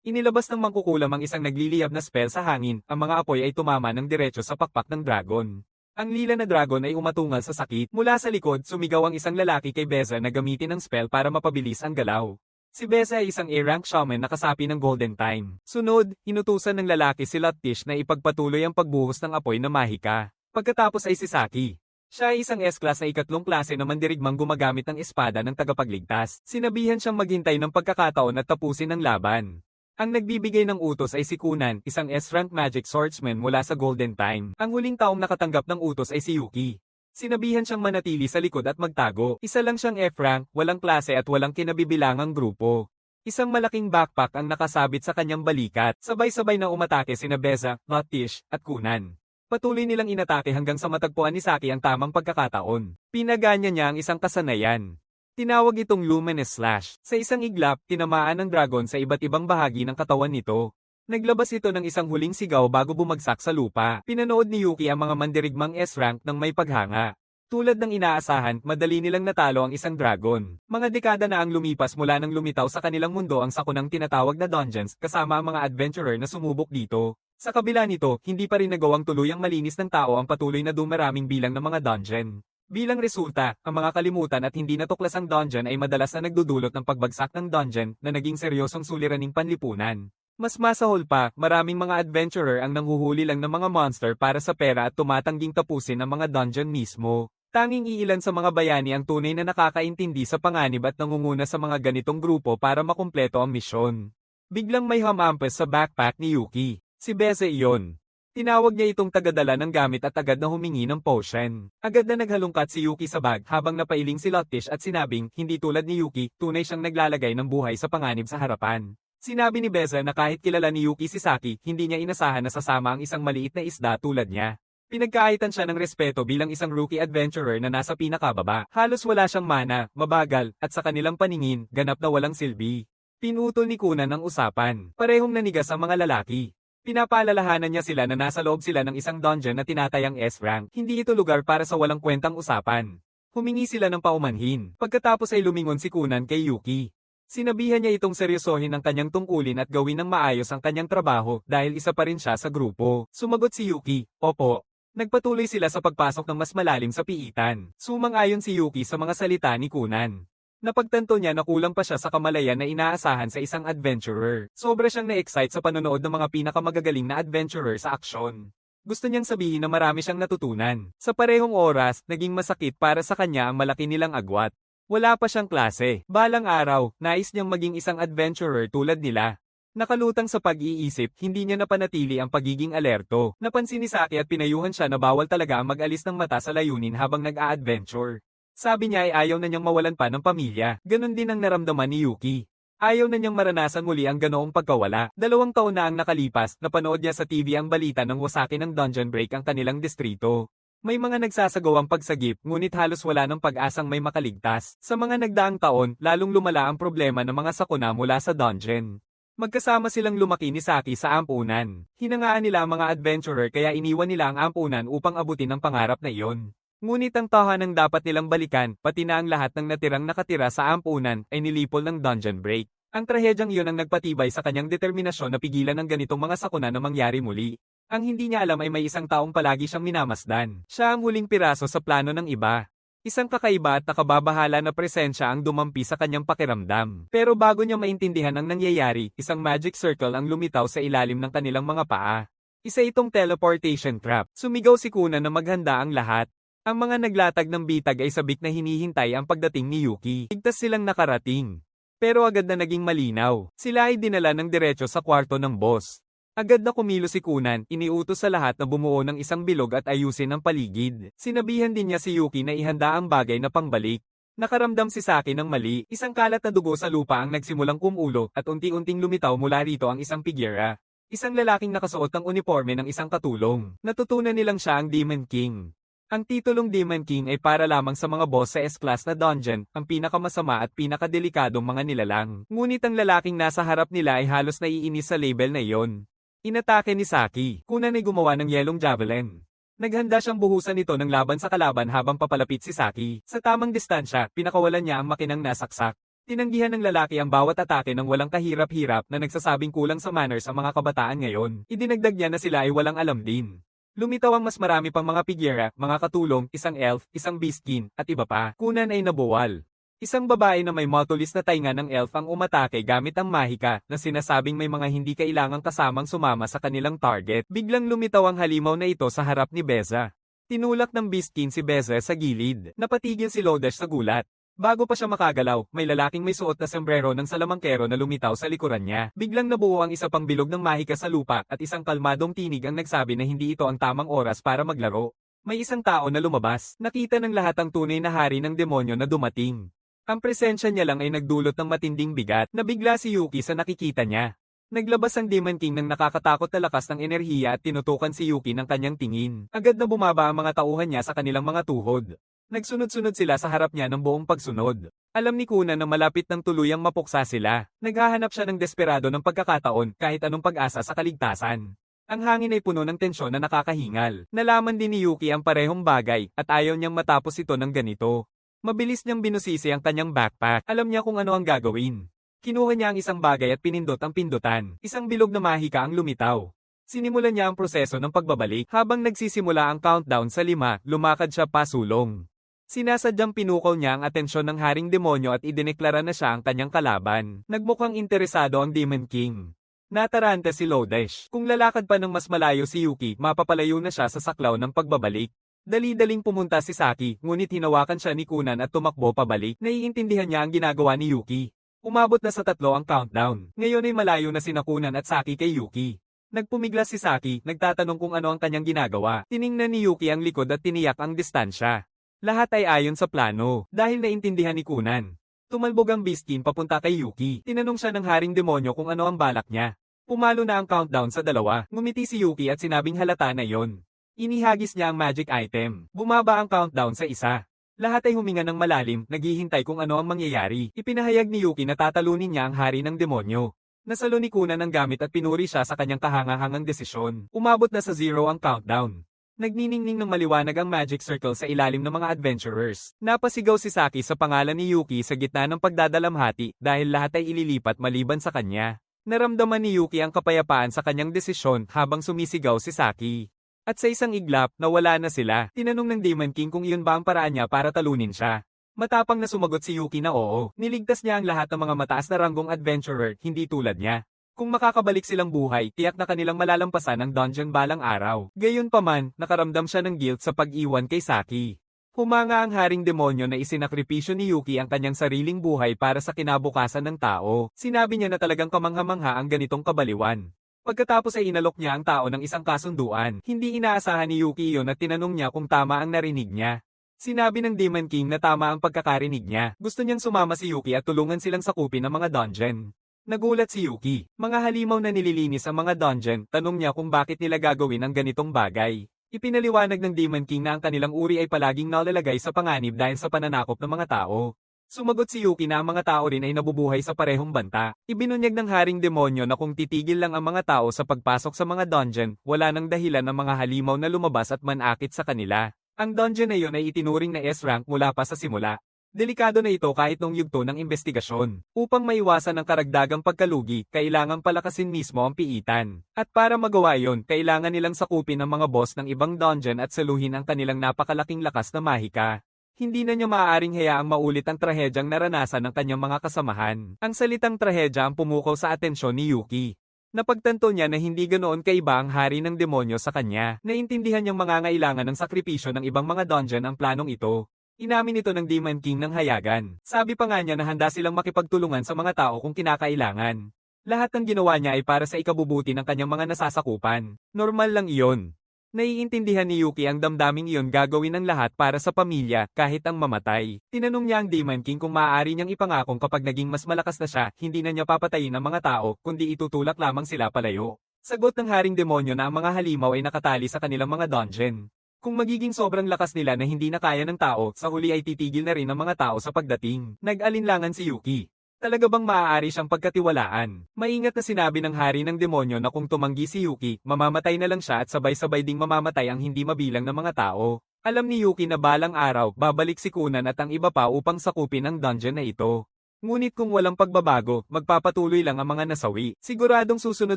Inilabas ng mangkukulam ang isang nagliliyab na spell sa hangin, ang mga apoy ay tumama ng diretso sa pakpak ng dragon. Ang lila na dragon ay umatungal sa sakit. Mula sa likod, sumigaw ang isang lalaki kay Beza na gamitin ang spell para mapabilis ang galaw. Si Beza ay isang A-rank shaman na kasapi ng Golden Time. Sunod, inutusan ng lalaki si Latish na ipagpatuloy ang pagbuhos ng apoy na mahika. Pagkatapos ay si Saki. Siya ay isang S-class na ikatlong klase na mandirigmang gumagamit ng espada ng tagapagligtas. Sinabihan siyang maghintay ng pagkakataon at tapusin ang laban. Ang nagbibigay ng utos ay si Kunan, isang S-rank magic swordsman mula sa Golden Time. Ang huling taong nakatanggap ng utos ay si Yuki. Sinabihan siyang manatili sa likod at magtago. Isa lang siyang F-rank, walang klase at walang kinabibilangang grupo. Isang malaking backpack ang nakasabit sa kanyang balikat. Sabay-sabay na umatake sina Beza, Latish, at Kunan. Patuloy nilang inatake hanggang sa matagpuan ni Saki ang tamang pagkakataon. Pinaganya niya ang isang kasanayan. Tinawag itong Luminous Slash. Sa isang iglap, tinamaan ng dragon sa iba't ibang bahagi ng katawan nito. Naglabas ito ng isang huling sigaw bago bumagsak sa lupa. Pinanood ni Yuki ang mga mandirigmang S-rank ng may paghanga. Tulad ng inaasahan, madali nilang natalo ang isang dragon. Mga dekada na ang lumipas mula nang lumitaw sa kanilang mundo ang sakunang tinatawag na dungeons kasama ang mga adventurer na sumubok dito. Sa kabila nito, hindi pa rin nagawang tuluyang malinis ng tao ang patuloy na dumaraming bilang ng mga dungeon. Bilang resulta, ang mga kalimutan at hindi natuklasang dungeon ay madalas na nagdudulot ng pagbagsak ng dungeon na naging seryosong suliraning panlipunan. Mas masahol pa, maraming mga adventurer ang nanghuhuli lang ng mga monster para sa pera at tumatangging tapusin ang mga dungeon mismo. Tanging iilan sa mga bayani ang tunay na nakakaintindi sa panganib at nangunguna sa mga ganitong grupo para makumpleto ang misyon. Biglang may humampas sa backpack ni Yuki. Si Beza iyon. Tinawag niya itong tagadala ng gamit at agad na humingi ng potion. Agad na naghalungkat si Yuki sa bag habang napailing si Latish at sinabing, hindi tulad ni Yuki, tunay siyang naglalagay ng buhay sa panganib sa harapan. Sinabi ni Beza na kahit kilala ni Yuki si Saki, hindi niya inasahan na sasama ang isang maliit na isda tulad niya. Pinagkaitan siya ng respeto bilang isang rookie adventurer na nasa pinakababa. Halos wala siyang mana, mabagal, at sa kanilang paningin, ganap na walang silbi. Pinutol ni Kunan ang usapan. Parehong nanigas ang mga lalaki. Pinapaalalahanan niya sila na nasa loob sila ng isang dungeon na tinatayang S-rank. Hindi ito lugar para sa walang kwentang usapan. Humingi sila ng paumanhin. Pagkatapos ay lumingon si Kunan kay Yuki. Sinabihan niya itong seryosohin ang kanyang tungkulin at gawin ng maayos ang kanyang trabaho dahil isa pa rin siya sa grupo. Sumagot si Yuki, opo. Nagpatuloy sila sa pagpasok ng mas malalim sa piitan. Sumang-ayon si Yuki sa mga salita ni Kunan. Napagtanto niya na kulang pa siya sa kamalayan na inaasahan sa isang adventurer. Sobra siyang na-excite sa panonood ng mga pinakamagagaling na adventurer sa aksyon. Gusto niyang sabihin na marami siyang natutunan. Sa parehong oras, naging masakit para sa kanya ang malaki nilang agwat. Wala pa siyang klase. Balang araw, nais niyang maging isang adventurer tulad nila. Nakalutang sa pag-iisip, hindi niya napanatili ang pagiging alerto. Napansin ni Saki at pinayuhan siya na bawal talaga ang mag-alis ng mata sa layunin habang nag-a-adventure. Sabi niya ay ayaw na niyang mawalan pa ng pamilya. Ganon din ang naramdaman ni Yuki. Ayaw na niyang maranasan muli ang ganoong pagkawala. 2 taon na ang nakalipas, napanood niya sa TV ang balita ng wasaki ng dungeon break ang kanilang distrito. May mga nagsasagawang pagsagip, ngunit halos wala ng pag-asang may makaligtas. Sa mga nagdaang taon, lalong lumala ang problema ng mga sakuna mula sa dungeon. Magkasama silang lumaki ni Saki sa ampunan. Hinangaan nila ang mga adventurer kaya iniwan nila ang ampunan upang abutin ang pangarap na iyon. Ngunit ang tahanang dapat nilang balikan, pati na ang lahat ng natirang nakatira sa ampunan, ay nilipol ng dungeon break. Ang trahedyang iyon ang nagpatibay sa kanyang determinasyon na pigilan ng ganitong mga sakuna na mangyari muli. Ang hindi niya alam ay may isang taong palagi siyang minamasdan. Siya ang huling piraso sa plano ng iba. Isang kakaiba at nakababahala na presensya ang dumampi sa kanyang pakiramdam. Pero bago niya maintindihan ang nangyayari, isang magic circle ang lumitaw sa ilalim ng kanilang mga paa. Isa itong teleportation trap. Sumigaw si Kunan na maghanda ang lahat. Ang mga naglatag ng bitag ay sabik na hinihintay ang pagdating ni Yuki. Ligtas silang nakarating. Pero agad na naging malinaw. Sila ay dinala ng diretso sa kwarto ng boss. Agad na kumilos si Kunan, iniutos sa lahat na bumuo ng isang bilog at ayusin ang paligid. Sinabihan din niya si Yuki na ihanda ang bagay na pangbalik. Nakaramdam si Saki ng mali, isang kalat na dugo sa lupa ang nagsimulang kumulo at unti-unting lumitaw mula rito ang isang pigira. Isang lalaking nakasuot ng uniforme ng isang katulong. Natutunan nilang siya ang Demon King. Ang titulong Demon King ay para lamang sa mga boss sa S-class na dungeon, ang pinakamasama at pinakadelikadong mga nilalang. Ngunit ang lalaking nasa harap nila ay halos naiinis sa label na iyon. Inatake ni Saki. Kunan ay gumawa ng yelong javelin. Naghanda siyang buhusan ito ng laban sa kalaban habang papalapit si Saki. Sa tamang distansya, pinakawalan niya ang makinang nasaksak. Tinanggihan ng lalaki ang bawat atake ng walang kahirap-hirap na nagsasabing kulang sa manners ang mga kabataan ngayon. Idinagdag niya na sila ay walang alam din. Lumitaw ang mas marami pang mga pigyera, mga katulong, isang elf, isang beastkin, at iba pa. Kunan ay nabuwal. Isang babae na may motolis na tainga ng elf ang umatake gamit ang mahika na sinasabing may mga hindi kailangang kasamang sumama sa kanilang target. Biglang lumitaw ang halimaw na ito sa harap ni Beza. Tinulak ng beastkin si Beza sa gilid. Napatigil si Lodash sa gulat. Bago pa siya makagalaw, may lalaking may suot na sombrero ng salamangkero na lumitaw sa likuran niya. Biglang nabuo ang isa pang bilog ng mahika sa lupa at isang kalmadong tinig ang nagsabi na hindi ito ang tamang oras para maglaro. May isang tao na lumabas. Nakita ng lahat ang tunay na hari ng demonyo na dumating. Ang presensya niya lang ay nagdulot ng matinding bigat. Nabigla si Yuki sa nakikita niya. Naglabas ang Demon King ng nakakatakot na lakas ng enerhiya at tinutukan si Yuki ng kanyang tingin. Agad na bumaba ang mga tauhan niya sa kanilang mga tuhod. Nagsunod-sunod sila sa harap niya ng buong pagsunod. Alam ni Kuna na malapit ng tuluyang mapuksa sila. Naghahanap siya ng desperado ng pagkakataon kahit anong pag-asa sa kaligtasan. Ang hangin ay puno ng tensyon na nakakahingal. Nalaman din ni Yuki ang parehong bagay at ayaw niyang matapos ito ng ganito. Mabilis niyang binusisi ang kanyang backpack. Alam niya kung ano ang gagawin. Kinuha niya ang isang bagay at pinindot ang pindutan. Isang bilog na mahika ang lumitaw. Sinimulan niya ang proseso ng pagbabalik. Habang nagsisimula ang countdown sa 5, lumakad siya pasulong. Sinasadyang pinukaw niya ang atensyon ng haring demonyo at idineklara na siya ang kanyang kalaban. Nagmukhang interesado ang Demon King. Nataranta si Lodash. Kung lalakad pa ng mas malayo si Yuki, mapapalayo na siya sa saklaw ng pagbabalik. Dali-daling pumunta si Saki, ngunit hinawakan siya ni Kunan at tumakbo pabalik. Naiintindihan niya ang ginagawa ni Yuki. Umabot na sa 3 ang countdown. Ngayon ay malayo na sina Kunan at Saki kay Yuki. Nagpumiglas si Saki, nagtatanong kung ano ang kanyang ginagawa. Tiningnan ni Yuki ang likod at tiniyak ang distansya. Lahat ay ayon sa plano, dahil naintindihan ni Kunan. Tumalbog ang beastkin papunta kay Yuki. Tinanong siya ng haring demonyo kung ano ang balak niya. Pumalo na ang countdown sa 2. Ngumiti si Yuki at sinabing halata na yon. Inihagis niya ang magic item. Bumaba ang countdown sa 1. Lahat ay huminga ng malalim, naghihintay kung ano ang mangyayari. Ipinahayag ni Yuki na tatalunin niya ang hari ng demonyo. Nasalo ni Kunan ang gamit at pinuri siya sa kanyang kahangahangang desisyon. Umabot na sa 0 ang countdown. Nagniningning ng maliwanag ang magic circle sa ilalim ng mga adventurers. Napasigaw si Saki sa pangalan ni Yuki sa gitna ng pagdadalamhati dahil lahat ay ililipat maliban sa kanya. Naramdaman ni Yuki ang kapayapaan sa kanyang desisyon habang sumisigaw si Saki. At sa isang iglap, nawala na sila. Tinanong ng Demon King kung iyon ba ang paraan niya para talunin siya. Matapang na sumagot si Yuki na oo. Niligtas niya ang lahat ng mga mataas na ranggong adventurer, hindi tulad niya. Kung makakabalik silang buhay, tiyak na kanilang malalampasan ang dungeon balang araw. Gayunpaman, nakaramdam siya ng guilt sa pag-iwan kay Saki. Humanga ang haring demonyo na isinakripisyo ni Yuki ang kanyang sariling buhay para sa kinabukasan ng tao. Sinabi niya na talagang kamangha-mangha ang ganitong kabaliwan. Pagkatapos ay inalok niya ang tao ng isang kasunduan. Hindi inaasahan ni Yuki iyon at tinanong niya kung tama ang narinig niya. Sinabi ng Demon King na tama ang pagkakarinig niya. Gusto niyang sumama si Yuki at tulungan silang sakupin ang mga dungeon. Nagulat si Yuki. Mga halimaw na nililinis ang mga dungeon, tanong niya kung bakit nila gagawin ang ganitong bagay. Ipinaliwanag ng Demon King na ang kanilang uri ay palaging nalalagay sa panganib dahil sa pananakop ng mga tao. Sumagot si Yuki na ang mga tao rin ay nabubuhay sa parehong banta. Ibinunyag ng haring demonyo na kung titigil lang ang mga tao sa pagpasok sa mga dungeon, wala nang dahilan ng mga halimaw na lumabas at manakit sa kanila. Ang dungeon na iyon ay itinuring na S-rank mula pa sa simula. Delikado na ito kahit nung yugto ng investigasyon. Upang maiwasan ang karagdagang pagkalugi, kailangang palakasin mismo ang piitan. At para magawa yon, kailangan nilang sakupin ang mga boss ng ibang dungeon at saluhin ang kanilang napakalaking lakas na mahika. Hindi na niya maaaring hayaang maulit ang trahedyang naranasan ng kanyang mga kasamahan. Ang salitang trahedya ang pumukaw sa atensyon ni Yuki. Napagtanto niya na hindi ganoon kaiba ang hari ng demonyo sa kanya. Naintindihan niyang mangangailangan ng sakripisyo ng ibang mga dungeon ang planong ito. Inamin ito ng Demon King ng hayagan. Sabi pa nga niya na handa silang makipagtulungan sa mga tao kung kinakailangan. Lahat ng ginawa niya ay para sa ikabubuti ng kanyang mga nasasakupan. Normal lang iyon. Naiintindihan ni Yuki ang damdaming iyon gagawin ng lahat para sa pamilya, kahit ang mamatay. Tinanong niya ang Demon King kung maaari niyang ipangakong kapag naging mas malakas na siya, hindi na niya papatayin ang mga tao, kundi itutulak lamang sila palayo. Sagot ng haring demonyo na ang mga halimaw ay nakatali sa kanilang mga dungeon. Kung magiging sobrang lakas nila na hindi na kaya ng tao, sa huli ay titigil na rin ang mga tao sa pagdating. Nag-alinlangan si Yuki. Talaga bang maaari siyang pagkatiwalaan? Maingat na sinabi ng hari ng demonyo na kung tumanggi si Yuki, mamamatay na lang siya at sabay-sabay ding mamamatay ang hindi mabilang na mga tao. Alam ni Yuki na balang araw, babalik si Kunan at ang iba pa upang sakupin ang dungeon na ito. Ngunit kung walang pagbabago, magpapatuloy lang ang mga nasawi. Siguradong susunod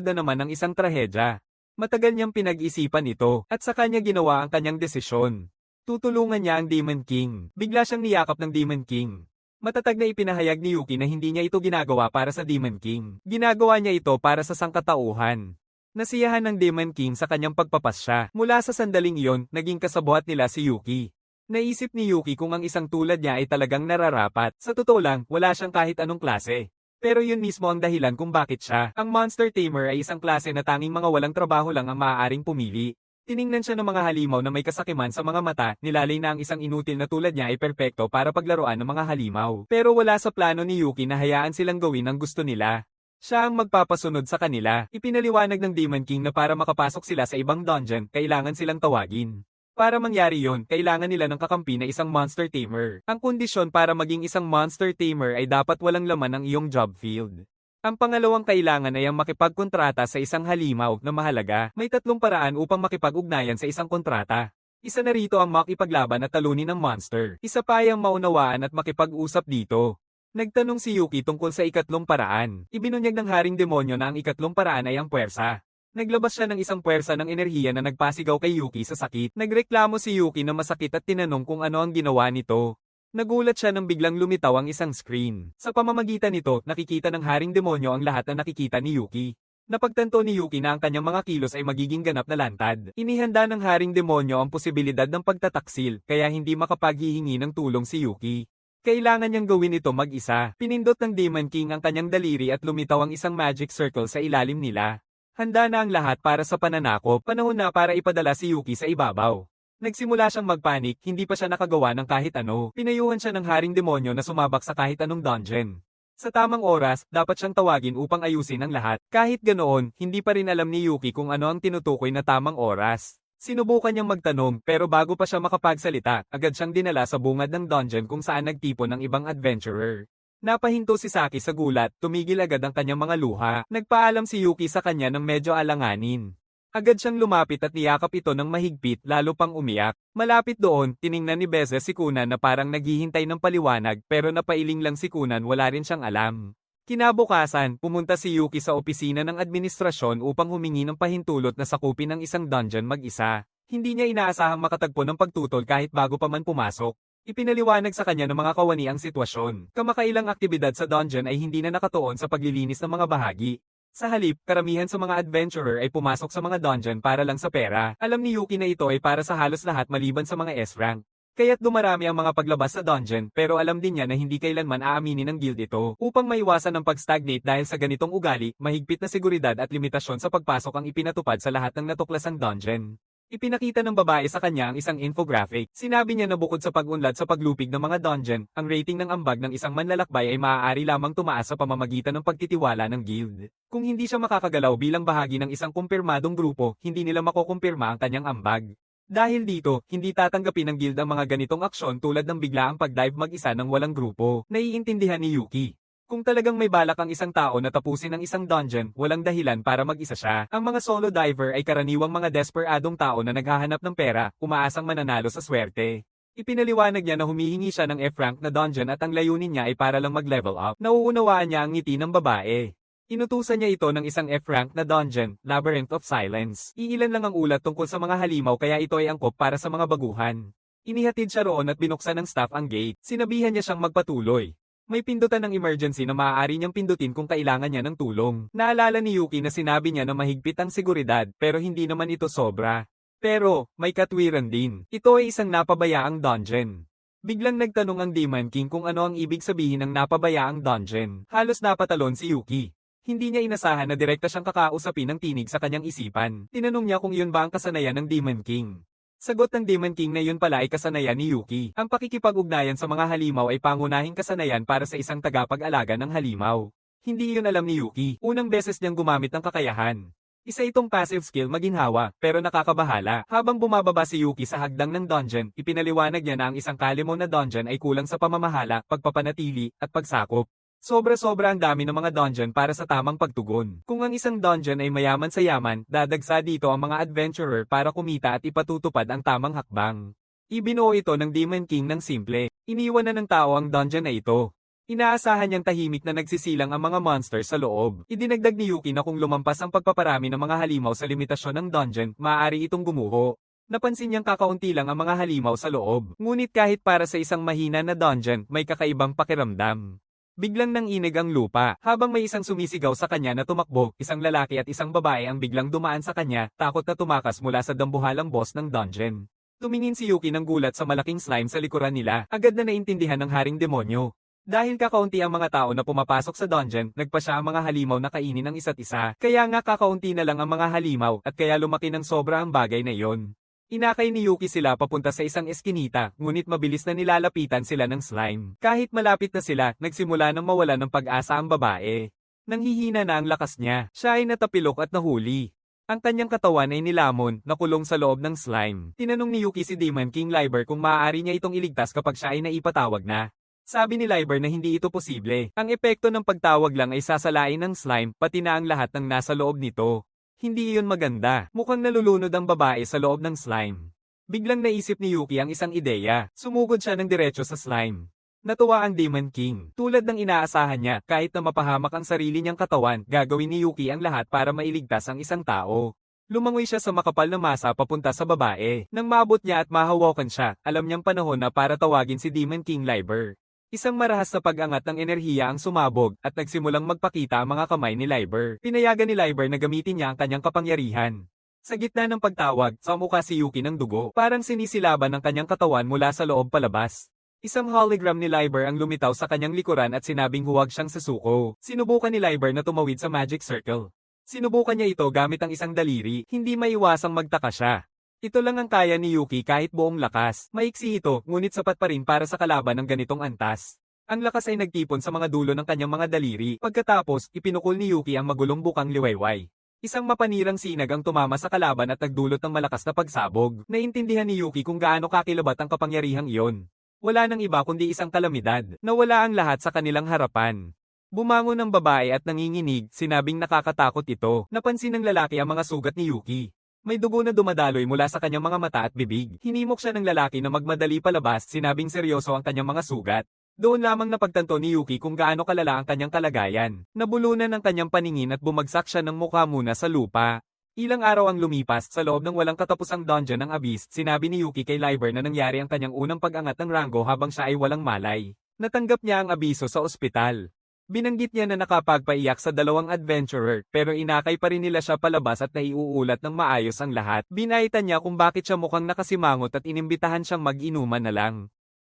na naman ang isang trahedya. Matagal niyang pinag-isipan ito, at sa kanya ginawa ang kanyang desisyon. Tutulungan niya ang Demon King. Bigla siyang niyakap ng Demon King. Matatag na ipinahayag ni Yuki na hindi niya ito ginagawa para sa Demon King. Ginagawa niya ito para sa sangkatauhan. Nasiyahan ng Demon King sa kanyang pagpapasya. Mula sa sandaling iyon, naging kasabuhat nila si Yuki. Naisip ni Yuki kung ang isang tulad niya ay talagang nararapat. Sa totoo lang, wala siyang kahit anong klase. Pero yun mismo ang dahilan kung bakit siya. Ang Monster Tamer ay isang klase na tanging mga walang trabaho lang ang maaaring pumili. Tiningnan siya ng mga halimaw na may kasakiman sa mga mata, nilalay na ang isang inutil na tulad niya ay perpekto para paglaruan ng mga halimaw. Pero wala sa plano ni Yuki na hayaan silang gawin ang gusto nila. Siya ang magpapasunod sa kanila. Ipinaliwanag ng Demon King na para makapasok sila sa ibang dungeon, kailangan silang tawagin. Para mangyari yon, kailangan nila ng kakampi na isang Monster Tamer. Ang kondisyon para maging isang Monster Tamer ay dapat walang laman ang iyong job field. Ang pangalawang kailangan ay ang makipagkontrata sa isang halimaw na mahalaga. May 3 paraan upang makipag-ugnayan sa isang kontrata. Isa na rito ang makipaglaban at talunin ng monster. Isa pa ay ang maunawaan at makipag-usap dito. Nagtanong si Yuki tungkol sa ikatlong paraan. Ibinunyag ng Haring Demonyo na ang ikatlong paraan ay ang puwersa. Naglabas siya ng isang puwersa ng enerhiya na nagpasigaw kay Yuki sa sakit. Nagreklamo si Yuki na masakit at tinanong kung ano ang ginawa nito. Nagulat siya nang biglang lumitaw ang isang screen. Sa pamamagitan nito, nakikita ng Haring Demonyo ang lahat na nakikita ni Yuki. Napagtanto ni Yuki na ang kanyang mga kilos ay magiging ganap na lantad. Inihanda ng Haring Demonyo ang posibilidad ng pagtataksil, kaya hindi makapaghihingi ng tulong si Yuki. Kailangan niyang gawin ito mag-isa. Pinindot ng Demon King ang kanyang daliri at lumitaw ang isang magic circle sa ilalim nila. Handa na ang lahat para sa pananakop. Panahon na para ipadala si Yuki sa ibabaw. Nagsimula siyang magpanik, hindi pa siya nakagawa ng kahit ano. Pinayuhan siya ng Haring Demonyo na sumabak sa kahit anong dungeon. Sa tamang oras, dapat siyang tawagin upang ayusin ang lahat. Kahit ganoon, hindi pa rin alam ni Yuki kung ano ang tinutukoy na tamang oras. Sinubukan niyang magtanong, pero bago pa siya makapagsalita, agad siyang dinala sa bungad ng dungeon kung saan nagtipon ng ibang adventurer. Napahinto si Saki sa gulat, tumigil agad ang kanyang mga luha. Nagpaalam si Yuki sa kanya ng medyo alanganin. Agad siyang lumapit at niyakap ito ng mahigpit, lalo pang umiyak. Malapit doon, tiningnan ni Beze si Kunan na parang naghihintay ng paliwanag, pero napailing lang si Kunan, wala rin siyang alam. Kinabukasan, pumunta si Yuki sa opisina ng administrasyon upang humingi ng pahintulot na sakupin ang isang dungeon mag-isa. Hindi niya inaasahang makatagpo ng pagtutol kahit bago pa man pumasok. Ipinaliwanag sa kanya ng mga kawani ang sitwasyon. Kamakailang aktibidad sa dungeon ay hindi na nakatuon sa paglilinis ng mga bahagi. Sa halip, karamihan sa mga adventurer ay pumasok sa mga dungeon para lang sa pera. Alam ni Yuki na ito ay para sa halos lahat maliban sa mga S-rank. Kaya't dumarami ang mga paglabas sa dungeon, pero alam din niya na hindi kailanman aaminin ng guild ito. Upang maiwasan ang pag-stagnate dahil sa ganitong ugali, mahigpit na seguridad at limitasyon sa pagpasok ang ipinatupad sa lahat ng natuklasang dungeon. Ipinakita ng babae sa kanya ang isang infographic. Sinabi niya na bukod sa pag-unlad sa paglupig ng mga dungeon, ang rating ng ambag ng isang manlalakbay ay maaari lamang tumaas sa pamamagitan ng pagtitiwala ng guild. Kung hindi siya makakagalaw bilang bahagi ng isang kumpirmadong grupo, hindi nila makukumpirma ang kanyang ambag. Dahil dito, hindi tatanggapin ng guild ang mga ganitong aksyon tulad ng biglaang pag-dive mag-isa ng walang grupo. Naiintindihan ni Yuki. Kung talagang may balak ang isang tao na tapusin ang isang dungeon, walang dahilan para mag-isa siya. Ang mga solo diver ay karaniwang mga desperadong tao na naghahanap ng pera, umaasang mananalo sa swerte. Ipinaliwanag niya na humihingi siya ng F-rank na dungeon at ang layunin niya ay para lang mag-level up. Nauunawaan niya ang ngiti ng babae. Inutusan niya ito ng isang F-rank na dungeon, Labyrinth of Silence. Iilan lang ang ulat tungkol sa mga halimaw kaya ito ay angkop para sa mga baguhan. Inihatid siya roon at binuksan ng staff ang gate. Sinabihan niya siyang magpatuloy. May pindutan ng emergency na maaari niyang pindutin kung kailangan niya ng tulong. Naalala ni Yuki na sinabi niya na mahigpit ang seguridad pero hindi naman ito sobra. Pero, may katwiran din. Ito ay isang napabayaang dungeon. Biglang nagtanong ang Demon King kung ano ang ibig sabihin ng napabayaang dungeon. Halos napatalon si Yuki. Hindi niya inasahan na direkta siyang kakausapin ng tinig sa kanyang isipan. Tinanong niya kung iyon ba ang kasanayan ng Demon King. Sagot ng Demon King na yun pala ay kasanayan ni Yuki. Ang pakikipag-ugnayan sa mga halimaw ay pangunahing kasanayan para sa isang tagapag-alaga ng halimaw. Hindi iyon alam ni Yuki. Unang beses niyang gumamit ng kakayahan. Isa itong passive skill maginhawa, pero nakakabahala. Habang bumababa si Yuki sa hagdang ng dungeon, ipinaliwanag niya na ang isang kalimo na dungeon ay kulang sa pamamahala, pagpapanatili, at pagsakop. Sobra-sobra ang dami ng mga dungeon para sa tamang pagtugon. Kung ang isang dungeon ay mayaman sa yaman, dadagsa dito ang mga adventurer para kumita at ipatutupad ang tamang hakbang. Ibinuo ito ng Demon King ng simple. Iniwan na ng tao ang dungeon na ito. Inaasahan niyang tahimik na nagsisilang ang mga monster sa loob. Idinagdag ni Yuki na kung lumampas ang pagpaparami ng mga halimaw sa limitasyon ng dungeon, maaari itong gumuho. Napansin niyang kakaunti lang ang mga halimaw sa loob. Ngunit kahit para sa isang mahina na dungeon, may kakaibang pakiramdam. Biglang nanginig ang lupa, habang may isang sumisigaw sa kanya na tumakbo, isang lalaki at isang babae ang biglang dumaan sa kanya, takot na tumakas mula sa dambuhalang boss ng dungeon. Tumingin si Yuki ng gulat sa malaking slime sa likuran nila, agad na naintindihan ng haring demonyo. Dahil kakaunti ang mga tao na pumapasok sa dungeon, nagpa siya ang mga halimaw na kainin ng isa't isa, kaya nga kakaunti na lang ang mga halimaw at kaya lumaki ng sobra ang bagay na iyon. Inakay ni Yuki sila papunta sa isang eskinita, ngunit mabilis na nilalapitan sila ng slime. Kahit malapit na sila, nagsimula ng mawala ng pag-asa ang babae. Nanghihina na ang lakas niya, siya ay natapilok at nahuli. Ang kanyang katawan ay nilamon, nakulong sa loob ng slime. Tinanong ni Yuki si Demon King Liber kung maaari niya itong iligtas kapag siya ay naipatawag na. Sabi ni Liber na hindi ito posible. Ang epekto ng pagtawag lang ay sasalain ng slime, pati na ang lahat ng nasa loob nito. Hindi iyon maganda. Mukhang nalulunod ang babae sa loob ng slime. Biglang naisip ni Yuki ang isang ideya. Sumugod siya ng diretso sa slime. Natuwa ang Demon King. Tulad ng inaasahan niya, kahit na mapahamak ang sarili niyang katawan, gagawin ni Yuki ang lahat para mailigtas ang isang tao. Lumangoy siya sa makapal na masa papunta sa babae. Nang maabot niya at mahawakan siya, alam niyang panahon na para tawagin si Demon King Liber. Isang marahas na pag-angat ng enerhiya ang sumabog at nagsimulang magpakita ang mga kamay ni Liber. Pinayagan ni Liber na gamitin niya ang kanyang kapangyarihan. Sa gitna ng pagtawag, sa mukha si Yuki ng dugo, parang sinisilaban ng kanyang katawan mula sa loob palabas. Isang hologram ni Liber ang lumitaw sa kanyang likuran at sinabing huwag siyang sasuko. Sinubukan ni Liber na tumawid sa magic circle. Sinubukan niya ito gamit ang isang daliri, hindi maiwasang magtaka siya. Ito lang ang kaya ni Yuki kahit buong lakas. Maiksi ito, ngunit sapat pa rin para sa kalaban ng ganitong antas. Ang lakas ay nagtipon sa mga dulo ng kanyang mga daliri. Pagkatapos, ipinukol ni Yuki ang magulong bukang liwayway. Isang mapanirang sinag ang tumama sa kalaban at nagdulot ng malakas na pagsabog. Naintindihan ni Yuki kung gaano kakilabat ang kapangyarihang iyon. Wala nang iba kundi isang kalamidad. Nawala ang lahat sa kanilang harapan. Bumangon ang babae at nanginginig, sinabing nakakatakot ito. Napansin ng lalaki ang mga sugat ni Yuki. May dugo na dumadaloy mula sa kanyang mga mata at bibig. Hinimok siya ng lalaki na magmadali palabas, sinabing seryoso ang kanyang mga sugat. Doon lamang napagtanto ni Yuki kung gaano kalala ang kanyang kalagayan. Nabulunan ang kanyang paningin at bumagsak siya ng mukha muna sa lupa. Ilang araw ang lumipas, sa loob ng walang katapusang dungeon ng Abyss, sinabi ni Yuki kay Liber na nangyari ang kanyang unang pag-angat ng ranggo habang siya ay walang malay. Natanggap niya ang abiso sa ospital. Binanggit niya na nakapagpaiyak sa dalawang adventurer, pero inakay pa rin nila siya palabas at naiuulat ng maayos ang lahat. Binaitan niya kung bakit siya mukhang nakasimangot at inimbitahan siyang mag-inuman na lang.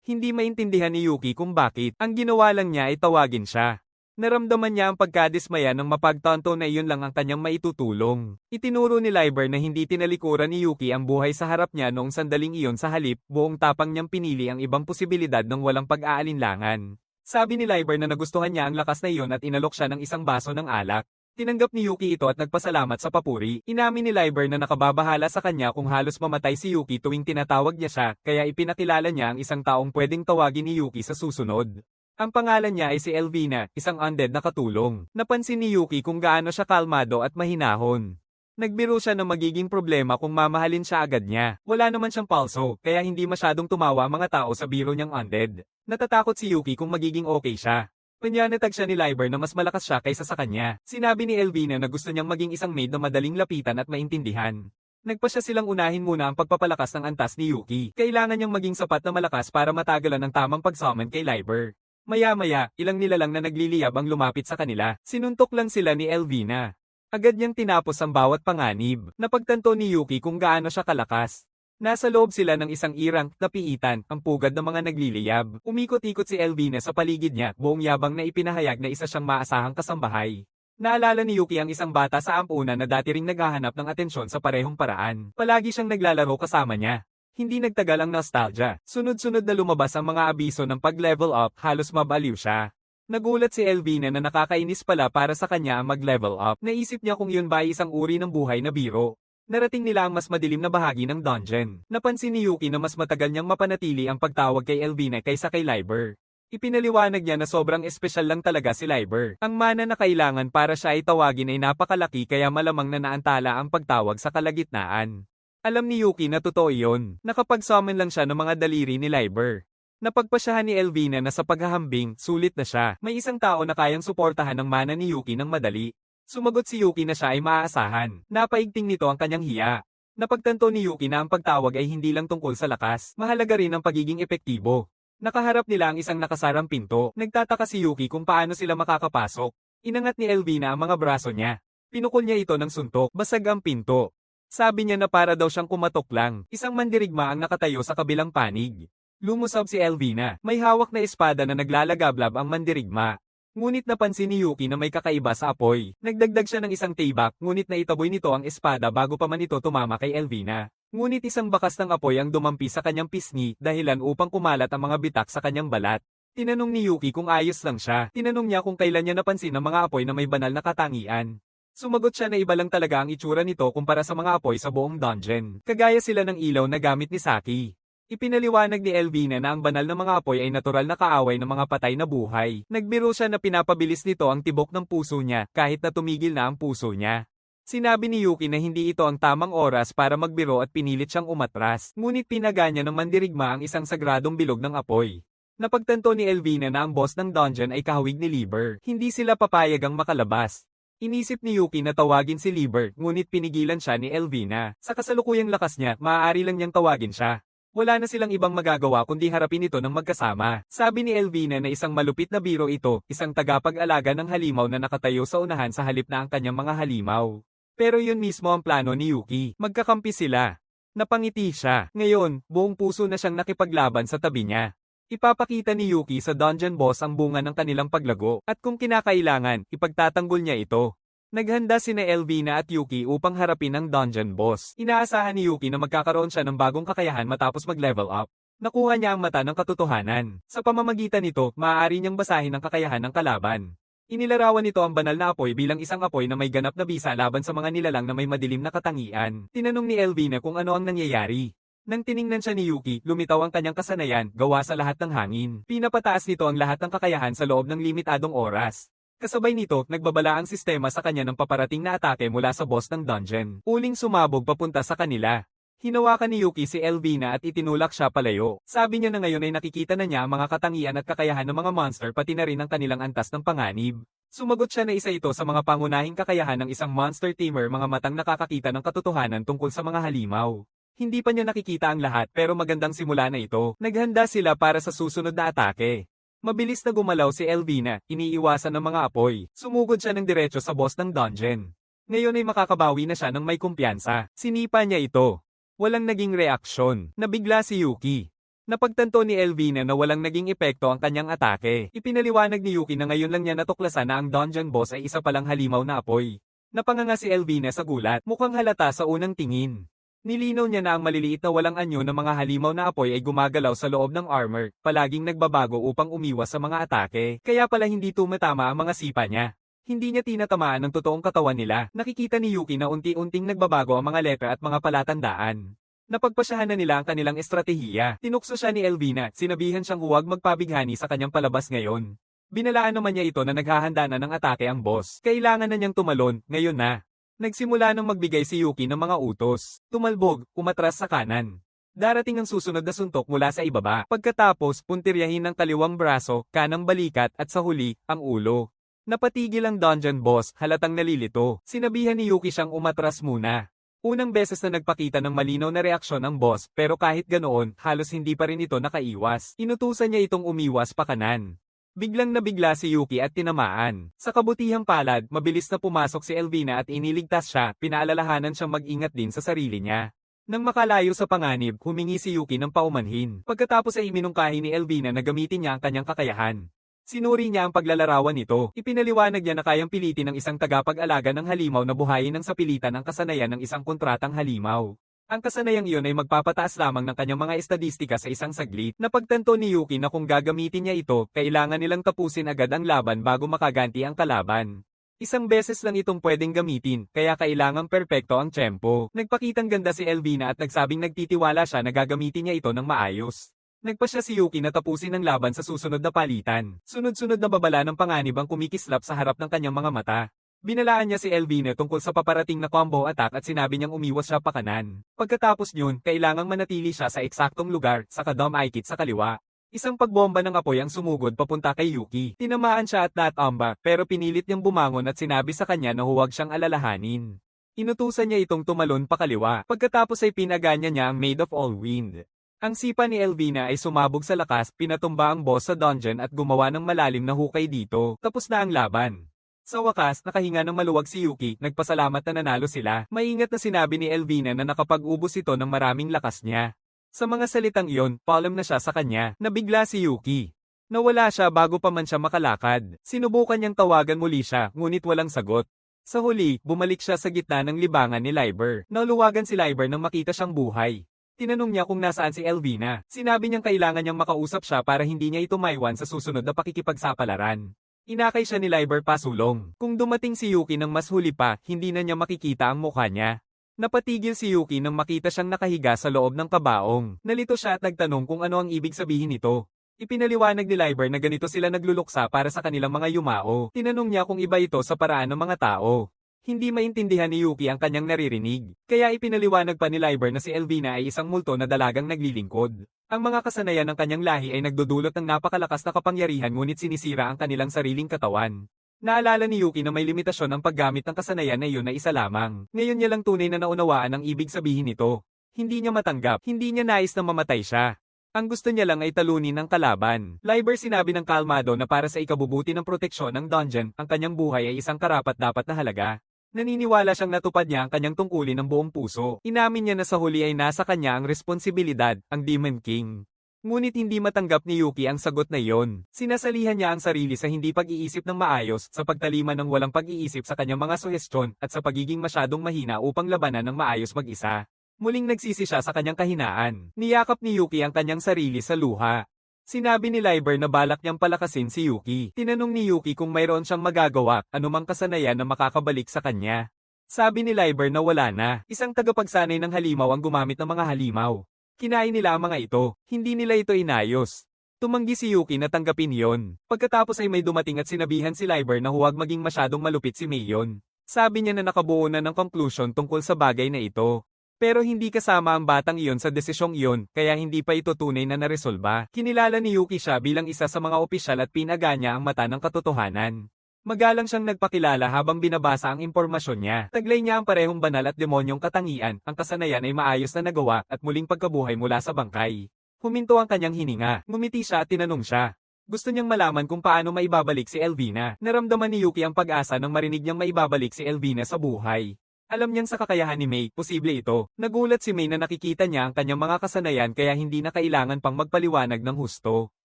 Hindi maintindihan ni Yuki kung bakit. Ang ginawa lang niya ay tawagin siya. Naramdaman niya ang pagkadismaya nang mapagtanto na iyon lang ang kanyang maitutulong. Itinuro ni Liber na hindi tinalikuran ni Yuki ang buhay sa harap niya noong sandaling iyon, sa halip, buong tapang niyang pinili ang ibang posibilidad ng walang pag-aalinlangan. Sabi ni Liber na nagustuhan niya ang lakas na iyon at inalok siya ng isang baso ng alak. Tinanggap ni Yuki ito at nagpasalamat sa papuri. Inamin ni Liber na nakababahala sa kanya kung halos mamatay si Yuki tuwing tinatawag niya siya, kaya ipinakilala niya ang isang taong pwedeng tawagin ni Yuki sa susunod. Ang pangalan niya ay si Elvina, isang undead na katulong. Napansin ni Yuki kung gaano siya kalmado at mahinahon. Nagbiro siya na magiging problema kung mamahalin siya agad niya. Wala naman siyang palso, kaya hindi masyadong tumawa ang mga tao sa biro niyang undead. Natatakot si Yuki kung magiging okay siya. Panyanatag siya ni Liber na mas malakas siya kaysa sa kanya. Sinabi ni Elvina na gusto niyang maging isang maid na madaling lapitan at maintindihan. Nagpasya silang unahin muna ang pagpapalakas ng antas ni Yuki. Kailangan niyang maging sapat na malakas para matagalan ng tamang pag-summon kay Liber. Maya-maya, ilang nilalang na nagliliyab ang lumapit sa kanila. Sinuntok lang sila ni Elvina. Agad niyang tinapos ang bawat panganib. Napagtanto ni Yuki kung gaano siya kalakas. Nasa loob sila ng isang irang, napiitan, ang pugad ng mga nagliliyab. Umikot-ikot si Elvina sa paligid niya, buong yabang na ipinahayag na isa siyang maasahang kasambahay. Naalala ni Yuki ang isang bata sa ampunan na dati ring naghahanap ng atensyon sa parehong paraan. Palagi siyang naglalaro kasama niya. Hindi nagtagal ang nostalgia. Sunod-sunod na lumabas ang mga abiso ng pag-level up, halos mabaliw siya. Nagulat si Elvina na nakakainis pala para sa kanya ang mag-level up. Naisip niya kung yun ba ay isang uri ng buhay na biro. Narating nila ang mas madilim na bahagi ng dungeon. Napansin ni Yuki na mas matagal niyang mapanatili ang pagtawag kay Elvina kaysa kay Liber. Ipinaliwanag niya na sobrang espesyal lang talaga si Liber. Ang mana na kailangan para siya ay tawagin ay napakalaki, kaya malamang na naantala ang pagtawag sa kalagitnaan. Alam ni Yuki na totoo iyon. Nakapag-summon lang siya ng mga daliri ni Liber. Napagpasyahan ni Elvina na sa paghahambing, sulit na siya. May isang tao na kayang suportahan ng mana ni Yuki ng madali. Sumagot si Yuki na siya ay maaasahan. Napaigting nito ang kanyang hiya. Napagtanto ni Yuki na ang pagtawag ay hindi lang tungkol sa lakas, mahalaga rin ang pagiging epektibo. Nakaharap nila ang isang nakasarang pinto. Nagtataka si Yuki kung paano sila makakapasok. Inangat ni Elvina ang mga braso niya. Pinukol niya ito ng suntok, basag ang pinto. Sabi niya na para daw siyang kumatok lang. Isang mandirigma ang nakatayo sa kabilang panig. Lumusab si Elvina. May hawak na espada na naglalagablab ang mandirigma. Ngunit napansin ni Yuki na may kakaiba sa apoy. Nagdagdag siya ng isang tibak, ngunit naitaboy nito ang espada bago pa man ito tumama kay Elvina. Ngunit isang bakas ng apoy ang dumampi sa kanyang pisngi, dahilan upang kumalat ang mga bitak sa kanyang balat. Tinanong ni Yuki kung ayos lang siya. Tinanong niya kung kailan niya napansin ang mga apoy na may banal na katangian. Sumagot siya na iba lang talaga ang itsura nito kumpara sa mga apoy sa buong dungeon. Kagaya sila ng ilaw na gamit ni Saki. Ipinaliwanag ni Elvina na ang banal na mga apoy ay natural na kaaway ng mga patay na buhay. Nagbiro siya na pinapabilis nito ang tibok ng puso niya kahit na tumigil na ang puso niya. Sinabi ni Yuki na hindi ito ang tamang oras para magbiro at pinilit siyang umatras. Ngunit pinaganya ng mandirigma ang isang sagradong bilog ng apoy. Napagtanto ni Elvina na ang boss ng dungeon ay kahawig ni Liber. Hindi sila papayagang makalabas. Inisip ni Yuki na tawagin si Liber, ngunit pinigilan siya ni Elvina. Sa kasalukuyang lakas niya, maaari lang niyang tawagin siya. Wala na silang ibang magagawa kundi harapin ito ng magkasama. Sabi ni Elvina na isang malupit na biro ito, isang tagapag-alaga ng halimaw na nakatayo sa unahan sa halip na ang kanyang mga halimaw. Pero yun mismo ang plano ni Yuki. Magkakampi sila. Napangiti siya. Ngayon, buong puso na siyang nakipaglaban sa tabi niya. Ipapakita ni Yuki sa dungeon boss ang bunga ng kanilang paglago, at kung kinakailangan, ipagtatanggol niya ito. Naghanda sina Elvina at Yuki upang harapin ang dungeon boss. Inaasahan ni Yuki na magkakaroon siya ng bagong kakayahan matapos mag-level up. Nakuha niya ang mata ng katotohanan. Sa pamamagitan nito, maaari niyang basahin ang kakayahan ng kalaban. Inilarawan nito ang banal na apoy bilang isang apoy na may ganap na bisa laban sa mga nilalang na may madilim na katangian. Tinanong ni Elvina kung ano ang nangyayari. Nang tiningnan siya ni Yuki, lumitaw ang kanyang kasanayan, gawa sa lahat ng hangin. Pinapataas nito ang lahat ng kakayahan sa loob ng limitadong oras. Kasabay nito, nagbabala ang sistema sa kanya ng paparating na atake mula sa boss ng dungeon. Uling sumabog papunta sa kanila. Hinawakan ni Yuki si Elvina at itinulak siya palayo. Sabi niya na ngayon ay nakikita na niya ang mga katangian at kakayahan ng mga monster pati na rin ang kanilang antas ng panganib. Sumagot siya na isa ito sa mga pangunahing kakayahan ng isang monster tamer, mga matang nakakakita ng katotohanan tungkol sa mga halimaw. Hindi pa niya nakikita ang lahat pero magandang simula na ito. Naghanda sila para sa susunod na atake. Mabilis na gumalaw si Elvina, iniiwasan ng mga apoy. Sumugod siya ng diretso sa boss ng dungeon. Ngayon ay makakabawi na siya ng may kumpiyansa. Sinipa niya ito. Walang naging reaksyon. Nabigla si Yuki. Napagtanto ni Elvina na walang naging epekto ang kanyang atake. Ipinaliwanag ni Yuki na ngayon lang niya natuklasan na ang dungeon boss ay isa palang halimaw na apoy. Napanganga si Elvina sa gulat. Mukhang halata sa unang tingin. Nilinaw niya na ang maliliit na walang anyo ng mga halimaw na apoy ay gumagalaw sa loob ng armor, palaging nagbabago upang umiwas sa mga atake, kaya pala hindi tumatama ang mga sipa niya. Hindi niya tinatamaan ng totoong katawan nila. Nakikita ni Yuki na unti-unting nagbabago ang mga letra at mga palatandaan. Napagpasyahan na nila ang kanilang estratehiya. Tinukso siya ni Elvina, sinabihan siyang huwag magpabighani sa kanyang palabas ngayon. Binalaan naman niya ito na naghahanda na ng atake ang boss. Kailangan na niyang tumalon, ngayon na. Nagsimula nang magbigay si Yuki ng mga utos. Tumalbog, umatras sa kanan. Darating ang susunod na suntok mula sa ibaba. Pagkatapos, puntiryahin ng kaliwang braso, kanang balikat at sa huli, ang ulo. Napatigil ang dungeon boss, halatang nalilito. Sinabihan ni Yuki siyang umatras muna. Unang beses na nagpakita ng malinaw na reaksyon ang boss, pero kahit ganoon, halos hindi pa rin ito nakaiwas. Inutusan niya itong umiwas pa kanan. Biglang nabigla si Yuki at tinamaan. Sa kabutihang palad, mabilis na pumasok si Elvina at iniligtas siya, pinaalalahanan siyang mag-ingat din sa sarili niya. Nang makalayo sa panganib, humingi si Yuki ng paumanhin. Pagkatapos ay iminungkahi ni Elvina na gamitin niya ang kanyang kakayahan. Sinuri niya ang paglalarawan nito. Ipinaliwanag niya na kayang pilitin ng isang tagapag-alaga ng halimaw na buhayin ng sapilitan ang kasanayan ng isang kontratang halimaw. Ang kasanayang iyon ay magpapataas lamang ng kanyang mga estadistika sa isang saglit. Napagtanto ni Yuki na kung gagamitin niya ito, kailangan nilang tapusin agad ang laban bago makaganti ang kalaban. Isang beses lang itong pwedeng gamitin, kaya kailangang perpekto ang tiyempo. Nagpakitang ganda si Elvina at nagsabing nagtitiwala siya na gagamitin niya ito ng maayos. Nagpasya si Yuki na tapusin ang laban sa susunod na palitan. Sunod-sunod na babala ng panganib ang kumikislap sa harap ng kanyang mga mata. Binalaan niya si Elvina tungkol sa paparating na combo attack at sinabi niyang umiwas siya pa kanan. Pagkatapos niyon, kailangang manatili siya sa eksaktong lugar, sa kadam aikit sa kaliwa. Isang pagbomba ng apoy ang sumugod papunta kay Yuki. Tinamaan siya at natumba, pero pinilit niyang bumangon at sinabi sa kanya na huwag siyang alalahanin. Inutusan niya itong tumalon pakaliwa. Pagkatapos ay pinaganya niya ang Maid of All Wind. Ang sipa ni Elvina ay sumabog sa lakas, pinatumba ang boss sa dungeon at gumawa ng malalim na hukay dito. Tapos na ang laban. Sa wakas, nakahinga ng maluwag si Yuki, nagpasalamat na nanalo sila. Maingat na sinabi ni Elvina na nakapag-ubos ito ng maraming lakas niya. Sa mga salitang iyon, paalam na siya sa kanya. Nabigla si Yuki. Nawala siya bago pa man siya makalakad. Sinubukan niyang tawagan muli siya, ngunit walang sagot. Sa huli, bumalik siya sa gitna ng libangan ni Liber. Naluwagan si Liber nang makita siyang buhay. Tinanong niya kung nasaan si Elvina. Sinabi niyang kailangan niyang makausap siya para hindi niya ito maiwan sa susunod na pakikipagsapalaran. Inakay siya ni Liber pasulong. Kung dumating si Yuki nang mas huli pa, hindi na niya makikita ang mukha niya. Napatigil si Yuki nang makita siyang nakahiga sa loob ng kabaong. Nalito siya at nagtanong kung ano ang ibig sabihin nito. Ipinaliwanag ni Liber na ganito sila nagluluksa para sa kanilang mga yumao. Tinanong niya kung iba ito sa paraan ng mga tao. Hindi maintindihan ni Yuki ang kanyang naririnig. Kaya ipinaliwanag pa ni Liber na si Elvina ay isang multo na dalagang naglilingkod. Ang mga kasanayan ng kanyang lahi ay nagdudulot ng napakalakas na kapangyarihan ngunit sinisira ang kanilang sariling katawan. Naalala ni Yuki na may limitasyon ang paggamit ng kasanayan na iyon na isa lamang. Ngayon niya lang tunay na naunawaan ang ibig sabihin nito. Hindi niya matanggap, hindi niya nais na mamatay siya. Ang gusto niya lang ay talunin ang kalaban. Liber sinabi ng kalmado na para sa ikabubuti ng proteksyon ng dungeon, ang kanyang buhay ay isang karapat-dapat na halaga. Naniniwala siyang natupad niya ang kanyang tungkulin ng buong puso. Inamin niya na sa huli ay nasa kanya ang responsibilidad, ang Demon King. Ngunit hindi matanggap ni Yuki ang sagot na iyon. Sinasalihan niya ang sarili sa hindi pag-iisip ng maayos, sa pagtalima ng walang pag-iisip sa kanyang mga suhestyon, at sa pagiging masyadong mahina upang labanan ng maayos mag-isa. Muling nagsisi siya sa kanyang kahinaan. Niyakap ni Yuki ang kanyang sarili sa luha. Sinabi ni Liber na balak niyang palakasin si Yuki. Tinanong ni Yuki kung mayroon siyang magagawa, anumang kasanayan na makakabalik sa kanya. Sabi ni Liber na wala na. Isang tagapagsanay ng halimaw ang gumamit ng mga halimaw. Kinain nila ang mga ito, hindi nila ito inayos. Tumanggi si Yuki na tanggapin yon. Pagkatapos ay may dumating at sinabihan si Liber na huwag maging masyadong malupit si Mayon. Sabi niya na nakabuo na ng conclusion tungkol sa bagay na ito. Pero hindi kasama ang batang iyon sa desisyong iyon, kaya hindi pa ito tunay na naresolba. Kinilala ni Yuki siya bilang isa sa mga opisyal at pinaga niya ang mata ng katotohanan. Magalang siyang nagpakilala habang binabasa ang impormasyon niya. Taglay niya ang parehong banal at demonyong katangian, ang kasanayan ay maayos na nagawa at muling pagkabuhay mula sa bangkay. Huminto ang kanyang hininga, ngumiti siya at tinanong siya. Gusto niyang malaman kung paano maibabalik si Elvina. Naramdaman ni Yuki ang pag-asa nang marinig niyang maibabalik si Elvina sa buhay. Alam niyang sa kakayahan ni May, posible ito. Nagulat si May na nakikita niya ang kanyang mga kasanayan kaya hindi na kailangan pang magpaliwanag ng husto.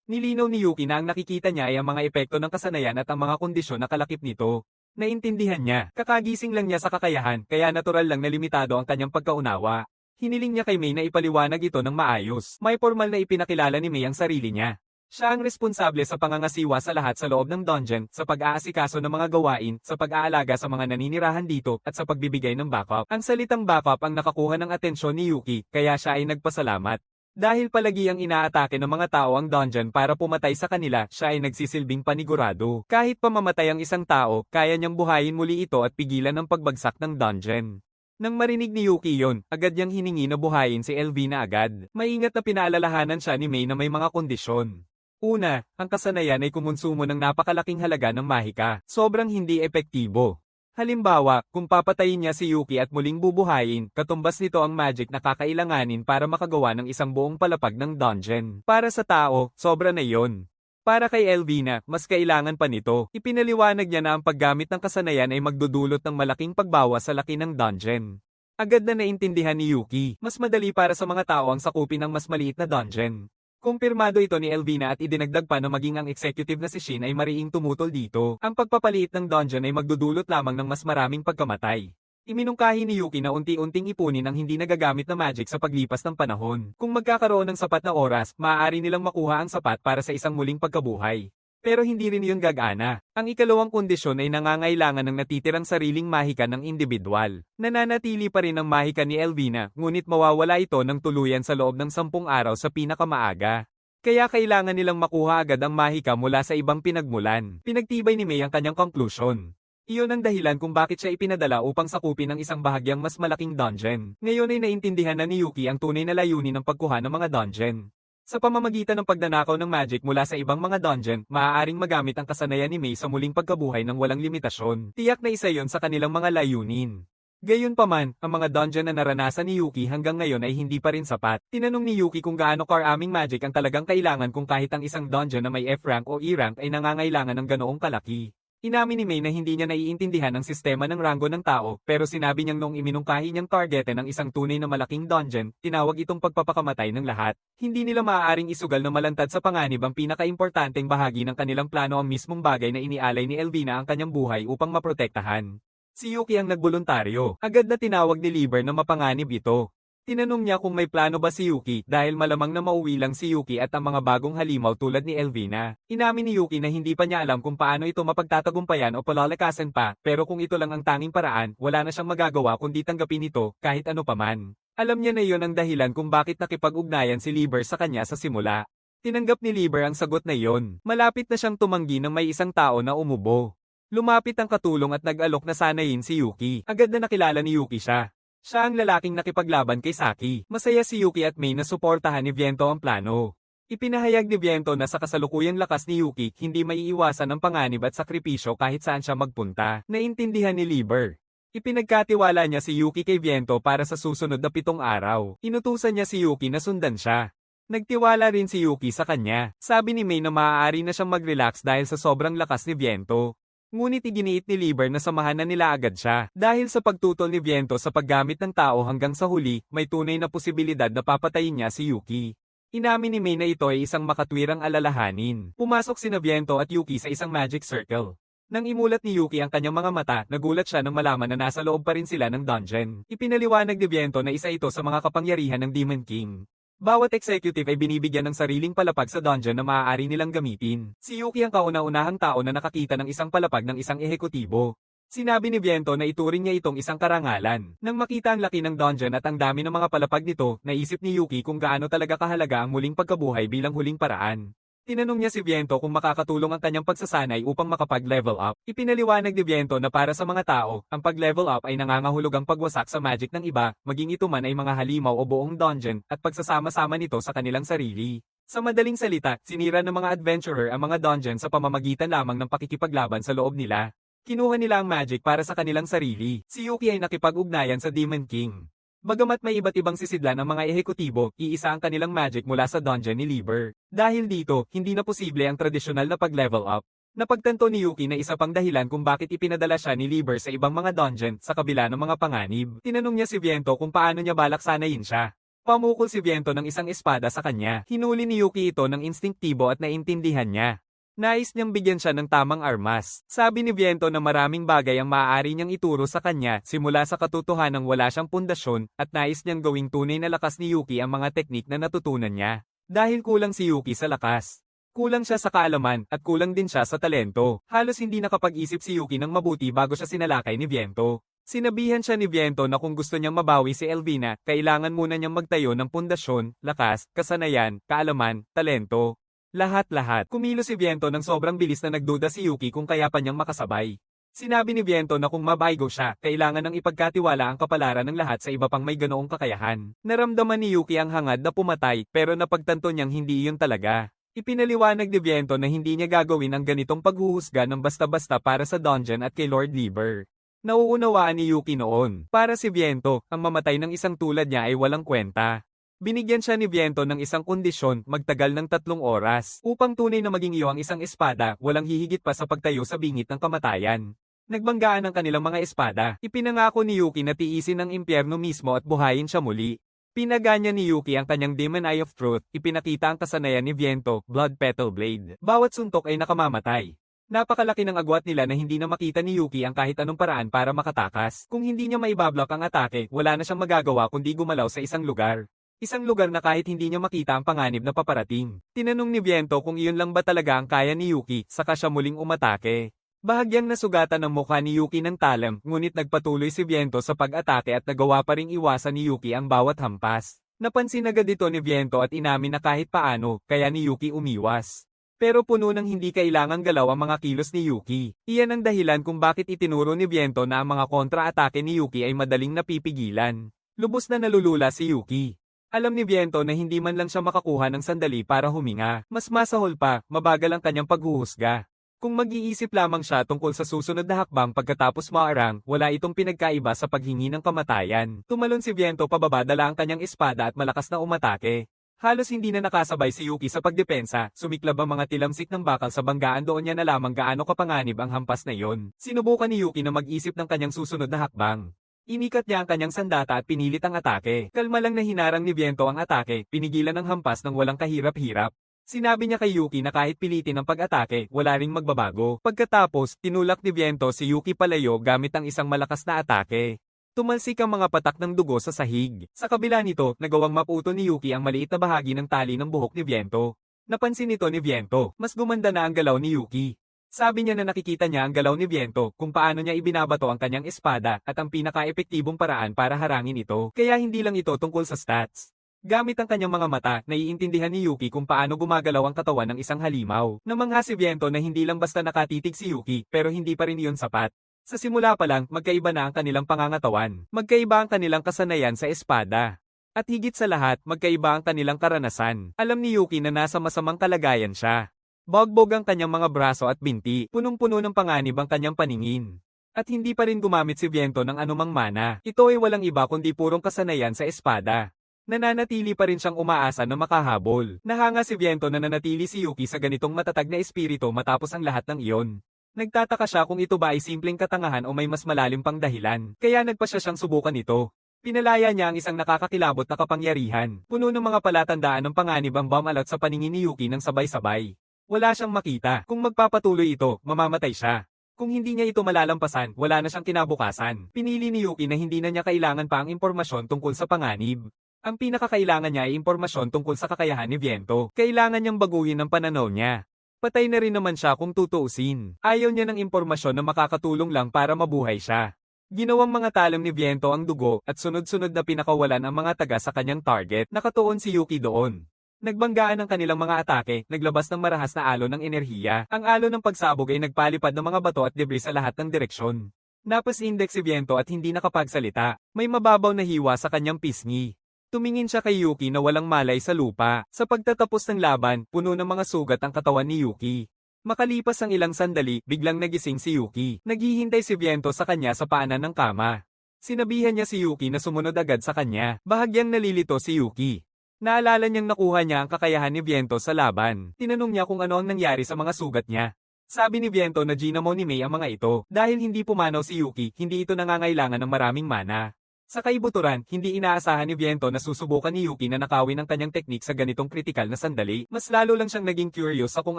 Nilinaw ni Yuki na ang nakikita niya ay ang mga epekto ng kasanayan at ang mga kondisyon na kalakip nito. Naintindihan niya, kakagising lang niya sa kakayahan, kaya natural lang na limitado ang kanyang pagkaunawa. Hiniling niya kay May na ipaliwanag ito ng maayos. May formal na ipinakilala ni May ang sarili niya. Siya ang responsable sa pangangasiwa sa lahat sa loob ng dungeon, sa pag-aasikaso ng mga gawain, sa pag-aalaga sa mga naninirahan dito, at sa pagbibigay ng backup. Ang salitang backup ang nakakuha ng atensyon ni Yuki, kaya siya ay nagpasalamat. Dahil palagi ang inaatake ng mga tao ang dungeon para pumatay sa kanila, siya ay nagsisilbing panigurado. Kahit pamamatay ang isang tao, kaya niyang buhayin muli ito at pigilan ang pagbagsak ng dungeon. Nang marinig ni Yuki yon, agad niyang hiningi na buhayin si Elvina agad. Maingat na pinaalalahanan siya ni May na may mga kondisyon. Una, ang kasanayan ay kumonsumo ng napakalaking halaga ng mahika. Sobrang hindi epektibo. Halimbawa, kung papatayin niya si Yuki at muling bubuhayin, katumbas nito ang magic na kakailanganin para makagawa ng isang buong palapag ng dungeon. Para sa tao, sobra na yon. Para kay Elvina, mas kailangan pa nito. Ipinaliwanag niya na ang paggamit ng kasanayan ay magdudulot ng malaking pagbawas sa laki ng dungeon. Agad na naintindihan ni Yuki, mas madali para sa mga tao ang sakupin ng mas maliit na dungeon. Kumpirmado ito ni Elvina at idinagdag pa na maging ang executive na si Shin ay mariing tumutol dito. Ang pagpapaliit ng dungeon ay magdudulot lamang ng mas maraming pagkamatay. Iminungkahi ni Yuki na unti-unting ipunin ang hindi nagagamit na magic sa paglipas ng panahon. Kung magkakaroon ng sapat na oras, maaari nilang makuha ang sapat para sa isang muling pagkabuhay. Pero hindi rin yun gagana. Ang ikalawang kondisyon ay nangangailangan ng natitirang sariling mahika ng individual. Nananatili pa rin ang mahika ni Elvina, ngunit mawawala ito ng tuluyan sa loob ng 10 araw sa pinakamaaga. Kaya kailangan nilang makuha agad ang mahika mula sa ibang pinagmulan. Pinagtibay ni May ang kanyang conclusion. Iyon ang dahilan kung bakit siya ipinadala upang sakupin ang isang bahagyang mas malaking dungeon. Ngayon ay naintindihan na ni Yuki ang tunay na layunin ng pagkuha ng mga dungeon. Sa pamamagitan ng pagnanakaw ng magic mula sa ibang mga dungeon, maaaring magamit ang kasanayan ni Mei sa muling pagkabuhay ng walang limitasyon. Tiyak na isa yon sa kanilang mga layunin. Gayunpaman, ang mga dungeon na naranasan ni Yuki hanggang ngayon ay hindi pa rin sapat. Tinanong ni Yuki kung gaano karaming magic ang talagang kailangan kung kahit ang isang dungeon na may F rank o E rank ay nangangailangan ng ganoong kalaki. Inamin ni Mei na hindi niya naiintindihan ang sistema ng ranggo ng tao, pero sinabi niyang noong iminungkahi niyang targetin ang isang tunay na malaking dungeon, tinawag itong pagpapakamatay ng lahat. Hindi nila maaaring isugal na malantad sa panganib ang pinakaimportanteng bahagi ng kanilang plano, ang mismong bagay na inialay ni Elvina ang kanyang buhay upang maprotektahan. Si Yuki ang nagboluntaryo. Agad na tinawag ni Lieber na mapanganib ito. Tinanong niya kung may plano ba si Yuki dahil malamang na mauwi lang si Yuki at ang mga bagong halimaw tulad ni Elvina. Inamin ni Yuki na hindi pa niya alam kung paano ito mapagtatagumpayan o palalakasan pa, pero kung ito lang ang tanging paraan, wala na siyang magagawa kundi tanggapin ito kahit ano paman. Alam niya na iyon ang dahilan kung bakit nakipag-ugnayan si Lieber sa kanya sa simula. Tinanggap ni Lieber ang sagot na iyon. Malapit na siyang tumanggi nang may isang tao na umubo. Lumapit ang katulong at nag-alok na sanayin si Yuki. Agad na nakilala ni Yuki siya. Siya ang lalaking nakipaglaban kay Saki. Masaya si Yuki at Mei na suportahan ni Viento ang plano. Ipinahayag ni Viento na sa kasalukuyang lakas ni Yuki, hindi maiiwasan ang panganib at sakripisyo kahit saan siya magpunta. Naintindihan ni Lieber. Ipinagkatiwala niya si Yuki kay Viento para sa susunod na 7 araw. Inutusan niya si Yuki na sundan siya. Nagtiwala rin si Yuki sa kanya. Sabi ni Mei na maaari na siyang mag-relax dahil sa sobrang lakas ni Viento. Ngunit iginiit ni Lieber na samahan na nila agad siya. Dahil sa pagtutol ni Viento sa paggamit ng tao hanggang sa huli, may tunay na posibilidad na papatayin niya si Yuki. Inamin ni Mei na ito ay isang makatwirang alalahanin. Pumasok sina Viento at Yuki sa isang magic circle. Nang imulat ni Yuki ang kanyang mga mata, nagulat siya nang malaman na nasa loob pa rin sila ng dungeon. Ipinaliwanag ni Viento na isa ito sa mga kapangyarihan ng Demon King. Bawat executive ay binibigyan ng sariling palapag sa dungeon na maaari nilang gamitin. Si Yuki ang kauna-unahang tao na nakakita ng isang palapag ng isang ehekutibo. Sinabi ni Viento na ituring niya itong isang karangalan. Nang makita ang laki ng dungeon at ang dami ng mga palapag nito, naisip ni Yuki kung gaano talaga kahalaga ang muling pagkabuhay bilang huling paraan. Tinanong niya si Viento kung makakatulong ang kanyang pagsasanay upang makapag-level up. Ipinaliwanag ni Viento na para sa mga tao, ang pag-level up ay nangangahulugang pagwasak sa magic ng iba, maging ito man ay mga halimaw o buong dungeon, at pagsasama-sama nito sa kanilang sarili. Sa madaling salita, sinira ng mga adventurer ang mga dungeon sa pamamagitan lamang ng pakikipaglaban sa loob nila. Kinuha nila ang magic para sa kanilang sarili. Si Yuki ay nakipag-ugnayan sa Demon King. Bagamat may iba't ibang sisidlan ang mga ehekutibo, iisa ang kanilang magic mula sa dungeon ni Lieber. Dahil dito, hindi na posible ang tradisyonal na pag-level up. Napagtanto ni Yuki na isa pang dahilan kung bakit ipinadala siya ni Lieber sa ibang mga dungeon sa kabila ng mga panganib. Tinanong niya si Viento kung paano niya balak sanayin siya. Pamukol si Viento ng isang espada sa kanya. Hinuli ni Yuki ito ng instinktibo at naintindihan niya. Nais niyang bigyan siya ng tamang armas. Sabi ni Viento na maraming bagay ang maaari niyang ituro sa kanya simula sa katotohanang wala siyang pundasyon at nais niyang gawing tunay na lakas ni Yuki ang mga teknik na natutunan niya. Dahil kulang si Yuki sa lakas. Kulang siya sa kaalaman at kulang din siya sa talento. Halos hindi nakapag-isip si Yuki ng mabuti bago siya sinalakay ni Viento. Sinabihan siya ni Viento na kung gusto niyang mabawi si Elvina, kailangan muna niyang magtayo ng pundasyon, lakas, kasanayan, kaalaman, talento. Lahat-lahat. Kumilos si Viento ng sobrang bilis na nagduda si Yuki kung kaya pa niyang makasabay. Sinabi ni Viento na kung mabaigo siya, kailangan ng ipagkatiwala ang kapalaran ng lahat sa iba pang may ganoong kakayahan. Naramdaman ni Yuki ang hangad na pumatay, pero napagtanto niyang hindi iyon talaga. Ipinaliwanag ni Viento na hindi niya gagawin ang ganitong paghuhusga ng basta-basta para sa dungeon at kay Lord Lieber. Nauunawaan ni Yuki noon. Para si Viento, ang mamatay ng isang tulad niya ay walang kwenta. Binigyan siya ni Viento ng isang kondisyon, magtagal ng 3 oras. Upang tunay na maging iyo ang isang espada, walang hihigit pa sa pagtayo sa bingit ng kamatayan. Nagbanggaan ang kanilang mga espada. Ipinangako ni Yuki na tiisin ang impyerno mismo at buhayin siya muli. Pinaganya ni Yuki ang kanyang Demon Eye of Truth, ipinakita ang kasanayan ni Viento, Blood Petal Blade. Bawat suntok ay nakamamatay. Napakalaki ng agwat nila na hindi na makita ni Yuki ang kahit anong paraan para makatakas. Kung hindi niya maibablock ang atake, wala na siyang magagawa kundi gumalaw sa isang lugar. Isang lugar na kahit hindi niya makita ang panganib na paparating. Tinanong ni Viento kung iyon lang ba talaga ang kaya ni Yuki, saka siya muling umatake. Bahagyang nasugatan ang mukha ni Yuki ng talam, ngunit nagpatuloy si Viento sa pag-atake at nagawa pa ring iwasan ni Yuki ang bawat hampas. Napansin agad ito ni Viento at inamin na kahit paano, kaya ni Yuki umiwas. Pero puno ng hindi kailangang galaw ang mga kilos ni Yuki. Iyan ang dahilan kung bakit itinuro ni Viento na ang mga kontra-atake ni Yuki ay madaling napipigilan. Lubos na nalulula si Yuki. Alam ni Viento na hindi man lang siya makakuha ng sandali para huminga. Mas masahol pa, mabagal ang kanyang paghuhusga. Kung mag-iisip lamang siya tungkol sa susunod na hakbang pagkatapos maarang, wala itong pinagkaiba sa paghingi ng kamatayan. Tumalon si Viento pababa, dala ang kanyang espada at malakas na umatake. Halos hindi na nakasabay si Yuki sa pagdepensa, sumiklab ang mga tilamsik ng bakal sa banggaan, doon niya nalaman gaano kapanganib ang hampas na iyon. Sinubukan ni Yuki na mag-isip ng kanyang susunod na hakbang. Inikat niya ang kanyang sandata at pinilit ang atake. Kalma lang na hinarang ni Viento ang atake, pinigilan ang hampas ng walang kahirap-hirap. Sinabi niya kay Yuki na kahit pilitin ang pag-atake, wala ring magbabago. Pagkatapos, tinulak ni Viento si Yuki palayo gamit ang isang malakas na atake. Tumalsik ang mga patak ng dugo sa sahig. Sa kabila nito, nagawang maputol ni Yuki ang maliit na bahagi ng tali ng buhok ni Viento. Napansin nito ni Viento, mas gumanda na ang galaw ni Yuki. Sabi niya na nakikita niya ang galaw ni Viento, kung paano niya ibinabato ang kanyang espada, at ang pinaka-epektibong paraan para harangin ito. Kaya hindi lang ito tungkol sa stats. Gamit ang kanyang mga mata, naiintindihan ni Yuki kung paano gumagalaw ang katawan ng isang halimaw. Namangha si Viento na hindi lang basta nakatitig si Yuki, pero hindi pa rin iyon sapat. Sa simula pa lang, magkaiba na ang kanilang pangangatawan. Magkaiba ang kanilang kasanayan sa espada. At higit sa lahat, magkaiba ang kanilang karanasan. Alam ni Yuki na nasa masamang kalagayan siya. Bogbog ang kanyang mga braso at binti, punong-puno ng panganib ang kanyang paningin. At hindi pa rin gumamit si Viento ng anumang mana. Ito ay walang iba kundi purong kasanayan sa espada. Nananatili pa rin siyang umaasa na makahabol. Nahanga si Viento na nanatili si Yuki sa ganitong matatag na espiritu matapos ang lahat ng iyon. Nagtataka siya kung ito ba ay simpleng katangahan o may mas malalim pang dahilan, kaya nagpa siya siyang subukan ito. Pinalaya niya ang isang nakakakilabot na kapangyarihan. Puno ng mga palatandaan ng panganib ang bumalot sa paningin ni Yuki ng sabay-sabay. Wala siyang makita. Kung magpapatuloy ito, mamamatay siya. Kung hindi niya ito malalampasan, wala na siyang kinabukasan. Pinili ni Yuki na hindi na niya kailangan pa ang impormasyon tungkol sa panganib. Ang pinakakailangan niya ay impormasyon tungkol sa kakayahan ni Viento. Kailangan niyang baguhin ang pananaw niya. Patay na rin naman siya kung tutuusin. Ayaw niya ng impormasyon na makakatulong lang para mabuhay siya. Ginawang mga talam ni Viento ang dugo at sunod-sunod na pinakawalan ang mga taga sa kanyang target. Nakatuon si Yuki doon. Nagbanggaan ang kanilang mga atake, naglabas ng marahas na alon ng enerhiya. Ang alon ng pagsabog ay nagpalipad ng mga bato at debris sa lahat ng direksyon. Napas-index si Viento at hindi nakapagsalita. May mababaw na hiwa sa kanyang pisngi. Tumingin siya kay Yuki na walang malay sa lupa. Sa pagtatapos ng laban, puno ng mga sugat ang katawan ni Yuki. Makalipas ang ilang sandali, biglang nagising si Yuki. Naghihintay si Viento sa kanya sa paanan ng kama. Sinabihan niya si Yuki na sumunod agad sa kanya. Bahagyang nalilito si Yuki. Naalala niyang nakuha niya ang kakayahan ni Viento sa laban. Tinanong niya kung ano ang nangyari sa mga sugat niya. Sabi ni Viento na ginamo ni Mei ang mga ito. Dahil hindi pumanaw si Yuki, hindi ito nangangailangan ng maraming mana. Sa kaibuturan, hindi inaasahan ni Viento na susubukan ni Yuki na nakawin ang kanyang teknik sa ganitong kritikal na sandali. Mas lalo lang siyang naging curious sa kung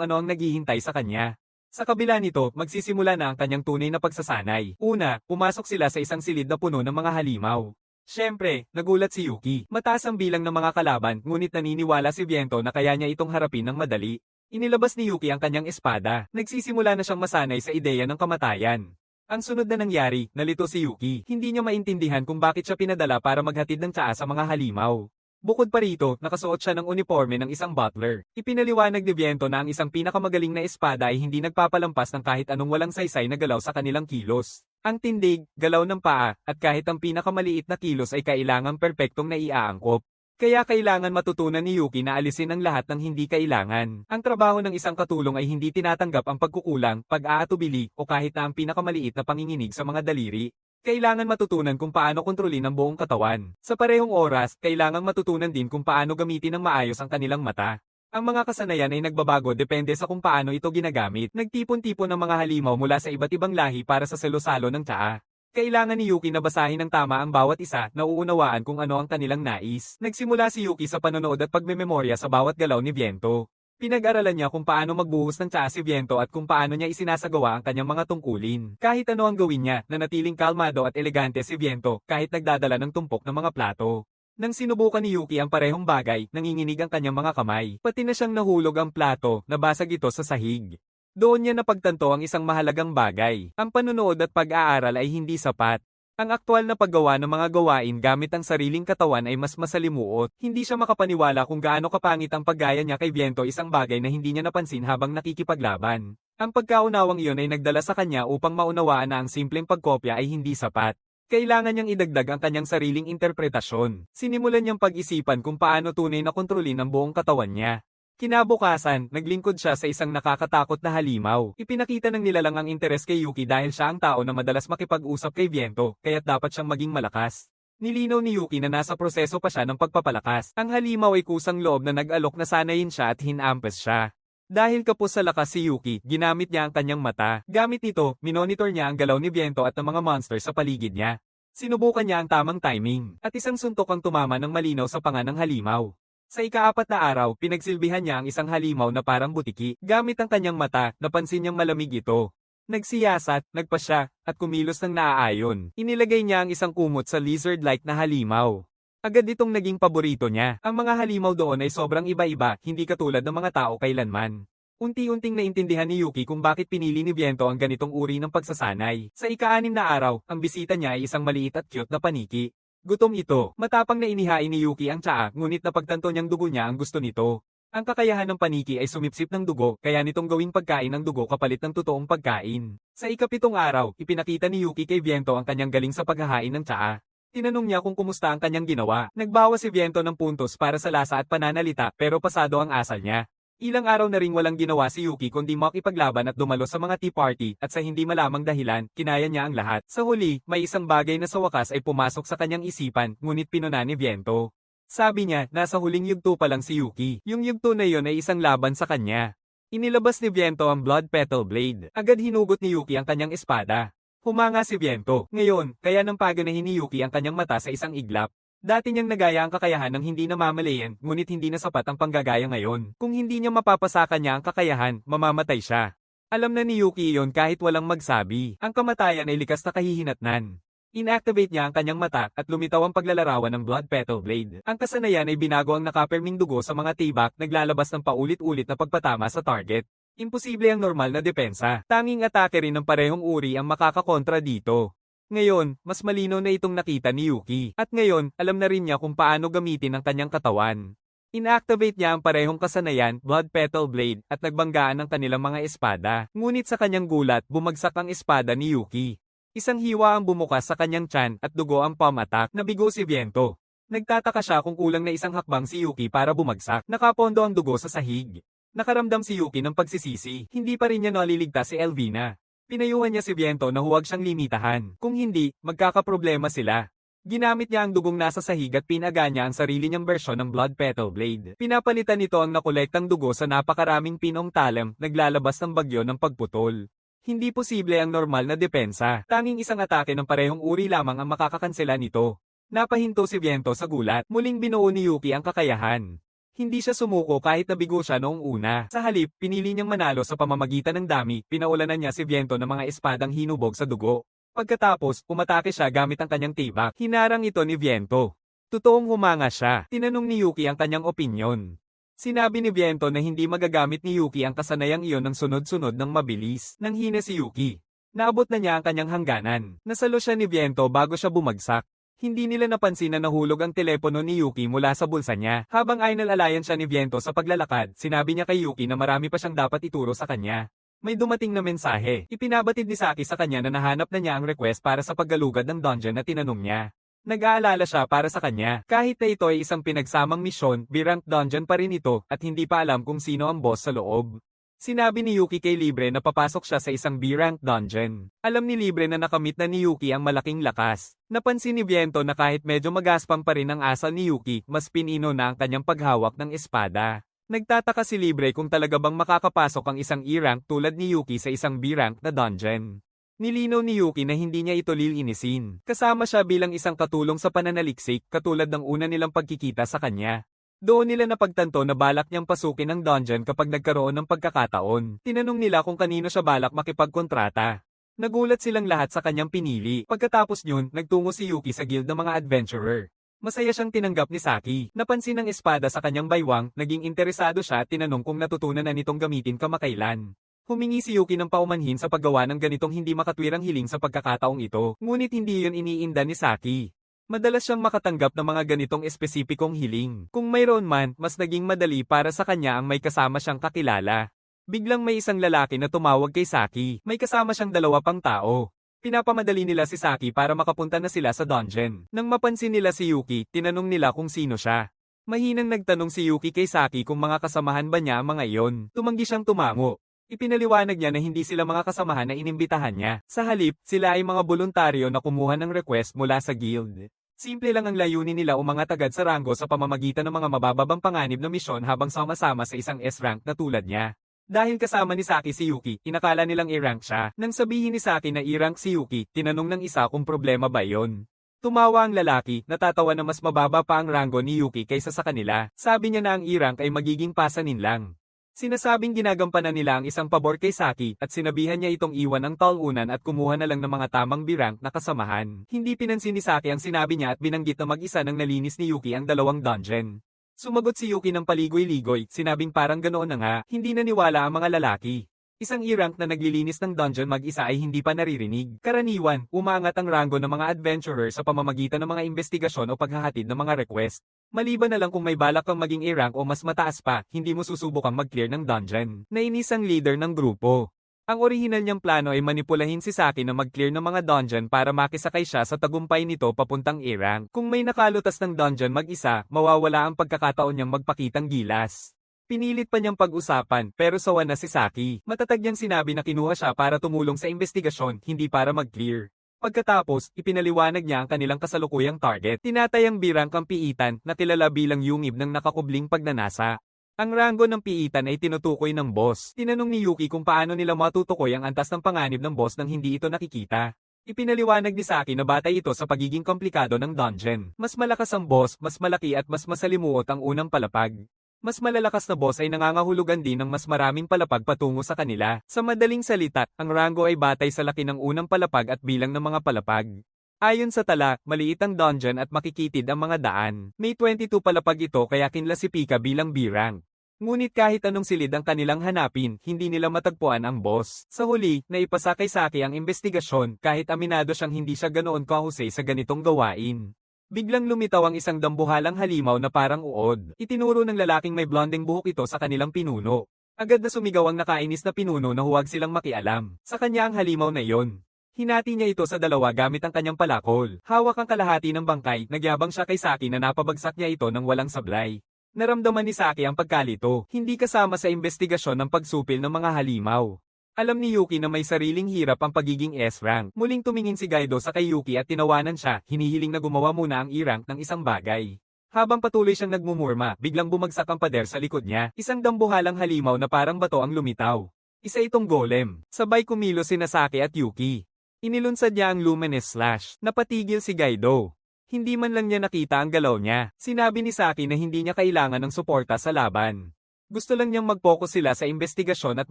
ano ang naghihintay sa kanya. Sa kabila nito, magsisimula na ang kanyang tunay na pagsasanay. Una, pumasok sila sa isang silid na puno ng mga halimaw. Siyempre, nagulat si Yuki. Mataas ang bilang ng mga kalaban, ngunit naniniwala si Viento na kaya niya itong harapin ng madali. Inilabas ni Yuki ang kanyang espada. Nagsisimula na siyang masanay sa ideya ng kamatayan. Ang sunod na nangyari, nalito si Yuki. Hindi niya maintindihan kung bakit siya pinadala para maghatid ng tsaa sa mga halimaw. Bukod pa rito, nakasuot siya ng uniforme ng isang butler. Ipinaliwanag ni Viento na ang isang pinakamagaling na espada ay hindi nagpapalampas ng kahit anong walang saysay na galaw sa kanilang kilos. Ang tindig, galaw ng paa, at kahit ang pinakamaliit na kilos ay kailangang perpektong naiaangkop. Kaya kailangan matutunan ni Yuki na alisin ang lahat ng hindi kailangan. Ang trabaho ng isang katulong ay hindi tinatanggap ang pagkukulang, pag-aatubili, o kahit na ang pinakamaliit na panginginig sa mga daliri. Kailangan matutunan kung paano kontrolin ang buong katawan. Sa parehong oras, kailangan matutunan din kung paano gamitin ng maayos ang kanilang mata. Ang mga kasanayan ay nagbabago depende sa kung paano ito ginagamit. Nagtipon-tipon ng mga halimaw mula sa iba't ibang lahi para sa selusalo ng tsaa. Kailangan ni Yuki na basahin ng tama ang bawat isa na uunawaan kung ano ang kanilang nais. Nagsimula si Yuki sa panonood at pagmememorya sa bawat galaw ni Viento. Pinag-aralan niya kung paano magbuhos ng tsaa si Viento at kung paano niya isinasagawa ang kanyang mga tungkulin. Kahit ano ang gawin niya, nanatiling kalmado at elegante si Viento kahit nagdadala ng tumpok ng mga plato. Nang sinubukan ni Yuki ang parehong bagay, nanginginig ang kanyang mga kamay. Pati na siyang nahulog ang plato, nabasag ito sa sahig. Doon niya napagtanto ang isang mahalagang bagay. Ang panunood at pag-aaral ay hindi sapat. Ang aktwal na paggawa ng mga gawain gamit ang sariling katawan ay mas masalimuot. Hindi siya makapaniwala kung gaano kapangit ang paggaya niya kay Viento, isang bagay na hindi niya napansin habang nakikipaglaban. Ang pagkaunawang iyon ay nagdala sa kanya upang maunawaan na ang simpleng pagkopya ay hindi sapat. Kailangan niyang idagdag ang kanyang sariling interpretasyon. Sinimulan niyang pag-isipan kung paano tunay na kontrolin ang buong katawan niya. Kinabukasan, naglingkod siya sa isang nakakatakot na halimaw. Ipinakita ng nilalang ang interes kay Yuki dahil siya ang tao na madalas makipag-usap kay Viento, kaya't dapat siyang maging malakas. Nilinaw ni Yuki na nasa proseso pa siya ng pagpapalakas. Ang halimaw ay kusang loob na nag-alok na sanayin siya at hinampes siya. Dahil kapos sa lakas si Yuki, ginamit niya ang kanyang mata. Gamit nito, minonitor niya ang galaw ni Viento at ng mga monster sa paligid niya. Sinubukan niya ang tamang timing, at isang suntok ang tumama ng malinaw sa panga ng halimaw. Sa ika-4 na araw, pinagsilbihan niya ang isang halimaw na parang butiki. Gamit ang kanyang mata, napansin niyang malamig ito. Nagsiyasat, nagpasya, at kumilos ng naaayon. Inilagay niya ang isang kumot sa lizard-like na halimaw. Agad itong naging paborito niya. Ang mga halimaw doon ay sobrang iba-iba, hindi katulad ng mga tao kailanman. Unti-unting naintindihan ni Yuki kung bakit pinili ni Viento ang ganitong uri ng pagsasanay. Sa ika-6 na araw, ang bisita niya ay isang maliit at cute na paniki. Gutom ito. Matapang na inihain ni Yuki ang tsaa, ngunit napagtanto niyang dugo niya ang gusto nito. Ang kakayahan ng paniki ay sumipsip ng dugo, kaya nitong gawing pagkain ng dugo kapalit ng totoong pagkain. Sa ika-7 araw, ipinakita ni Yuki kay Viento ang kanyang galing sa paghahain ng tsaa. Tinanong niya kung kumusta ang kanyang ginawa. Nagbawas si Viento ng puntos para sa lasa at pananalita, pero pasado ang asal niya. Ilang araw na ring walang ginawa si Yuki kundi makipaglaban at dumalo sa mga tea party, at sa hindi malamang dahilan, kinaya niya ang lahat. Sa huli, may isang bagay na sa wakas ay pumasok sa kanyang isipan, ngunit pinuna ni Viento. Sabi niya, nasa huling yugto pa lang si Yuki. Yung yugto na yon ay isang laban sa kanya. Inilabas ni Viento ang Blood Petal Blade. Agad hinugot ni Yuki ang kanyang espada. Humanga si Viento. Ngayon, kaya nang paganahin ni Yuki ang kanyang mata sa isang iglap. Dati niyang nagaya ang kakayahan ng hindi namamalayan, ngunit hindi na sapat ang panggagaya ngayon. Kung hindi niya mapapasakan niya ang kakayahan, mamamatay siya. Alam na ni Yuki iyon kahit walang magsabi. Ang kamatayan ay likas na kahihinatnan. Inactivate niya ang kanyang mata at lumitaw ang paglalarawan ng Blood Petal Blade. Ang kasanayan ay binago ang nakaperming dugo sa mga tibak, naglalabas ng paulit-ulit na pagpatama sa target. Imposible ang normal na depensa. Tanging atake rin ng parehong uri ang makakakontra dito. Ngayon, mas malinaw na itong nakita ni Yuki. At ngayon, alam na rin niya kung paano gamitin ang kanyang katawan. Inactivate niya ang parehong kasanayan, Blood Petal Blade, at nagbanggaan ng kanilang mga espada. Ngunit sa kanyang gulat, bumagsak ang espada ni Yuki. Isang hiwa ang bumukas sa kanyang tiyan at dugo ang palm attack. Nabigo si Viento. Nagtataka siya kung kulang na isang hakbang si Yuki para bumagsak. Nakapondo ang dugo sa sahig. Nakaramdam si Yuki ng pagsisisi. Hindi pa rin niya naliligtas si Elvina. Pinayuhan niya si Viento na huwag siyang limitahan. Kung hindi, magkakaproblema sila. Ginamit niya ang dugong nasa sahig at pinaga niya ang sarili niyang bersyon ng Blood Petal Blade. Pinapalitan nito ang nakolektang dugo sa napakaraming pinong talem, naglalabas ng bagyo ng pagputol. Hindi posible ang normal na depensa. Tanging isang atake ng parehong uri lamang ang makakakansela nito. Napahinto si Viento sa gulat. Muling binuo ni Yuki ang kakayahan. Hindi siya sumuko kahit nabigo siya noong una. Sa halip, pinili niyang manalo sa pamamagitan ng dami, pinaulanan niya si Viento ng mga espadang hinubog sa dugo. Pagkatapos, umatake siya gamit ang kanyang tibak. Hinarang ito ni Viento. Totoong humanga siya. Tinanong ni Yuki ang kanyang opinyon. Sinabi ni Viento na hindi magagamit ni Yuki ang kasanayang iyon ng sunod-sunod ng mabilis. Nanghina si Yuki. Naabot na niya ang kanyang hangganan. Nasalo siya ni Viento bago siya bumagsak. Hindi nila napansin na nahulog ang telepono ni Yuki mula sa bulsa niya. Habang inalalayan siya ni Viento sa paglalakad, sinabi niya kay Yuki na marami pa siyang dapat ituro sa kanya. May dumating na mensahe. Ipinabatid ni Saki sa kanya na nahanap na niya ang request para sa paggalugad ng dungeon na tinanong niya. Nag-aalala siya para sa kanya. Kahit na ito ay isang pinagsamang misyon, B-rank dungeon pa rin ito at hindi pa alam kung sino ang boss sa loob. Sinabi ni Yuki kay Libre na papasok siya sa isang B-rank dungeon. Alam ni Libre na nakamit na ni Yuki ang malaking lakas. Napansin ni Viento na kahit medyo magaspang pa rin ang asal ni Yuki, mas pinino na ang kanyang paghawak ng espada. Nagtataka si Libre kung talaga bang makakapasok ang isang E-rank tulad ni Yuki sa isang B-rank na dungeon. Nilinaw ni Yuki na hindi niya ito lilinisin. Kasama siya bilang isang katulong sa pananaliksik katulad ng una nilang pagkikita sa kanya. Doon nila napagtanto na balak niyang pasukin ang dungeon kapag nagkaroon ng pagkakataon. Tinanong nila kung kanino siya balak makipagkontrata. Nagulat silang lahat sa kanyang pinili. Pagkatapos yun, nagtungo si Yuki sa guild ng mga adventurer. Masaya siyang tinanggap ni Saki. Napansin ang espada sa kanyang baywang, naging interesado siya at tinanong kung natutunan na nitong gamitin kamakailan. Humingi si Yuki ng paumanhin sa paggawa ng ganitong hindi makatwirang hiling sa pagkakataong ito, ngunit hindi yun iniinda ni Saki. Madalas siyang makatanggap ng mga ganitong espesipikong hiling. Kung mayroon man, mas naging madali para sa kanya ang may kasama siyang kakilala. Biglang may isang lalaki na tumawag kay Saki. May kasama siyang 2 pang tao. Pinapamadali nila si Saki para makapunta na sila sa dungeon. Nang mapansin nila si Yuki, tinanong nila kung sino siya. Mahinang nagtanong si Yuki kay Saki kung mga kasamahan ba niya ang mga iyon. Tumanggi siyang tumango. Ipinaliwanag niya na hindi sila mga kasamahan na inimbitahan niya. Sa halip, sila ay mga voluntaryo na kumuha ng request mula sa guild. Simple lang ang layunin nila umangat agad sa ranggo sa pamamagitan ng mga mabababang panganib na misyon habang sama-sama sa isang S-rank na tulad niya. Dahil kasama ni Saki si Yuki, inakala nilang I-rank siya. Nang sabihin ni Saki na I-rank si Yuki, tinanong ng isa kung problema ba yon. Tumawa ang lalaki, natatawa na mas mababa pa ang ranggo ni Yuki kaysa sa kanila. Sabi niya na ang I-rank ay magiging pasanin lang. Sinasabing ginagampanan nila ang isang pabor kay Saki at sinabihan niya itong iwan ang talunan at kumuha na lang ng mga tamang B-rank na kasamahan. Hindi pinansin ni Saki ang sinabi niya at binanggit na mag-isa nang nalinis ni Yuki ang dalawang dungeon. Sumagot si Yuki ng paligoy-ligoy, sinabing parang ganoon na nga, hindi naniwala ang mga lalaki. Isang E-rank na naglilinis ng dungeon mag-isa ay hindi pa naririnig. Karaniwan, umaangat ang ranggo ng mga adventurer sa pamamagitan ng mga investigasyon o paghahatid ng mga request. Maliban na lang kung may balak kang maging A-rank o mas mataas pa, hindi mo susubukang mag-clear ng dungeon. Nainis ang leader ng grupo. Ang orihinal niyang plano ay manipulahin si Saki na mag-clear ng mga dungeon para makisakay siya sa tagumpay nito papuntang A-rank. Kung may nakalutas ng dungeon mag-isa, mawawala ang pagkakataon niyang magpakitang gilas. Pinilit pa niyang pag-usapan, pero sawa na si Saki. Matatag niyang sinabi na kinuha siya para tumulong sa investigasyon, hindi para mag-clear. Pagkatapos, ipinaliwanag niya ang kanilang kasalukuyang target. Tinatayang birang ang piitan na kilala bilang yungib ng nakakubling pagnanasa. Ang ranggo ng piitan ay tinutukoy ng boss. Tinanong ni Yuki kung paano nila matutukoy ang antas ng panganib ng boss nang hindi ito nakikita. Ipinaliwanag ni Saki na batay ito sa pagiging komplikado ng dungeon. Mas malakas ang boss, mas malaki at mas masalimuot ang unang palapag. Mas malalakas na boss ay nangangahulugan din ng mas maraming palapag patungo sa kanila. Sa madaling salita, ang ranggo ay batay sa laki ng unang palapag at bilang ng mga palapag. Ayon sa tala, maliit ang dungeon at makikitid ang mga daan. May 22 palapag ito kaya kinlasipika bilang B-rank. Ngunit kahit anong silid ang kanilang hanapin, hindi nila matagpuan ang boss. Sa huli, naipasa kay Saki ang investigasyon kahit aminado siyang hindi siya ganoon kahusay sa ganitong gawain. Biglang lumitaw ang isang dambuhalang halimaw na parang uod. Itinuro ng lalaking may blonding buhok ito sa kanilang pinuno. Agad na sumigaw ang nakainis na pinuno na huwag silang makialam. Sa kanya ang halimaw na iyon. Hinati niya ito sa dalawa gamit ang kanyang palakol. Hawak ang kalahati ng bangkay, nagyabang siya kay Saki na napabagsak niya ito ng walang sablay. Naramdaman ni Saki ang pagkalito, hindi kasama sa investigasyon ng pagsupil ng mga halimaw. Alam ni Yuki na may sariling hirap ang pagiging S-rank. Muling tumingin si Gaido sa kay Yuki at tinawanan siya, hinihiling na gumawa muna ang E-rank ng isang bagay. Habang patuloy siyang nagmumurma, biglang bumagsak ang pader sa likod niya. Isang dambuhalang halimaw na parang bato ang lumitaw. Isa itong golem. Sabay kumilos sina Saki at Yuki. Inilunsad niya ang luminous slash. Napatigil si Gaido. Hindi man lang niya nakita ang galaw niya. Sinabi ni Saki na hindi niya kailangan ng suporta sa laban. Gusto lang niyang mag-focus sila sa investigasyon at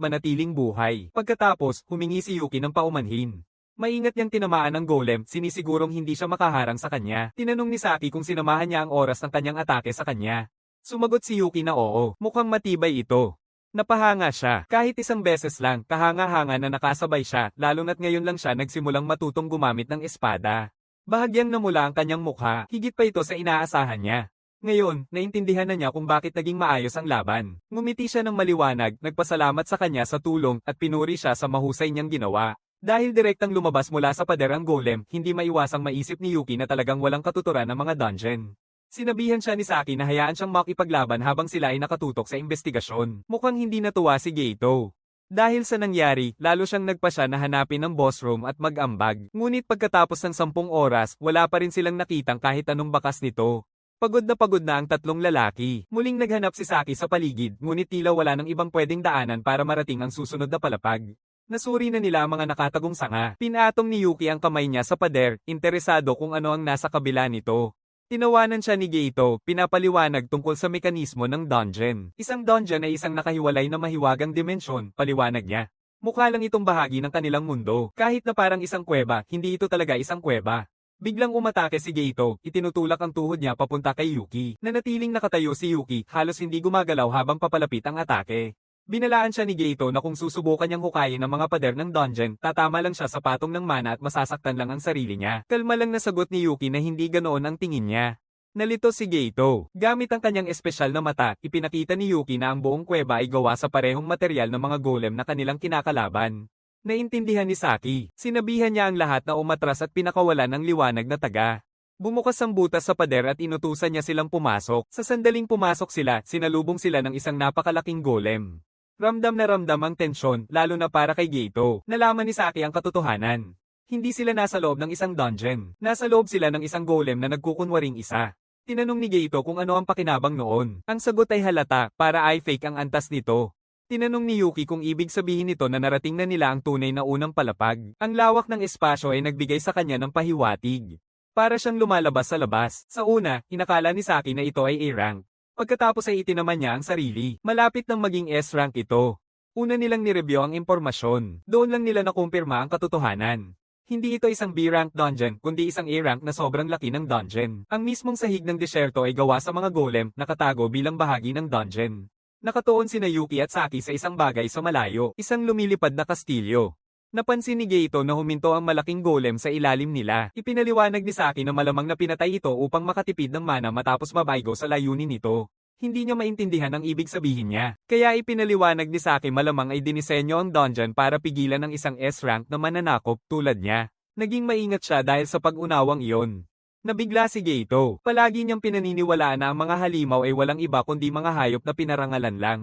manatiling buhay. Pagkatapos, humingi si Yuki ng paumanhin. Maingat niyang tinamaan ang golem, sinisigurong hindi siya makaharang sa kanya. Tinanong ni Saki kung sinamahan niya ang oras ng kanyang atake sa kanya. Sumagot si Yuki na oo, mukhang matibay ito. Napahanga siya, kahit isang beses lang, kahanga-hanga na nakasabay siya, lalo na't ngayon lang siya nagsimulang matutong gumamit ng espada. Bahagyang namula ang kanyang mukha, higit pa ito sa inaasahan niya. Ngayon, naintindihan na niya kung bakit naging maayos ang laban. Ngumiti siya ng maliwanag, nagpasalamat sa kanya sa tulong, at pinuri siya sa mahusay niyang ginawa. Dahil direktang lumabas mula sa pader ang golem, hindi maiwasang maisip ni Yuki na talagang walang katuturan ng mga dungeon. Sinabihan siya ni Saki na hayaan siyang makipaglaban habang sila ay nakatutok sa investigasyon. Mukhang hindi natuwa si Geito. Dahil sa nangyari, lalo siyang nagpasya na hanapin ang boss room at mag-ambag. Ngunit pagkatapos ng 10 oras, wala pa rin silang nakitang kahit anong bakas nito. Pagod na ang tatlong lalaki. Muling naghanap si Saki sa paligid, ngunit tila wala nang ibang pwedeng daanan para marating ang susunod na palapag. Nasuri na nila ang mga nakatagong sanga. Pinatong ni Yuki ang kamay niya sa pader, interesado kung ano ang nasa kabila nito. Tinawanan siya ni Geito, pinapaliwanag tungkol sa mekanismo ng dungeon. Isang dungeon ay isang nakahiwalay na mahiwagang dimensyon, paliwanag niya. Mukha lang itong bahagi ng kanilang mundo. Kahit na parang isang kuweba, hindi ito talaga isang kuweba. Biglang umatake si Geito, itinutulak ang tuhod niya papunta kay Yuki. Nanatiling nakatayo si Yuki, halos hindi gumagalaw habang papalapit ang atake. Binalaan siya ni Geito na kung susubukan niyang hukayin ang mga pader ng dungeon, tatama lang siya sa patong ng mana at masasaktan lang ang sarili niya. Kalma lang na sagot ni Yuki na hindi ganoon ang tingin niya. Nalito si Geito. Gamit ang kanyang espesyal na mata, ipinakita ni Yuki na ang buong kuweba ay gawa sa parehong material ng mga golem na kanilang kinakalaban. Naintindihan ni Saki. Sinabihan niya ang lahat na umatras at pinakawalan ng liwanag na taga. Bumukas ang butas sa pader at inutusan niya silang pumasok. Sa sandaling pumasok sila, sinalubong sila ng isang napakalaking golem. Ramdam na ramdam ang tensyon, lalo na para kay Geto. Nalaman ni Saki ang katotohanan. Hindi sila nasa loob ng isang dungeon. Nasa loob sila ng isang golem na nagkukunwaring isa. Tinanong ni Geto kung ano ang pakinabang noon. Ang sagot ay halata, para ay fake ang antas nito. Tinanong ni Yuki kung ibig sabihin nito na narating na nila ang tunay na unang palapag. Ang lawak ng espasyo ay nagbigay sa kanya ng pahiwatig. Para siyang lumalabas sa labas. Sa una, inakala ni Saki na ito ay A-rank. Pagkatapos ay itinaman niya ang sarili. Malapit nang maging S-rank ito. Una nilang nireview ang impormasyon. Doon lang nila nakumpirma ang katotohanan. Hindi ito isang B-rank dungeon, kundi isang A-rank na sobrang laki ng dungeon. Ang mismong sahig ng disyerto ay gawa sa mga golem, nakatago bilang bahagi ng dungeon. Nakatuon sina Yuki at Saki sa isang bagay sa malayo, isang lumilipad na kastilyo. Napansin ni Geto na huminto ang malaking golem sa ilalim nila. Ipinaliwanag ni Saki na malamang na pinatay ito upang makatipid ng mana matapos mabaygo sa layunin nito. Hindi niya maintindihan ang ibig sabihin niya. Kaya ipinaliwanag ni Saki malamang ay dinisenyo ang dungeon para pigilan ng isang S-rank na mananakop tulad niya. Naging maingat siya dahil sa pag-unawang iyon. Nabigla si Geto. Palagi niyang pinaniniwalaan na ang mga halimaw ay walang iba kundi mga hayop na pinarangalan lang.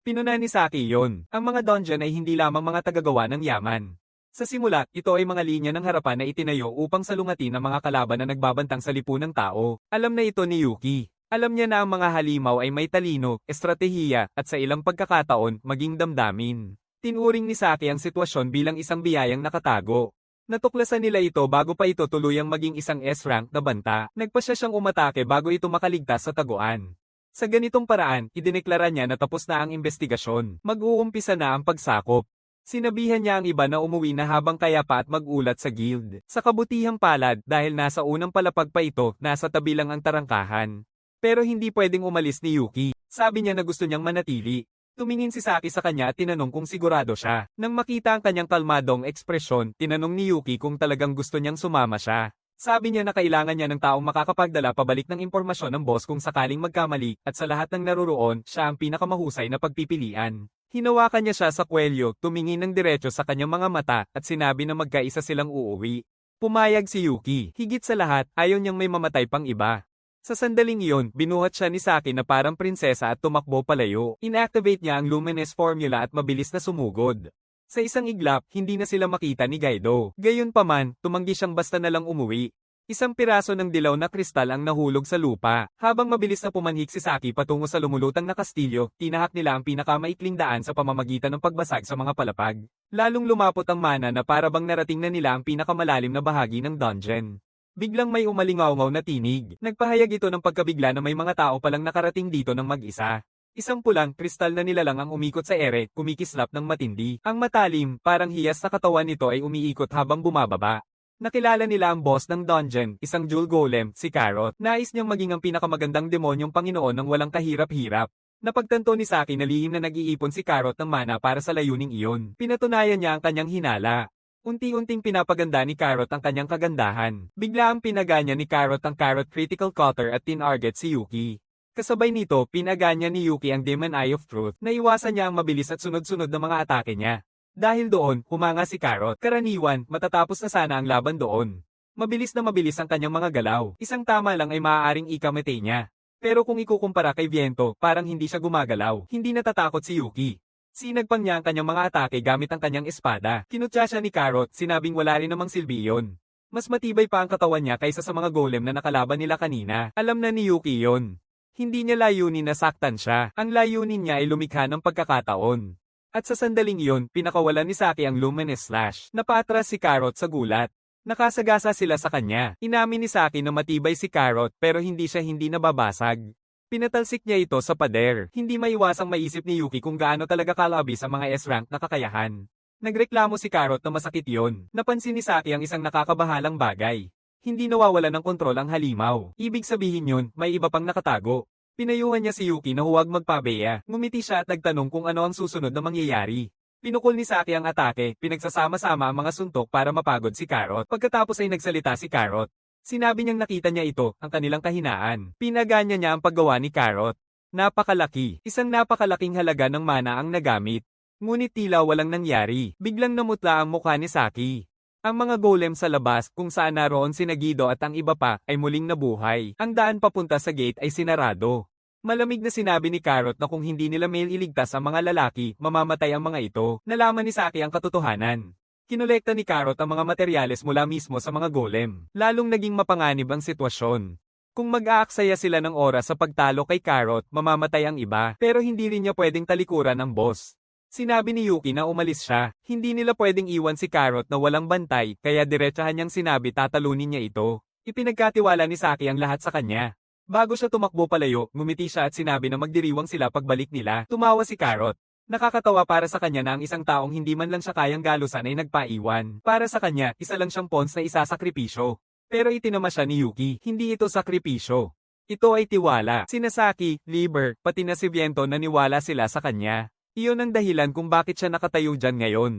Pinuna ni Saki yon. Ang mga dungeon ay hindi lamang mga tagagawa ng yaman. Sa simula, ito ay mga linya ng harapan na itinayo upang salungatin ang mga kalaban na nagbabantang sa lipunang tao. Alam na ito ni Yuki. Alam niya na ang mga halimaw ay may talino, estratehiya, at sa ilang pagkakataon, maging damdamin. Tinuring ni Saki ang sitwasyon bilang isang biyayang nakatago. Natuklasan nila ito bago pa ito tuluyang maging isang S-rank na banta. Nagpasya siyang umatake bago ito makaligtas sa taguan. Sa ganitong paraan, idineklara niya na tapos na ang investigasyon. Mag-uumpisa na ang pagsakop. Sinabihan niya ang iba na umuwi na habang kaya pa at mag-ulat sa guild. Sa kabutihang palad, dahil nasa unang palapag pa ito, nasa tabi lang ang tarangkahan. Pero hindi pwedeng umalis ni Yuki. Sabi niya na gusto niyang manatili. Tumingin si Saki sa kanya at tinanong kung sigurado siya. Nang makita ang kanyang kalmadong ekspresyon, tinanong ni Yuki kung talagang gusto niyang sumama siya. Sabi niya na kailangan niya ng taong makakapagdala pabalik ng impormasyon ng boss kung sakaling magkamali, at sa lahat ng naruroon, siya ang pinakamahusay na pagpipilian. Hinawakan niya siya sa kwelyo, tumingin ng diretso sa kanyang mga mata, at sinabi na magkaisa silang uuwi. Pumayag si Yuki. Higit sa lahat, ayaw niyang may mamatay pang iba. Sa sandaling iyon, binuhat siya ni Saki na parang prinsesa at tumakbo palayo. Inactivate niya ang luminous formula at mabilis na sumugod. Sa isang iglap, hindi na sila makita ni Gaido. Gayunpaman, tumanggi siyang basta na lang umuwi. Isang piraso ng dilaw na kristal ang nahulog sa lupa. Habang mabilis na pumanhik si Saki patungo sa lumulutang na kastilyo, tinahak nila ang pinakamaikling daan sa pamamagitan ng pagbasag sa mga palapag. Lalong lumapot ang mana na para bang narating na nila ang pinakamalalim na bahagi ng dungeon. Biglang may umalingaw-ngaw na tinig. Nagpahayag ito ng pagkabigla na may mga tao palang nakarating dito ng mag-isa. Isang pulang, kristal na nilalang ang umikot sa ere, kumikislap ng matindi. Ang matalim, parang hiyas sa katawan nito ay umiikot habang bumababa. Nakilala nila ang boss ng dungeon, isang jewel golem, si Carrot. Nais niyang maging ang pinakamagandang demonyong Panginoon ng walang kahirap-hirap. Napagtanto ni Saki na lihim na nag-iipon si Carrot ng mana para sa layuning iyon. Pinatunayan niya ang kanyang hinala. Unti-unting pinapaganda ni Carrot ang kanyang kagandahan. Bigla ang pinaganya ni Carrot ang Carrot Critical Cutter at tinarget si Yuki. Kasabay nito, pinaganya ni Yuki ang Demon Eye of Truth na iwasan niya ang mabilis at sunod-sunod na mga atake niya. Dahil doon, humanga si Carrot. Karaniwan, matatapos na sana ang laban doon. Mabilis na mabilis ang kanyang mga galaw. Isang tama lang ay maaaring ikamete niya. Pero kung ikukumpara kay Viento, parang hindi siya gumagalaw. Hindi natatakot si Yuki. Sinagpang niya ang kanyang mga atake gamit ang kanyang espada. Kinutya siya ni Carrot, sinabing wala rin namang silbi yun. Mas matibay pa ang katawan niya kaysa sa mga golem na nakalaban nila kanina. Alam na ni Yuki yon. Hindi niya layunin na saktan siya. Ang layunin niya ay lumikha ng pagkakataon. At sa sandaling iyon, pinakawalan ni Saki ang luminous slash. Napatras si Carrot sa gulat. Nakasagasa sila sa kanya. Inamin ni Saki na matibay si Carrot pero hindi siya hindi nababasag. Pinatalsik niya ito sa pader. Hindi maiwasang maisip ni Yuki kung gaano talaga kalabis ang mga S-rank na kakayahan. Nagreklamo si Carrot na masakit yon. Napansin ni Saki ang isang nakakabahalang bagay. Hindi nawawala ng kontrol ang halimaw. Ibig sabihin yun, may iba pang nakatago. Pinayuhan niya si Yuki na huwag magpabeya. Ngumiti siya at nagtanong kung ano ang susunod na mangyayari. Pinukol ni Saki ang atake, pinagsasama-sama ang mga suntok para mapagod si Carrot. Pagkatapos ay nagsalita si Carrot. Sinabi niyang nakita niya ito, ang kanilang kahinaan. Pinaganya niya ang paggawa ni Carrot. Napakalaki. Isang napakalaking halaga ng mana ang nagamit. Ngunit tila walang nangyari. Biglang namutla ang mukha ni Saki. Ang mga golem sa labas, kung saan naroon si Gido at ang iba pa, ay muling nabuhay. Ang daan papunta sa gate ay sinarado. Malamig na sinabi ni Carrot na kung hindi nila iligtas ang mga lalaki, mamamatay ang mga ito. Nalaman ni Saki ang katotohanan. Kinolekta ni Carrot ang mga materyales mula mismo sa mga golem. Lalong naging mapanganib ang sitwasyon. Kung mag-aaksaya sila ng oras sa pagtalo kay Carrot, mamamatay ang iba, pero hindi rin niya pwedeng talikuran ang boss. Sinabi ni Yuki na umalis siya, hindi nila pwedeng iwan si Carrot na walang bantay, kaya diretsahan niyang sinabi tatalunin niya ito. Ipinagkatiwala ni Saki ang lahat sa kanya. Bago siya tumakbo palayo, ngumiti siya at sinabi na magdiriwang sila pagbalik nila. Tumawa si Carrot. Nakakatawa para sa kanya na ang isang taong hindi man lang siya kayang galusan ay nagpaiwan. Para sa kanya, isa lang siyang pawns na isasakripisyo. Pero itinama siya ni Yuki, hindi ito sakripisyo. Ito ay tiwala. Sina Saki, Liber, pati na si Viento naniwala sila sa kanya. Iyon ang dahilan kung bakit siya nakatayo dyan ngayon.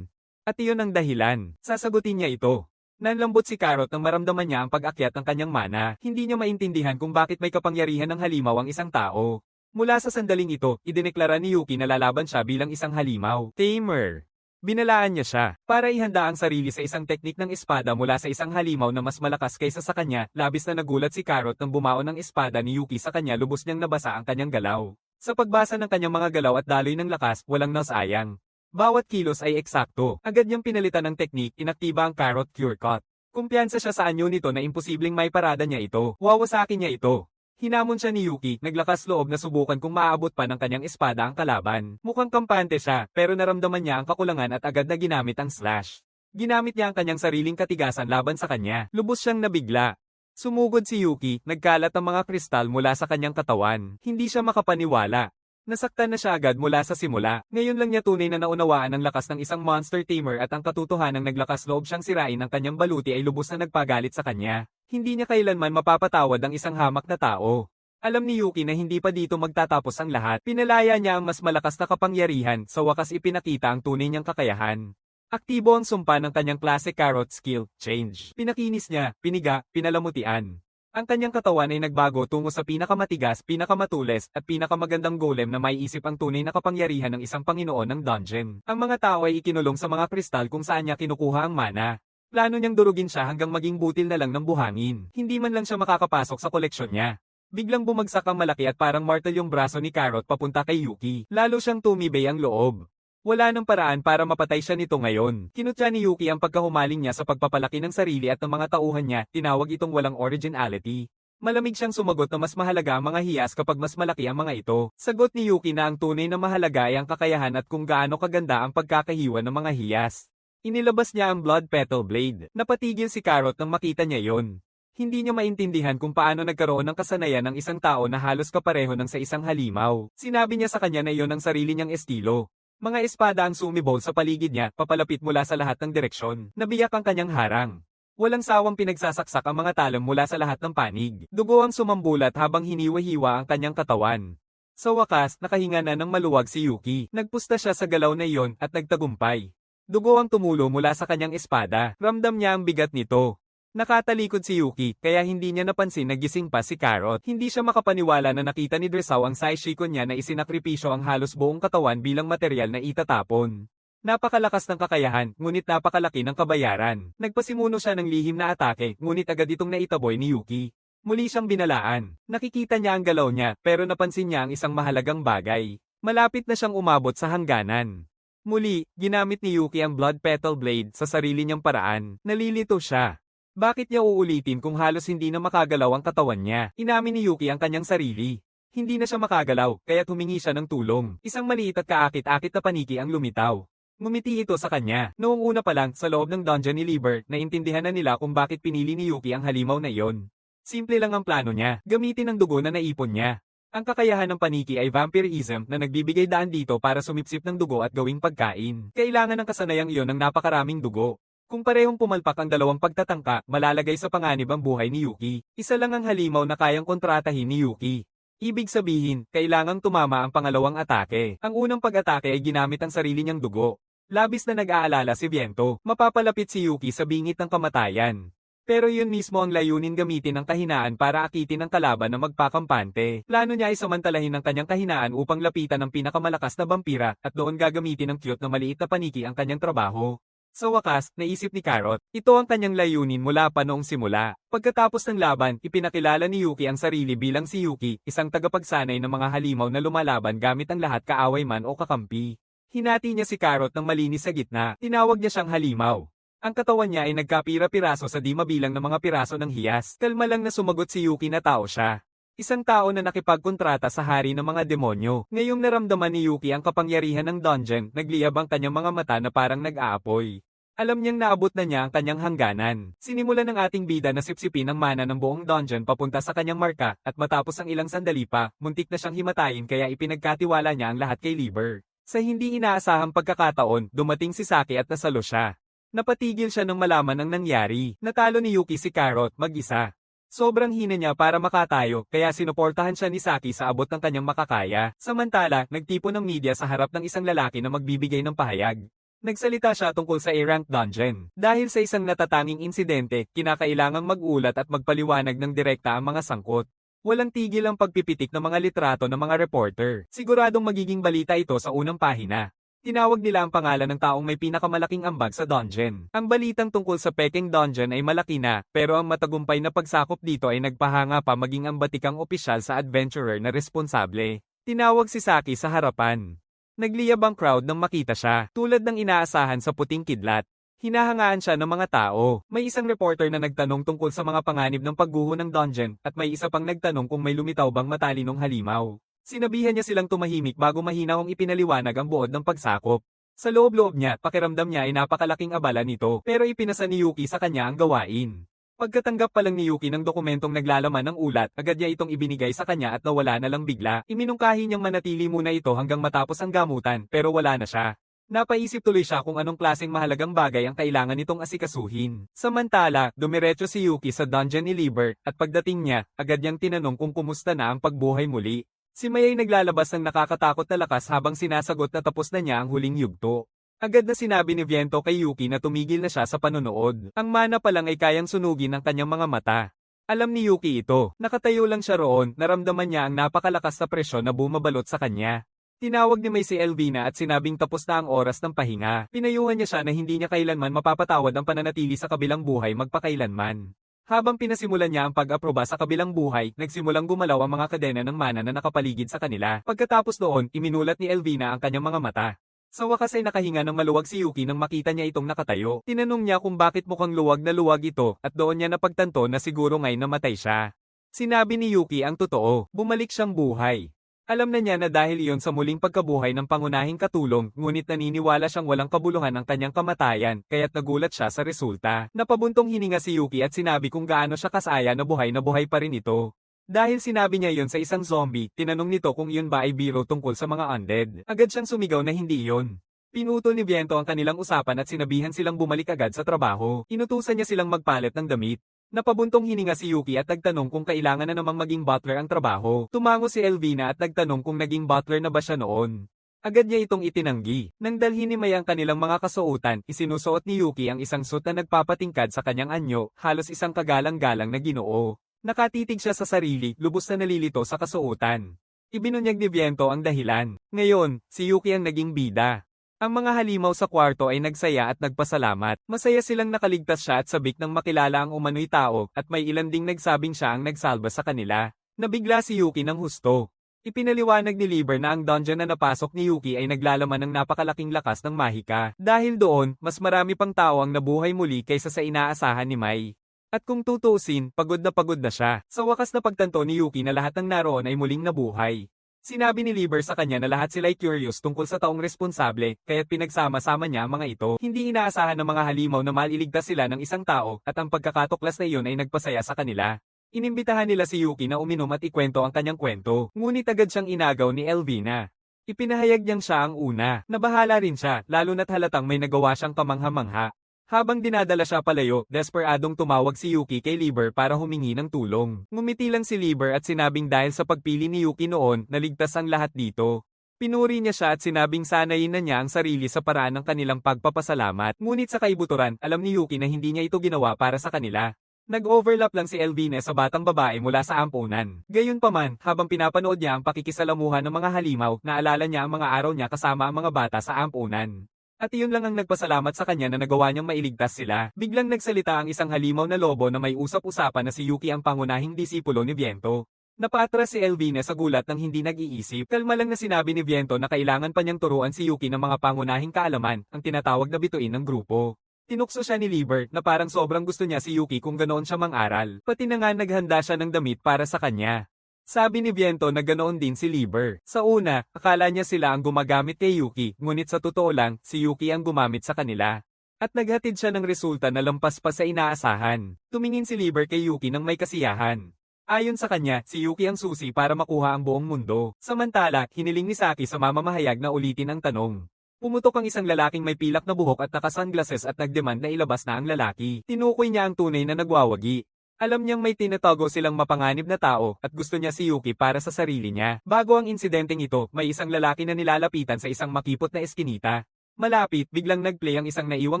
At iyon ang dahilan. Sasagutin niya ito. Nanlambot si Carrot nang maramdaman niya ang pag-akyat ng kanyang mana. Hindi niya maintindihan kung bakit may kapangyarihan ng halimaw ang isang tao. Mula sa sandaling ito, idineklara ni Yuki na lalaban siya bilang isang halimaw. Tamer. Binalaan niya siya, para ihanda ang sarili sa isang teknik ng espada mula sa isang halimaw na mas malakas kaysa sa kanya. Labis na nagulat si Carrot nang bumaon ng espada ni Yuki sa kanya, lubos niyang nabasa ang kanyang galaw. Sa pagbasa ng kanyang mga galaw at daloy ng lakas, walang nasayang. Bawat kilos ay eksakto. Agad niyang pinalitan ng teknik, inaktiba ang Carrot Cure Cut. Kumpiyansa siya sa anyo nito na imposibleng may parada niya ito. Wawasakin niya ito. Hinamon siya ni Yuki, naglakas loob na subukan kung maaabot pa ng kanyang espada ang kalaban. Mukhang kampante siya, pero naramdaman niya ang kakulangan at agad na ginamit ang slash. Ginamit niya ang kanyang sariling katigasan laban sa kanya. Lubos siyang nabigla. Sumugod si Yuki, nagkalat ang mga kristal mula sa kanyang katawan. Hindi siya makapaniwala. Nasaktan na siya agad mula sa simula. Ngayon lang niya tunay na naunawaan ang lakas ng isang monster tamer at ang katotohanang naglakas loob siyang sirain ang kanyang baluti ay lubos na nagpagalit sa kanya. Hindi niya kailanman mapapatawad ang isang hamak na tao. Alam ni Yuki na hindi pa dito magtatapos ang lahat. Pinalaya niya ang mas malakas na kapangyarihan, sa wakas ipinakita ang tunay niyang kakayahan. Aktibo ang sumpa ng kanyang klase Carrot Skill, Change. Pinakinis niya, piniga, pinalamutian. Ang kanyang katawan ay nagbago tungo sa pinakamatigas, pinakamatulis, at pinakamagandang golem na maiisip ang tunay na kapangyarihan ng isang Panginoon ng dungeon. Ang mga tao ay ikinulong sa mga kristal kung saan niya kinukuha ang mana. Plano niyang durugin siya hanggang maging butil na lang ng buhangin. Hindi man lang siya makakapasok sa koleksyon niya. Biglang bumagsak ang malaki at parang martel yung braso ni Carrot papunta kay Yuki. Lalo siyang tumibay ang loob. Wala nang paraan para mapatay siya nito ngayon. Kinutya ni Yuki ang pagkahumaling niya sa pagpapalaki ng sarili at ng mga tauhan niya, tinawag itong walang originality. Malamig siyang sumagot na mas mahalaga ang mga hiyas kapag mas malaki ang mga ito. Sagot ni Yuki na ang tunay na mahalaga ay ang kakayahan at kung gaano kaganda ang pagkakahiwa ng mga hiyas. Inilabas niya ang Blood Petal Blade. Napatigil si Carrot nang makita niya yon. Hindi niya maintindihan kung paano nagkaroon ng kasanayan ng isang tao na halos kapareho ng sa isang halimaw. Sinabi niya sa kanya na iyon ang sarili niyang estilo. Mga espada ang sumibol sa paligid niya, papalapit mula sa lahat ng direksyon. Nabiyak ang kanyang harang. Walang sawang pinagsasaksak ang mga talam mula sa lahat ng panig. Dugo ang sumambulat habang hiniwa-hiwa ang kanyang katawan. Sa wakas, nakahinga na ng maluwag si Yuki. Nagpusta siya sa galaw na iyon at nagtagumpay. Dugo ang tumulo mula sa kanyang espada. Ramdam niya ang bigat nito. Nakatalikod si Yuki, kaya hindi niya napansin na gising pa si Carrot. Hindi siya makapaniwala na nakita ni Dressau ang Saishiko niya na isinakripisyo ang halos buong katawan bilang material na itatapon. Napakalakas ng kakayahan, ngunit napakalaki ng kabayaran. Nagpasimuno siya ng lihim na atake, ngunit agad itong naitaboy ni Yuki. Muli siyang binalaan. Nakikita niya ang galaw niya, pero napansin niya ang isang mahalagang bagay. Malapit na siyang umabot sa hangganan. Muli, ginamit ni Yuki ang Blood Petal Blade sa sarili niyang paraan. Nalilito siya. Bakit niya uulitin kung halos hindi na makagalaw ang katawan niya? Inamin ni Yuki ang kanyang sarili. Hindi na siya makagalaw, kaya humingi siya ng tulong. Isang maliit at kaakit-akit na paniki ang lumitaw. Ngumiti ito sa kanya. Noong una pa lang, sa loob ng dungeon ni Liber, naintindihan na nila kung bakit pinili ni Yuki ang halimaw na iyon. Simple lang ang plano niya, gamitin ang dugo na naipon niya. Ang kakayahan ng paniki ay vampirism na nagbibigay daan dito para sumipsip ng dugo at gawing pagkain. Kailangan ng kasanayang iyon ng napakaraming dugo. Kung parehong pumalpak ang dalawang pagtatangka, malalagay sa panganib ang buhay ni Yuki. Isa lang ang halimaw na kayang kontratahin ni Yuki. Ibig sabihin, kailangang tumama ang pangalawang atake. Ang unang pag-atake ay ginamit ang sarili niyang dugo. Labis na nag-aalala si Viento, mapapalapit si Yuki sa bingit ng kamatayan. Pero yun mismo ang layunin, gamitin ang kahinaan para akitin ang kalaban na magpakampante. Plano niya ay samantalahin ang kanyang kahinaan upang lapitan ang pinakamalakas na vampira at doon gagamitin ng cute na maliit na paniki ang kanyang trabaho. Sa wakas, naisip ni Carrot, ito ang kanyang layunin mula pa noong simula. Pagkatapos ng laban, ipinakilala ni Yuki ang sarili bilang si Yuki, isang tagapagsanay ng mga halimaw na lumalaban gamit ang lahat, kaaway man o kakampi. Hinati niya si Carrot ng malinis sa gitna, tinawag niya siyang halimaw. Ang katawan niya ay nagkapira-piraso sa di mabilang na mga piraso ng hiyas. Kalma lang na sumagot si Yuki na tao siya. Isang tao na nakipagkontrata sa hari ng mga demonyo. Ngayong naramdaman ni Yuki ang kapangyarihan ng dungeon, nagliyab ang kanyang mga mata na parang nag-aapoy. Alam niyang naabot na niya ang kanyang hangganan. Sinimulan ng ating bida na sipsipin ang mana ng buong dungeon papunta sa kanyang marka, at matapos ang ilang sandali pa, muntik na siyang himatayin, kaya ipinagkatiwala niya ang lahat kay Liber. Sa hindi inaasahang pagkakataon, dumating si Saki at nasalo siya. Napatigil siya nang malaman ang nangyari. Natalo ni Yuki si Carrot mag-isa. Sobrang hina niya para makatayo, kaya sinuportahan siya ni Saki sa abot ng kanyang makakaya. Samantala, nagtipon ng media sa harap ng isang lalaki na magbibigay ng pahayag. Nagsalita siya tungkol sa A-Rank Dungeon. Dahil sa isang natatanging insidente, kinakailangang mag-ulat at magpaliwanag ng direkta ang mga sangkot. Walang tigil ang pagpipitik ng mga litrato ng mga reporter. Siguradong magiging balita ito sa unang pahina. Tinawag nila ang pangalan ng taong may pinakamalaking ambag sa dungeon. Ang balitang tungkol sa Peking Dungeon ay malaki na, pero ang matagumpay na pagsakop dito ay nagpahanga pa maging ang batikang opisyal sa adventurer na responsable. Tinawag si Saki sa harapan. Nagliyab ang crowd nang makita siya, tulad ng inaasahan sa puting kidlat. Hinahangaan siya ng mga tao. May isang reporter na nagtanong tungkol sa mga panganib ng pagguho ng dungeon, at may isa pang nagtanong kung may lumitaw bang matalinong halimaw. Sinabihan niya silang tumahimik bago mahinahong ipinaliwanag ang buod ng pagsakop. Sa loob-loob niya, pakiramdam niya ay napakalaking abala nito, pero ipinasa ni Yuki sa kanya ang gawain. Pagkatanggap pa lang ni Yuki ng dokumentong naglalaman ng ulat, agad niya itong ibinigay sa kanya at nawala na lang bigla. Iminungkahi niyang manatili muna ito hanggang matapos ang gamutan, pero wala na siya. Napaisip tuloy siya kung anong klaseng mahalagang bagay ang kailangan nitong asikasuhin. Samantala, dumiretso si Yuki sa dungeon ni Liber, at pagdating niya, agad niyang tinanong kung kumusta na ang pagbuhay muli. Si Mai ay naglalabas ng nakakatakot na lakas habang sinasagot na tapos na niya ang huling yugto. Agad na sinabi ni Viento kay Yuki na tumigil na siya sa panonood. Ang mana pa lang ay kayang sunugin ang kanyang mga mata. Alam ni Yuki ito. Nakatayo lang siya roon, naramdaman niya ang napakalakas na presyon na bumabalot sa kanya. Tinawag ni Mai si Elvina at sinabing tapos na ang oras ng pahinga. Pinayuhan niya siya na hindi niya kailanman mapapatawad ang pananatili sa kabilang buhay magpakailanman. Habang pinasimulan niya ang pag-aproba sa kabilang buhay, nagsimulang gumalaw ang mga kadena ng mana na nakapaligid sa kanila. Pagkatapos noon, iminulat ni Elvina ang kanyang mga mata. Sa wakas ay nakahinga ng maluwag si Yuki nang makita niya itong nakatayo. Tinanong niya kung bakit mukhang luwag na luwag ito, at doon niya napagtanto na siguro nga'y namatay siya. Sinabi ni Yuki ang totoo, bumalik siyang buhay. Alam na niya na dahil iyon sa muling pagkabuhay ng pangunahing katulong, ngunit naniniwala siyang walang kabuluhan ang kanyang kamatayan, kaya't nagulat siya sa resulta. Napabuntong hininga si Yuki at sinabi kung gaano siya kasaya na buhay pa rin ito. Dahil sinabi niya yon sa isang zombie, tinanong nito kung iyon ba ay biro tungkol sa mga undead. Agad siyang sumigaw na hindi iyon. Pinutol ni Viento ang kanilang usapan at sinabihan silang bumalik agad sa trabaho. Inutusan niya silang magpalit ng damit. Napabuntong hininga si Yuki at nagtanong kung kailangan na namang maging butler ang trabaho. Tumango si Elvina at nagtanong kung naging butler na ba siya noon. Agad niya itong itinanggi. Nang dalhin ni Mai ang kanilang mga kasuotan, isinusuot ni Yuki ang isang suit na nagpapatingkad sa kanyang anyo, halos isang kagalang-galang na Ginoo. Nakatitig siya sa sarili, lubos na nalilito sa kasuotan. Ibinunyag ni Viento ang dahilan. Ngayon, si Yuki ang naging bida. Ang mga halimaw sa kwarto ay nagsaya at nagpasalamat. Masaya silang nakaligtas siya at sabik ng makilala ang umano'y tao, at may ilan ding nagsabing siya ang nagsalba sa kanila. Nabigla si Yuki ng husto. Ipinaliwanag ni Liber na ang dungeon na napasok ni Yuki ay naglalaman ng napakalaking lakas ng mahika. Dahil doon, mas marami pang tao ang nabuhay muli kaysa sa inaasahan ni Mai. At kung tutuusin, pagod na siya. Sa wakas na pagtanto ni Yuki na lahat ng naroon ay muling nabuhay. Sinabi ni Liber sa kanya na lahat sila ay curious tungkol sa taong responsable, kaya't pinagsama-sama niya ang mga ito. Hindi inaasahan ng mga halimaw na maliligtas sila ng isang tao, at ang pagkakatuklas na iyon ay nagpasaya sa kanila. Inimbitahan nila si Yuki na uminom at ikwento ang kanyang kwento, ngunit agad siyang inagaw ni Elvina. Ipinahayag niyang siya ang una. Nabahala rin siya, lalo na't halatang may nagawa siyang kamangha-mangha. Habang dinadala siya palayo, desperadong tumawag si Yuki kay Liber para humingi ng tulong. Ngumiti lang si Liber at sinabing dahil sa pagpili ni Yuki noon, naligtas ang lahat dito. Pinuri niya siya at sinabing sanayin na niya ang sarili sa paraan ng kanilang pagpapasalamat. Ngunit sa kaibuturan, alam ni Yuki na hindi niya ito ginawa para sa kanila. Nag-overlap lang si Elvine sa batang babae mula sa ampunan. Gayunpaman, habang pinapanood niya ang pakikisalamuhan ng mga halimaw, naalala niya ang mga araw niya kasama ang mga bata sa ampunan. At iyon lang ang nagpasalamat sa kanya na nagawa niyang mailigtas sila. Biglang nagsalita ang isang halimaw na lobo na may usap-usapan na si Yuki ang pangunahing disipulo ni Viento. Napaatras si Elvine sa gulat ng hindi nag-iisip. Kalma lang na sinabi ni Viento na kailangan pa niyang turuan si Yuki ng mga pangunahing kaalaman, ang tinatawag na bituin ng grupo. Tinukso siya ni Liber na parang sobrang gusto niya si Yuki kung ganoon siya mang-aral. Pati na nga naghanda siya ng damit para sa kanya. Sabi ni Viento na ganoon din si Liber. Sa una, akala niya sila ang gumagamit kay Yuki, ngunit sa totoo lang, si Yuki ang gumamit sa kanila. At naghatid siya ng resulta na lampas pa sa inaasahan. Tumingin si Liber kay Yuki ng may kasiyahan. Ayon sa kanya, si Yuki ang susi para makuha ang buong mundo. Samantala, hiniling ni Saki sa mamamahayag na ulitin ang tanong. Pumutok ang isang lalaking may pilak na buhok at naka-sunglasses at nagdemand na ilabas na ang lalaki. Tinukoy niya ang tunay na nagwawagi. Alam niyang may tinatago silang mapanganib na tao at gusto niya si Yuki para sa sarili niya. Bago ang insidenteng ito, may isang lalaki na nilalapitan sa isang makipot na eskinita. Malapit, biglang nag-play ang isang naiwang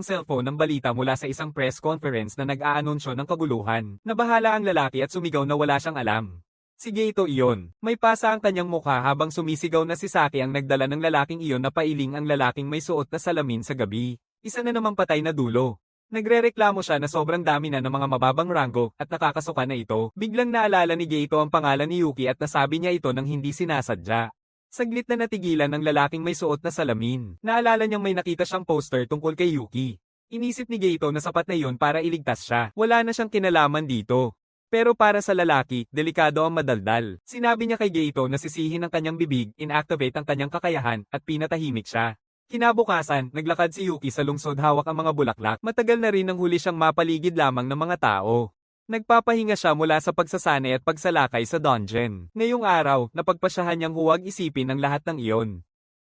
cellphone ng balita mula sa isang press conference na nag-aanunsyo ng kaguluhan. Nabahala ang lalaki at sumigaw na wala siyang alam. Sige ito iyon. May pasa ang kanyang mukha habang sumisigaw na si Saki ang nagdala ng lalaking iyon na pailing ang lalaking may suot na salamin sa gabi. Isa na namang patay na dulo. Nagrereklamo siya na sobrang dami na ng mga mababang ranggo at nakakasuka na ito. Biglang naalala ni Geito ang pangalan ni Yuki at nasabi niya ito nang hindi sinasadya. Saglit na natigilan ng lalaking may suot na salamin. Naalala niyang may nakita siyang poster tungkol kay Yuki. Inisip ni Geito na sapat na iyon para iligtas siya. Wala na siyang kinalaman dito. Pero para sa lalaki, delikado ang madaldal. Sinabi niya kay Geito na sisihin ang kanyang bibig, inactivate ang kanyang kakayahan, at pinatahimik siya. Kinabukasan, naglakad si Yuki sa lungsod hawak ang mga bulaklak. Matagal na rin nang huli siyang mapaligid lamang ng mga tao. Nagpapahinga siya mula sa pagsasanay at pagsalakay sa dungeon. Ngayong araw, napagpasyahan niyang huwag isipin ang lahat ng iyon.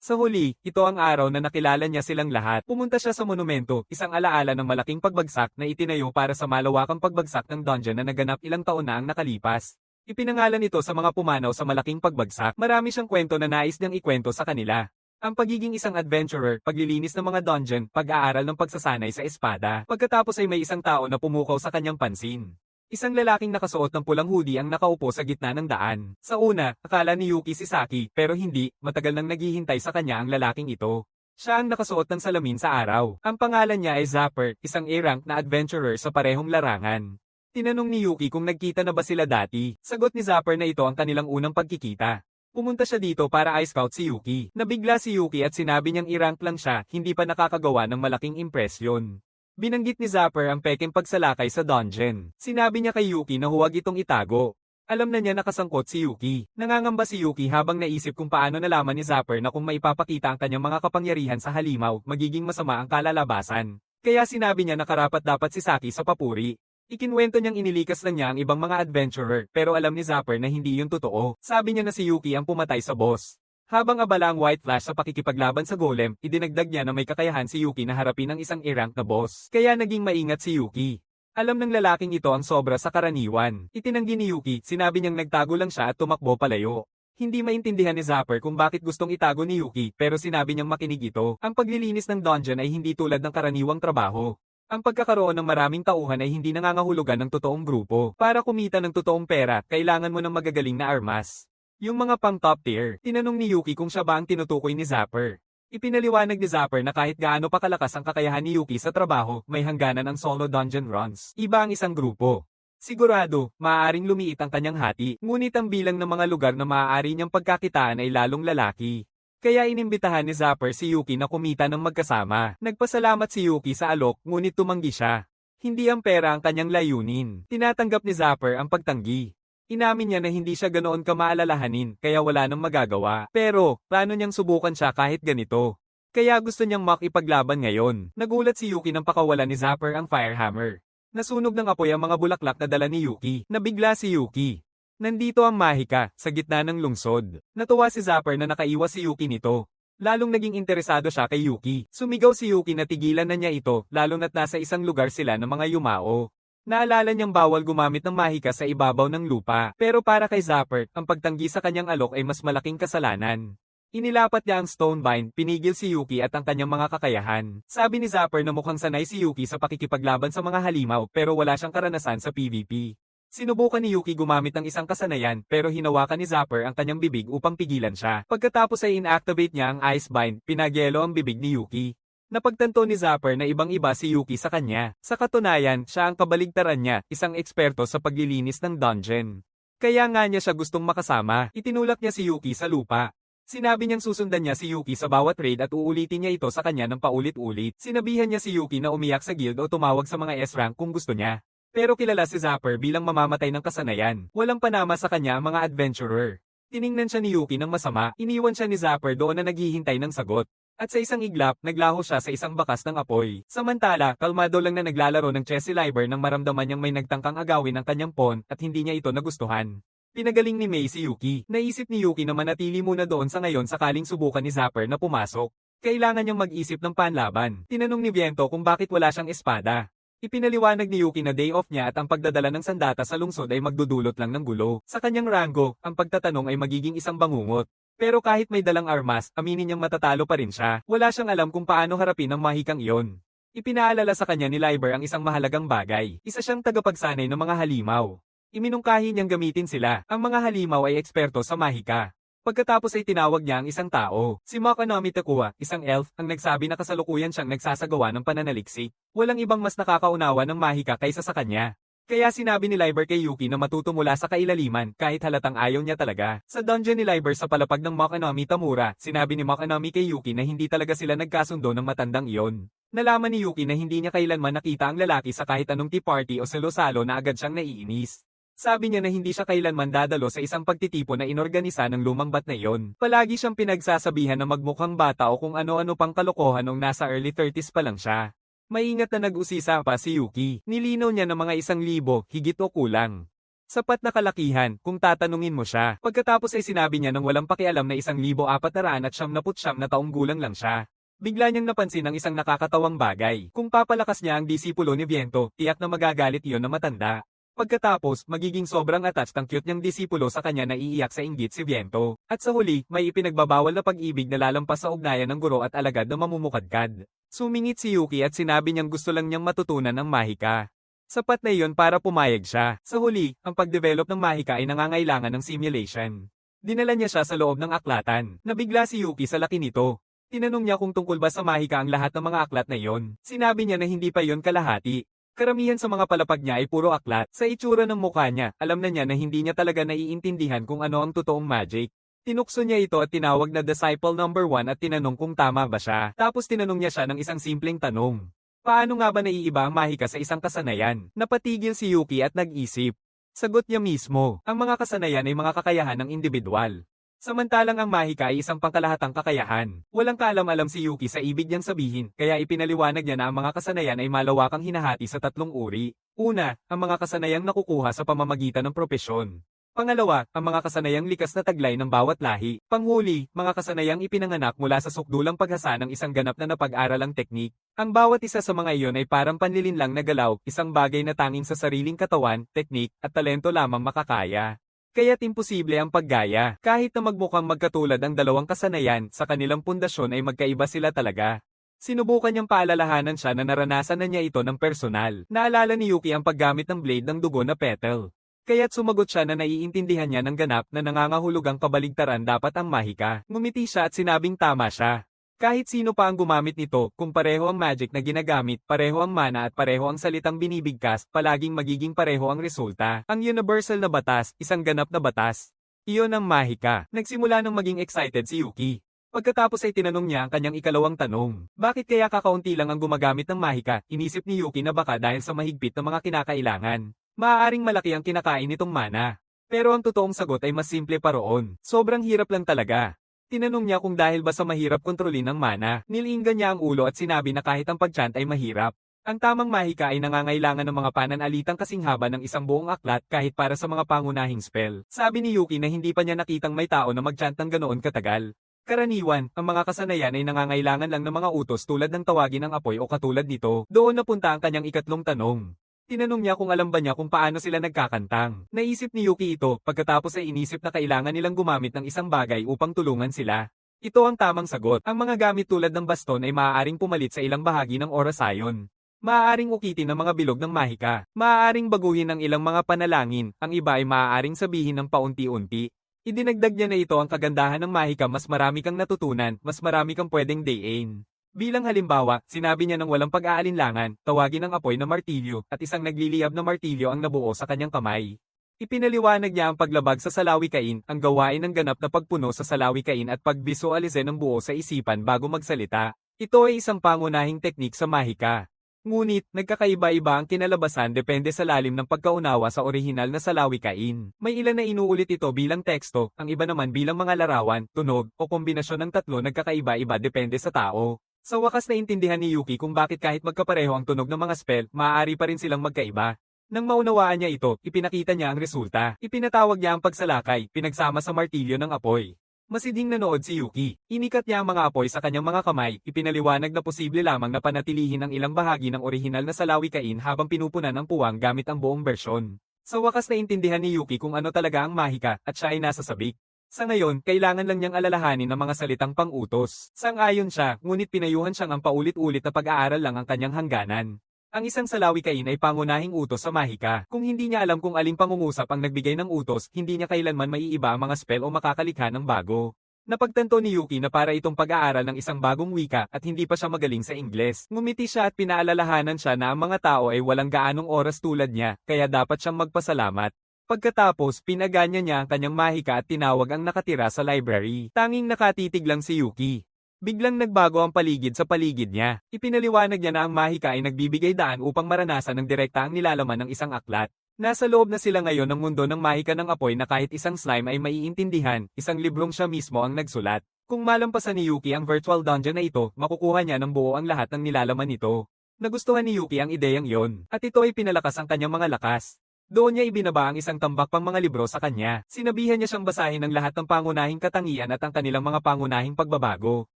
Sa huli, ito ang araw na nakilala niya silang lahat. Pumunta siya sa monumento, isang alaala ng malaking pagbagsak na itinayo para sa malawakang pagbagsak ng dungeon na naganap ilang taon na ang nakalipas. Ipinangalan ito sa mga pumanaw sa malaking pagbagsak. Marami siyang kwento na nais niyang ikwento sa kanila. Ang pagiging isang adventurer, paglilinis ng mga dungeon, pag-aaral ng pagsasanay sa espada. Pagkatapos ay may isang tao na pumukaw sa kanyang pansin. Isang lalaking nakasuot ng pulang hoodie ang nakaupo sa gitna ng daan. Sa una, akala ni Yuki si Saki, pero hindi, matagal nang naghihintay sa kanya ang lalaking ito. Siya ang nakasuot ng salamin sa araw. Ang pangalan niya ay Zapper, isang A-rank na adventurer sa parehong larangan. Tinanong ni Yuki kung nagkita na ba sila dati. Sagot ni Zapper na ito ang kanilang unang pagkikita. Pumunta siya dito para i-scout si Yuki. Nabigla si Yuki at sinabi niyang i-rank lang siya, hindi pa nakakagawa ng malaking impresyon. Binanggit ni Zapper ang peking pagsalakay sa dungeon. Sinabi niya kay Yuki na huwag itong itago. Alam na niya nakasangkot si Yuki. Nangangamba si Yuki habang naisip kung paano nalaman ni Zapper na kung maipapakita ang kanyang mga kapangyarihan sa halimaw, magiging masama ang kalalabasan. Kaya sinabi niya na karapat dapat si Saki sa papuri. Ikinwento niyang inilikas lang niya ang ibang mga adventurer, pero alam ni Zapper na hindi yun totoo. Sabi niya na si Yuki ang pumatay sa boss. Habang abala ang White Flash sa pakikipaglaban sa golem, idinagdag niya na may kakayahan si Yuki na harapin ang isang A-rank na boss. Kaya naging maingat si Yuki. Alam ng lalaking ito ang sobra sa karaniwan. Itinanggi ni Yuki, sinabi niyang nagtago lang siya at tumakbo palayo. Hindi maintindihan ni Zapper kung bakit gustong itago ni Yuki, pero sinabi niyang makinig ito. Ang paglilinis ng dungeon ay hindi tulad ng karaniwang trabaho. Ang pagkakaroon ng maraming tauhan ay hindi nangangahulugan ng totoong grupo. Para kumita ng totoong pera, kailangan mo ng magagaling na armas. Yung mga pang top tier, tinanong ni Yuki kung siya ba ang tinutukoy ni Zapper. Ipinaliwanag ni Zapper na kahit gaano pa kalakas ang kakayahan ni Yuki sa trabaho, may hangganan ang solo dungeon runs. Iba ang isang grupo. Sigurado, maaaring lumiit ang kanyang hati, ngunit ang bilang ng mga lugar na maaari niyang pagkakitaan ay lalong lalaki. Kaya inimbitahan ni Zapper si Yuki na kumita ng magkasama. Nagpasalamat si Yuki sa alok, ngunit tumanggi siya. Hindi ang pera ang kanyang layunin. Tinatanggap ni Zapper ang pagtanggi. Inamin niya na hindi siya ganoon kamaalalahanin, kaya wala nang magagawa. Pero, plano niyang subukan siya kahit ganito. Kaya gusto niyang makipaglaban ngayon. Nagulat si Yuki nang pakawalan ni Zapper ang firehammer. Nasunog ng apoy ang mga bulaklak na dala ni Yuki. Nabigla si Yuki. Nandito ang Mahika, sa gitna ng lungsod. Natuwa si Zapper na nakaiwas si Yuki nito. Lalong naging interesado siya kay Yuki. Sumigaw si Yuki na tigilan na niya ito, lalo na't nasa isang lugar sila ng mga yumao. Naalala niyang bawal gumamit ng mahika sa ibabaw ng lupa, pero para kay Zapper, ang pagtanggi sa kanyang alok ay mas malaking kasalanan. Inilapat niya ang Stonebind, pinigil si Yuki at ang kanyang mga kakayahan. Sabi ni Zapper na mukhang sanay si Yuki sa pakikipaglaban sa mga halimaw pero wala siyang karanasan sa PvP. Sinubukan ni Yuki gumamit ng isang kasanayan pero hinawakan ni Zapper ang kanyang bibig upang pigilan siya. Pagkatapos ay inactivate niya ang Icebind, pinagyelo ang bibig ni Yuki. Napagtanto ni Zapper na ibang-iba si Yuki sa kanya. Sa katunayan, siya ang kabaligtaran niya, isang eksperto sa paglilinis ng dungeon. Kaya nga niya siya gustong makasama. Itinulak niya si Yuki sa lupa. Sinabi niyang susundan niya si Yuki sa bawat raid at uulitin niya ito sa kanya ng paulit-ulit. Sinabihan niya si Yuki na umiyak sa guild o tumawag sa mga S-rank kung gusto niya. Pero kilala si Zapper bilang mamamatay ng kasanayan. Walang panama sa kanya ang mga adventurer. Tiningnan siya ni Yuki ng masama, iniwan siya ni Zapper doon na naghihintay ng sagot. At sa isang iglap, naglaho siya sa isang bakas ng apoy. Samantala, kalmado lang na naglalaro ng chess si Liber nang maramdaman niyang may nagtangkang agawin ang kanyang pawn at hindi niya ito nagustuhan. Pinagaling ni Mei si Yuki. Naisip ni Yuki na manatili muna doon sa ngayon sakaling subukan ni Zapper na pumasok. Kailangan niyang mag-isip ng panlaban. Tinanong ni Viento kung bakit wala siyang espada. Ipinaliwanag ni Yuki na day off niya at ang pagdadala ng sandata sa lungsod ay magdudulot lang ng gulo. Sa kanyang rango, ang pagtatanong ay magiging isang bangungot. Pero kahit may dalang armas, aminin niyang matatalo pa rin siya. Wala siyang alam kung paano harapin ang mahikang iyon. Ipinaalala sa kanya ni Liber ang isang mahalagang bagay. Isa siyang tagapagsanay ng mga halimaw. Iminungkahi niyang gamitin sila. Ang mga halimaw ay eksperto sa mahika. Pagkatapos ay tinawag niya ang isang tao. Si Makonomi Takua, isang elf, ang nagsabi na kasalukuyan siyang nagsasagawa ng pananaliksik. Walang ibang mas nakakaunawa ng mahika kaysa sa kanya. Kaya sinabi ni Liber kay Yuki na matuto mula sa kailaliman kahit halatang ayaw niya talaga. Sa dungeon ni Liber sa palapag ng Makonomi Tamura, sinabi ni Makonomi kay Yuki na hindi talaga sila nagkasundo ng matandang iyon. Nalaman ni Yuki na hindi niya kailanman nakita ang lalaki sa kahit anong tea party o salo-salo na agad siyang naiinis. Sabi niya na hindi siya kailanman dadalo sa isang pagtitipon na inorganisa ng lumang bat na iyon. Palagi siyang pinagsasabihan na magmukhang bata o kung ano-ano pang kalokohan nung nasa early 30s pa lang siya. Maingat na nag-usisa pa si Yuki. Nilinaw niya ng mga 1,000, higit o kulang. Sapat na kalakihan, kung tatanungin mo siya. Pagkatapos ay sinabi niya nang walang pakialam na 1,499 na taong gulang lang siya. Bigla niyang napansin ang isang nakakatawang bagay. Kung papalakas niya ang disipulo ni Viento, tiyak na magagalit iyon na matanda. Pagkatapos, magiging sobrang attached ang cute niyang disipulo sa kanya na iiyak sa inggit si Viento. At sa huli, may ipinagbabawal na pag-ibig na lalampas sa ugnayan ng guro at alagad na mamumukadkad. Sumingit si Yuki at sinabi niyang gusto lang niyang matutunan ang mahika. Sapat na iyon para pumayag siya. Sa huli, ang pag-develop ng mahika ay nangangailangan ng simulation. Dinala niya siya sa loob ng aklatan. Nabigla si Yuki sa laki nito. Tinanong niya kung tungkol ba sa mahika ang lahat ng mga aklat na iyon. Sinabi niya na hindi pa iyon kalahati. Karamihan sa mga palapag niya ay puro aklat. Sa itsura ng mukha niya, alam na niya na hindi niya talaga naiintindihan kung ano ang totoong magic. Tinukso niya ito at tinawag na Disciple number 1 at tinanong kung tama ba siya. Tapos tinanong niya siya ng isang simpleng tanong. Paano nga ba naiiba ang mahika sa isang kasanayan? Napatigil si Yuki at nag-isip. Sagot niya mismo, ang mga kasanayan ay mga kakayahan ng individual. Samantalang ang mahika ay isang pangkalahatang kakayahan. Walang kaalam-alam si Yuki sa ibig niyang sabihin, kaya ipinaliwanag niya na ang mga kasanayan ay malawakang hinahati sa 3 uri. Una, ang mga kasanayang nakukuha sa pamamagitan ng propesyon. Pangalawa, ang mga kasanayang likas na taglay ng bawat lahi. Panghuli, mga kasanayang ipinanganak mula sa sukdulang paghasa ng isang ganap na napag-aralang teknik. Ang bawat isa sa mga iyon ay parang panlilinlang na galaw, isang bagay na tanging sa sariling katawan, teknik, at talento lamang makakaya. Kaya't imposible ang paggaya. Kahit na magmukhang magkatulad ang dalawang kasanayan, sa kanilang pundasyon ay magkaiba sila talaga. Sinubukan niyang paalalahanan siya na naranasan na niya ito ng personal. Naalala ni Yuki ang paggamit ng blade ng dugo na petal. Kaya't sumagot siya na naiintindihan niya ng ganap na nangangahulugang kabaligtaran dapat ang mahika. Ngumiti siya at sinabing tama siya. Kahit sino pa ang gumamit nito, kung pareho ang magic na ginagamit, pareho ang mana at pareho ang salitang binibigkas, palaging magiging pareho ang resulta. Ang universal na batas, isang ganap na batas. Iyon ang mahika. Nagsimula nang maging excited si Yuki. Pagkatapos ay tinanong niya ang kanyang ikalawang tanong. Bakit kaya kakaunti lang ang gumagamit ng mahika? Inisip ni Yuki na baka dahil sa mahigpit na mga kinakailangan. Maaaring malaki ang kinakain nitong mana. Pero ang totoong sagot ay mas simple pa roon. Sobrang hirap lang talaga. Tinanong niya kung dahil ba sa mahirap kontrolin ang mana, nilinggan niya ang ulo at sinabi na kahit ang pag-chant ay mahirap. Ang tamang mahika ay nangangailangan ng mga pananalitang kasing haba ng isang buong aklat kahit para sa mga pangunahing spell. Sabi ni Yuki na hindi pa niya nakitang may tao na mag-chant ng ganoon katagal. Karaniwan, ang mga kasanayan ay nangangailangan lang ng mga utos tulad ng tawagin ng apoy o katulad nito. Doon napunta ang kanyang ikatlong tanong. Tinanong niya kung alam ba niya kung paano sila nagkakantang. Naisip ni Yuki ito, pagkatapos ay inisip na kailangan nilang gumamit ng isang bagay upang tulungan sila. Ito ang tamang sagot. Ang mga gamit tulad ng baston ay maaaring pumalit sa ilang bahagi ng orasayon. Maaaring ukitin ng mga bilog ng mahika. Maaaring baguhin ng ilang mga panalangin. Ang iba ay maaaring sabihin ng paunti-unti. Idinagdag niya na ito ang kagandahan ng mahika, mas marami kang natutunan, mas marami kang pwedeng dayin. Bilang halimbawa, sinabi niya ng walang pag-aalinlangan, tawagin ang apoy na martilyo, at isang nagliliyab na martilyo ang nabuo sa kanyang kamay. Ipinaliwanag niya ang paglabag sa salawikain, ang gawain ng ganap na pagpuno sa salawikain at pagvisualize ng buo sa isipan bago magsalita. Ito ay isang pangunahing teknik sa mahika. Ngunit, nagkakaiba-iba ang kinalabasan depende sa lalim ng pagkaunawa sa orihinal na salawikain. May ilan na inuulit ito bilang teksto, ang iba naman bilang mga larawan, tunog, o kombinasyon ng tatlo. Nagkakaiba-iba depende sa tao. Sa wakas naintindihan ni Yuki kung bakit kahit magkapareho ang tunog ng mga spell, maaari pa rin silang magkaiba. Nang maunawaan niya ito, ipinakita niya ang resulta. Ipinatawag niya ang pagsalakay, pinagsama sa martilyo ng apoy. Masidhing nanood si Yuki. Inikat niya ang mga apoy sa kanyang mga kamay, ipinaliwanag na posible lamang na panatilihin ang ilang bahagi ng orihinal na salawikain habang pinupunan ang puwang gamit ang buong bersyon. Sa wakas naintindihan ni Yuki kung ano talaga ang mahika, at siya ay nasa sabik. Sa ngayon, kailangan lang niyang alalahanin ang mga salitang pang-utos. Sang-ayon siya, ngunit pinayuhan siyang ang paulit-ulit na pag-aaral lang ang kanyang hangganan. Ang isang salawikain ay pangunahing utos sa mahika. Kung hindi niya alam kung aling pangungusap ang nagbigay ng utos, hindi niya kailanman maiiba ang mga spell o makakalikha ng bago. Napagtanto ni Yuki na para itong pag-aaral ng isang bagong wika at hindi pa siya magaling sa Ingles. Ngumiti siya at pinaalalahanan siya na ang mga tao ay walang gaanong oras tulad niya, kaya dapat siyang magpasalamat. Pagkatapos, pinaganya niya ang kanyang mahika at tinawag ang nakatira sa library. Tanging nakatitig lang si Yuki. Biglang nagbago ang paligid sa paligid niya. Ipinaliwanag niya na ang mahika ay nagbibigay daan upang maranasan ng direkta ang nilalaman ng isang aklat. Nasa loob na sila ngayon ng mundo ng mahika ng apoy na kahit isang slime ay maiintindihan, isang librong siya mismo ang nagsulat. Kung malampasan ni Yuki ang virtual dungeon na ito, makukuha niya ng buo ang lahat ng nilalaman nito. Nagustuhan ni Yuki ang ideyang iyon, at ito ay pinalakas ang kanyang mga lakas. Doon niya ibinaba ang isang tambak pang mga libro sa kanya. Sinabihan niya siyang basahin ang lahat ng pangunahing katangian at ang kanilang mga pangunahing pagbabago.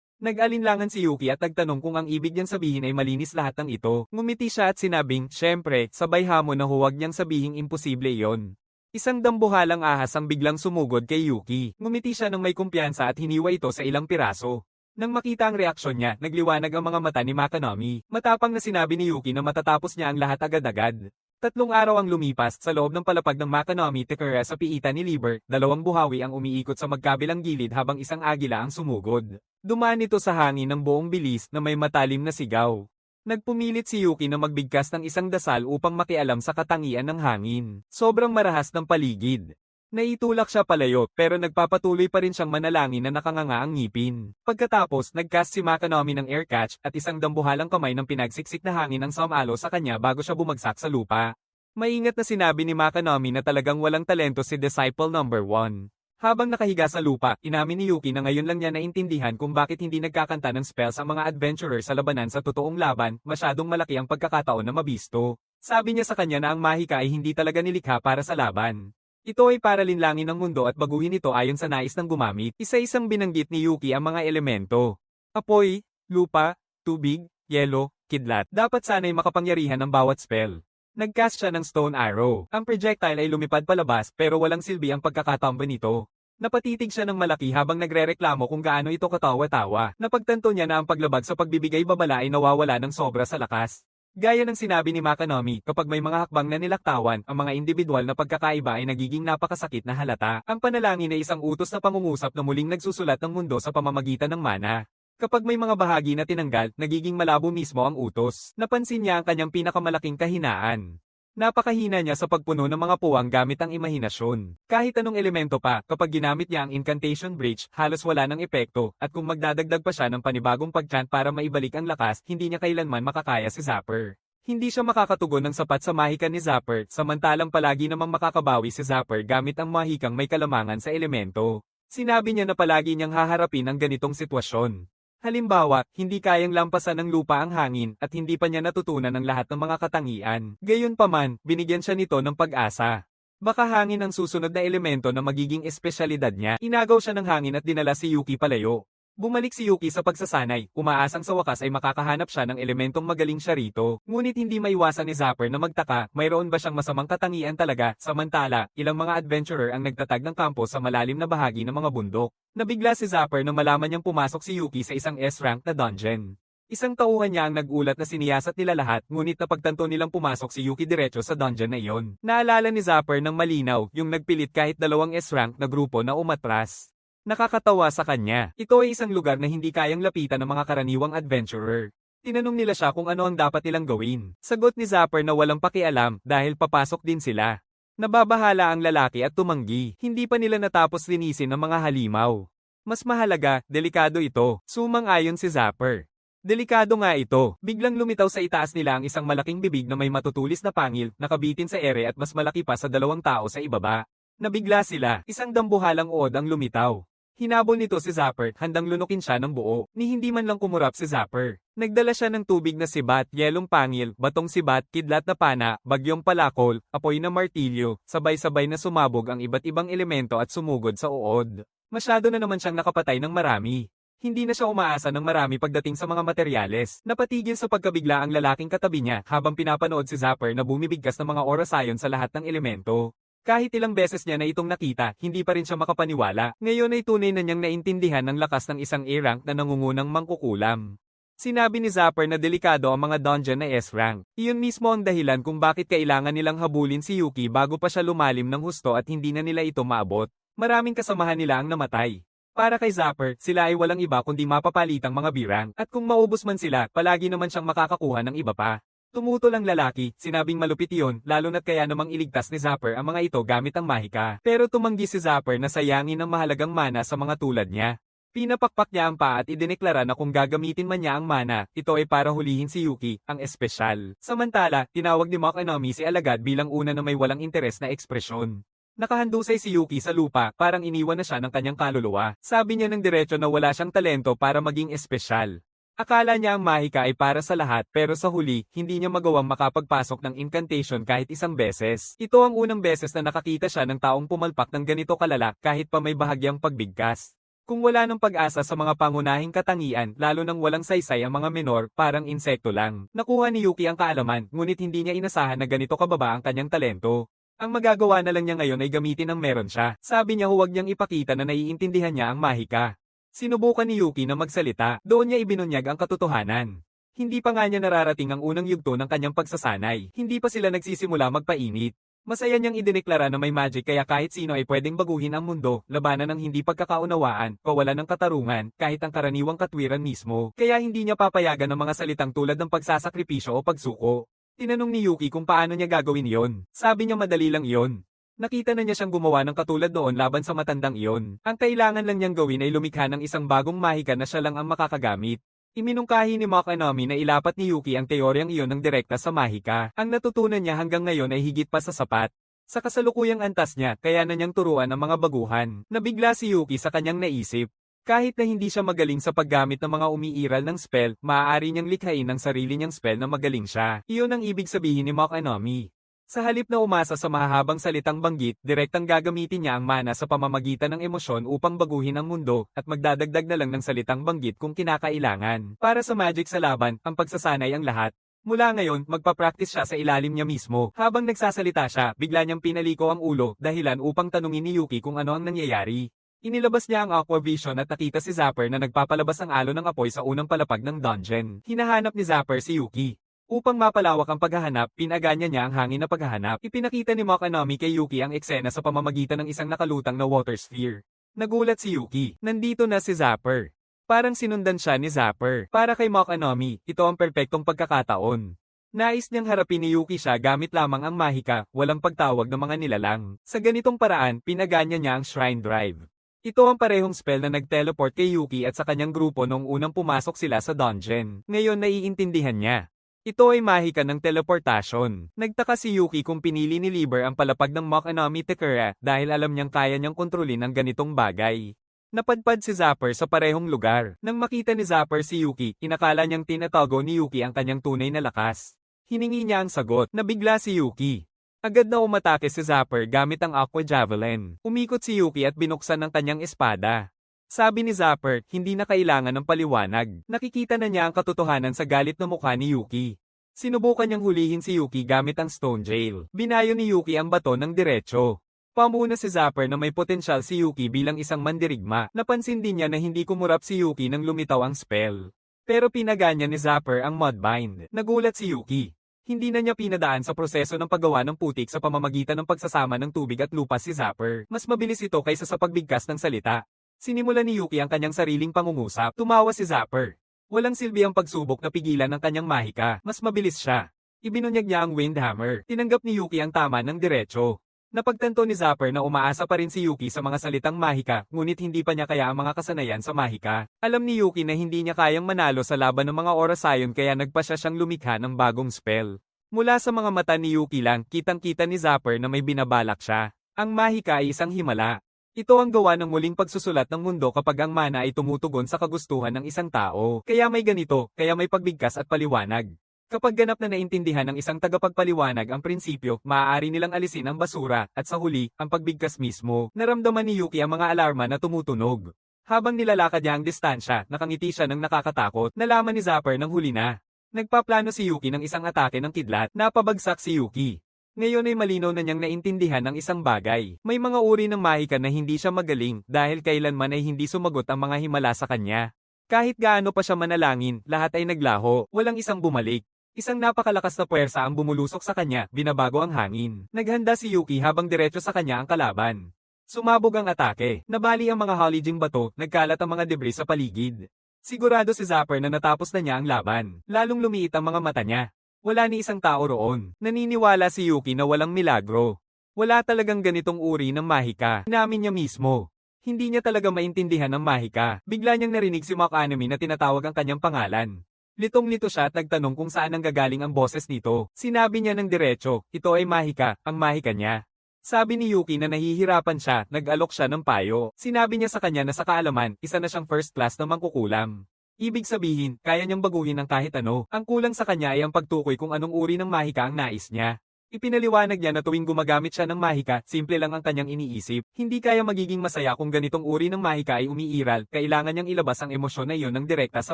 Nag-alinlangan si Yuki at nagtanong kung ang ibig niyang sabihin ay malinis lahat ng ito. Ngumiti siya at sinabing, syempre, sabay hamon na huwag niyang sabihing imposible iyon. Isang dambuhalang ahas ang biglang sumugod kay Yuki. Ngumiti siya ng may kumpiyansa at hiniwa ito sa ilang piraso. Nang makita ang reaksyon niya, nagliwanag ang mga mata ni Makanami. Matapang na sinabi ni Yuki na matatapos niya ang lahat agad-agad. 3 araw ang lumipas sa loob ng palapag ng Makanami Tekura sa piitan ni Liber, 2 buhawi ang umiikot sa magkabilang gilid habang isang agila ang sumugod. Dumaan ito sa hangin ng buong bilis na may matalim na sigaw. Nagpumilit si Yuki na magbigkas ng isang dasal upang makialam sa katangian ng hangin. Sobrang marahas ng paligid. Naitulak siya palayo pero nagpapatuloy pa rin siyang manalangin na nakanganga ang ngipin. Pagkatapos, nagcast si Makanami ng air catch at isang dambuhalang kamay ng pinagsiksik na hangin ang sumalo sa kanya bago siya bumagsak sa lupa. Maingat na sinabi ni Makanami na talagang walang talento si Disciple number 1. Habang nakahiga sa lupa, inamin ni Yuki na ngayon lang niya naintindihan kung bakit hindi nagkakanta ng spells ang mga adventurer sa labanan sa totoong laban, masyadong malaki ang pagkakataon na mabisto. Sabi niya sa kanya na ang mahika ay hindi talaga nilikha para sa laban. Ito ay para linlangin ang mundo at baguhin ito ayon sa nais ng gumamit. Isa-isang binanggit ni Yuki ang mga elemento. Apoy, lupa, tubig, yelo, kidlat. Dapat sana'y makapangyarihan ng bawat spell. Nagcast siya ng stone arrow. Ang projectile ay lumipad palabas pero walang silbi ang pagkakatamba nito. Napatitig siya ng malaki habang nagrereklamo kung gaano ito katawa-tawa. Napagtanto niya na ang paglabag sa pagbibigay babala ay nawawala ng sobra sa lakas. Gaya ng sinabi ni Makanami, kapag may mga hakbang na nilaktawan, ang mga individual na pagkakaiba ay nagiging napakasakit na halata. Ang panalangin ay isang utos na pangungusap na muling nagsusulat ng mundo sa pamamagitan ng mana. Kapag may mga bahagi na tinanggal, nagiging malabo mismo ang utos. Napansin niya ang kanyang pinakamalaking kahinaan. Napakahina niya sa pagpuno ng mga puwang gamit ang imahinasyon. Kahit anong elemento pa, kapag ginamit niya ang incantation bridge, halos wala ng epekto, at kung magdadagdag pa siya ng panibagong pag-chant para maibalik ang lakas, hindi niya kailanman makakaya si Zapper. Hindi siya makakatugon ng sapat sa mahika ni Zapper, samantalang palagi namang makakabawi si Zapper gamit ang mahikang may kalamangan sa elemento. Sinabi niya na palagi niyang haharapin ang ganitong sitwasyon. Halimbawa, hindi kayang lampasan ng lupa ang hangin at hindi pa niya natutunan ang lahat ng mga katangian. Gayunpaman, binigyan siya nito ng pag-asa. Baka hangin ang susunod na elemento na magiging espesyalidad niya. Inagaw siya ng hangin at dinala si Yuki palayo. Bumalik si Yuki sa pagsasanay, umaasang sa wakas ay makakahanap siya ng elementong magaling siya rito. Ngunit hindi maiwasan ni Zapper na magtaka, mayroon ba siyang masamang katangian talaga, samantala, ilang mga adventurer ang nagtatag ng kampo sa malalim na bahagi ng mga bundok. Nabigla si Zapper na malaman niyang pumasok si Yuki sa isang S-rank na dungeon. Isang tauhan niya ang nag-ulat na siniyasat nila lahat, ngunit napagtanto nilang pumasok si Yuki diretso sa dungeon na iyon. Naalala ni Zapper ng malinaw, yung nagpilit kahit dalawang S-rank na grupo na umatras. Nakakatawa sa kanya. Ito ay isang lugar na hindi kayang lapitan ng mga karaniwang adventurer. Tinanong nila siya kung ano ang dapat nilang gawin. Sagot ni Zapper na walang pakialam dahil papasok din sila. Nababahala ang lalaki at tumanggi. Hindi pa nila natapos linisin ang mga halimaw. Mas mahalaga, delikado ito. Sumang-ayon si Zapper. Delikado nga ito. Biglang lumitaw sa itaas nila ang isang malaking bibig na may matutulis na pangil, nakabitin sa ere at mas malaki pa sa dalawang tao sa ibaba. Nabigla sila. Isang dambuhalang uod ang lumitaw. Hinabol nito si Zapper, handang lunukin siya ng buo, ni hindi man lang kumurap si Zapper. Nagdala siya ng tubig na sibat, yelong pangil, batong sibat, kidlat na pana, bagyong palakol, apoy na martilyo, sabay-sabay na sumabog ang iba't ibang elemento at sumugod sa uod. Masyado na naman siyang nakapatay ng marami. Hindi na siya umaasa ng marami pagdating sa mga materyales. Napatigil sa pagkabigla ang lalaking katabi niya habang pinapanood si Zapper na bumibigkas ng mga oras ayon sa lahat ng elemento. Kahit ilang beses niya na itong nakita, hindi pa rin siya makapaniwala. Ngayon ay tunay na niyang naintindihan ng lakas ng isang A-rank na nangungunang mangkukulam. Sinabi ni Zapper na delikado ang mga dungeon na S-rank. Iyon mismo ang dahilan kung bakit kailangan nilang habulin si Yuki bago pa siya lumalim ng husto at hindi na nila ito maabot. Maraming kasamahan nila ang namatay. Para kay Zapper, sila ay walang iba kundi mapapalitang mga B-rank. At kung maubos man sila, palagi naman siyang makakakuha ng iba pa. Tumutol ang lalaki, sinabing malupit iyon, lalo na't kaya namang iligtas ni Zapper ang mga ito gamit ang mahika. Pero tumanggi si Zapper na sayangin ang mahalagang mana sa mga tulad niya. Pinapakpak niya ang paa at idineklara na kung gagamitin man niya ang mana, ito ay para hulihin si Yuki, ang espesyal. Samantala, tinawag ni Mach Enomi si Alagad bilang una na may walang interes na ekspresyon. Nakahandusay si Yuki sa lupa, parang iniwan na siya ng kanyang kaluluwa. Sabi niya ng diretso na wala siyang talento para maging espesyal. Akala niya ang mahika ay para sa lahat pero sa huli, hindi niya magawang makapagpasok ng incantation kahit isang beses. Ito ang unang beses na nakakita siya ng taong pumalpak ng ganito kalala kahit pa may bahagyang pagbigkas. Kung wala ng pag-asa sa mga pangunahing katangian, lalo nang walang saysay ang mga menor, parang insekto lang. Nakuha ni Yuki ang kaalaman, ngunit hindi niya inasahan na ganito kababa ang kanyang talento. Ang magagawa na lang niya ngayon ay gamitin ang meron siya. Sabi niya huwag niyang ipakita na naiintindihan niya ang mahika. Sinubukan ni Yuki na magsalita, doon niya ibinunyag ang katotohanan. Hindi pa nga niya nararating ang unang yugto ng kanyang pagsasanay, hindi pa sila nagsisimula magpainit. Masaya niyang idineklara na may magic kaya kahit sino ay pwedeng baguhin ang mundo, labanan ng hindi pagkakaunawaan, kawalan ng katarungan, kahit ang karaniwang katwiran mismo. Kaya hindi niya papayagan ng mga salitang tulad ng pagsasakripisyo o pagsuko. Tinanong ni Yuki kung paano niya gagawin iyon. Sabi niya madali lang iyon. Nakita na niya siyang gumawa ng katulad noon laban sa matandang iyon. Ang kailangan lang niyang gawin ay lumikha ng isang bagong mahika na siya lang ang makakagamit. Iminungkahi ni Mach Enomi na ilapat ni Yuki ang teoryang iyon ng direkta sa mahika. Ang natutunan niya hanggang ngayon ay higit pa sa sapat. Sa kasalukuyang antas niya, kaya na niyang turuan ang mga baguhan. Nabigla si Yuki sa kanyang naisip. Kahit na hindi siya magaling sa paggamit ng mga umiiral ng spell, maaari niyang likhain ang sarili niyang spell na magaling siya. Iyon ang ibig sabihin ni Mach Enomi. Sa halip na umasa sa mahahabang salitang banggit, direktang gagamitin niya ang mana sa pamamagitan ng emosyon upang baguhin ang mundo, at magdadagdag na lang ng salitang banggit kung kinakailangan. Para sa magic sa laban, ang pagsasanay ang lahat. Mula ngayon, magpa-practice siya sa ilalim niya mismo. Habang nagsasalita siya, bigla niyang pinaliko ang ulo, dahilan upang tanungin ni Yuki kung ano ang nangyayari. Inilabas niya ang aqua vision at nakita si Zapper na nagpapalabas ang alo ng apoy sa unang palapag ng dungeon. Hinahanap ni Zapper si Yuki. Upang mapalawak ang paghahanap, pinaganya niya ang hangin na paghahanap. Ipinakita ni Mach Enomi kay Yuki ang eksena sa pamamagitan ng isang nakalutang na water sphere. Nagulat si Yuki. Nandito na si Zapper. Parang sinundan siya ni Zapper. Para kay Mach Enomi, ito ang perpektong pagkakataon. Nais niyang harapin ni Yuki siya gamit lamang ang mahika, walang pagtawag ng mga nilalang. Sa ganitong paraan, pinaganya niya ang Shrine Drive. Ito ang parehong spell na nag-teleport kay Yuki at sa kanyang grupo noong unang pumasok sila sa dungeon. Ngayon naiintindihan niya. Ito ay mahika ng teleportasyon. Nagtaka si Yuki kung pinili ni Liber ang palapag ng Mach Enomi Tekura dahil alam niyang kaya niyang kontrolin ang ganitong bagay. Napadpad si Zapper sa parehong lugar. Nang makita ni Zapper si Yuki, inakala niyang tinatago ni Yuki ang kanyang tunay na lakas. Hiningi niya ang sagot. Nabigla si Yuki. Agad na umatake si Zapper gamit ang Aqua Javelin. Umikot si Yuki at binuksan ang kanyang espada. Sabi ni Zapper, hindi na kailangan ng paliwanag. Nakikita na niya ang katotohanan sa galit na mukha ni Yuki. Sinubukan niyang hulihin si Yuki gamit ang Stone Jail. Binayo ni Yuki ang bato ng diretso. Pamuna si Zapper na may potensyal si Yuki bilang isang mandirigma. Napansin din niya na hindi kumurap si Yuki nang lumitaw ang spell. Pero pinaganya ni Zapper ang Mudbind. Nagulat si Yuki. Hindi na niya pinadaan sa proseso ng paggawa ng putik sa pamamagitan ng pagsasama ng tubig at lupa si Zapper. Mas mabilis ito kaysa sa pagbigkas ng salita. Sinimula ni Yuki ang kanyang sariling pangungusap. Tumawa si Zapper. Walang silbi ang pagsubok na pigilan ng kanyang mahika. Mas mabilis siya. Ibinunyag niya ang Windhammer. Tinanggap ni Yuki ang tama ng diretso. Napagtanto ni Zapper na umaasa pa rin si Yuki sa mga salitang mahika, ngunit hindi pa niya kaya ang mga kasanayan sa mahika. Alam ni Yuki na hindi niya kayang manalo sa laban ng mga oras ayon kaya nagpasya siyang lumikha ng bagong spell. Mula sa mga mata ni Yuki lang, kitang-kita ni Zapper na may binabalak siya. Ang mahika ay isang himala. Ito ang gawa ng muling pagsusulat ng mundo kapag ang mana ay tumutugon sa kagustuhan ng isang tao. Kaya may ganito, kaya may pagbigkas at paliwanag. Kapag ganap na naintindihan ng isang tagapagpaliwanag ang prinsipyo, maaari nilang alisin ang basura, at sa huli, ang pagbigkas mismo. Naramdaman ni Yuki ang mga alarma na tumutunog. Habang nilalakad niya ang distansya, nakangiti siya ng nakakatakot, nalaman ni Zapper ng huli na. Nagpaplano si Yuki ng isang atake ng kidlat, napabagsak si Yuki. Ngayon ay malinaw na niyang naintindihan ang isang bagay. May mga uri ng mahika na hindi siya magaling, dahil kailanman ay hindi sumagot ang mga himala sa kanya. Kahit gaano pa siya manalangin, lahat ay naglaho, walang isang bumalik. Isang napakalakas na puwersa ang bumulusok sa kanya, binabago ang hangin. Naghanda si Yuki habang diretso sa kanya ang kalaban. Sumabog ang atake, nabali ang mga holidging bato, nagkalat ang mga debris sa paligid. Sigurado si Zapper na natapos na niya ang laban, lalong lumiit ang mga mata niya. Wala ni isang tao roon. Naniniwala si Yuki na walang milagro. Wala talagang ganitong uri ng mahika, inamin niya mismo. Hindi niya talaga maintindihan ang mahika. Bigla niyang narinig si McAnemy na tinatawag ang kanyang pangalan. Litong-lito siya at nagtanong kung saan nanggagaling ang boses nito. Sinabi niya ng diretso, ito ay mahika, ang mahika niya. Sabi ni Yuki na nahihirapan siya, nag-alok siya ng payo. Sinabi niya sa kanya na sa kaalaman, isa na siyang first class na mangkukulam. Ibig sabihin, kaya niyang baguhin ang kahit ano. Ang kulang sa kanya ay ang pagtukoy kung anong uri ng mahika ang nais niya. Ipinaliwanag niya na tuwing gumagamit siya ng mahika, simple lang ang kanyang iniisip. Hindi kaya magiging masaya kung ganitong uri ng mahika ay umiiral, kailangan niyang ilabas ang emosyon na iyon ng direkta sa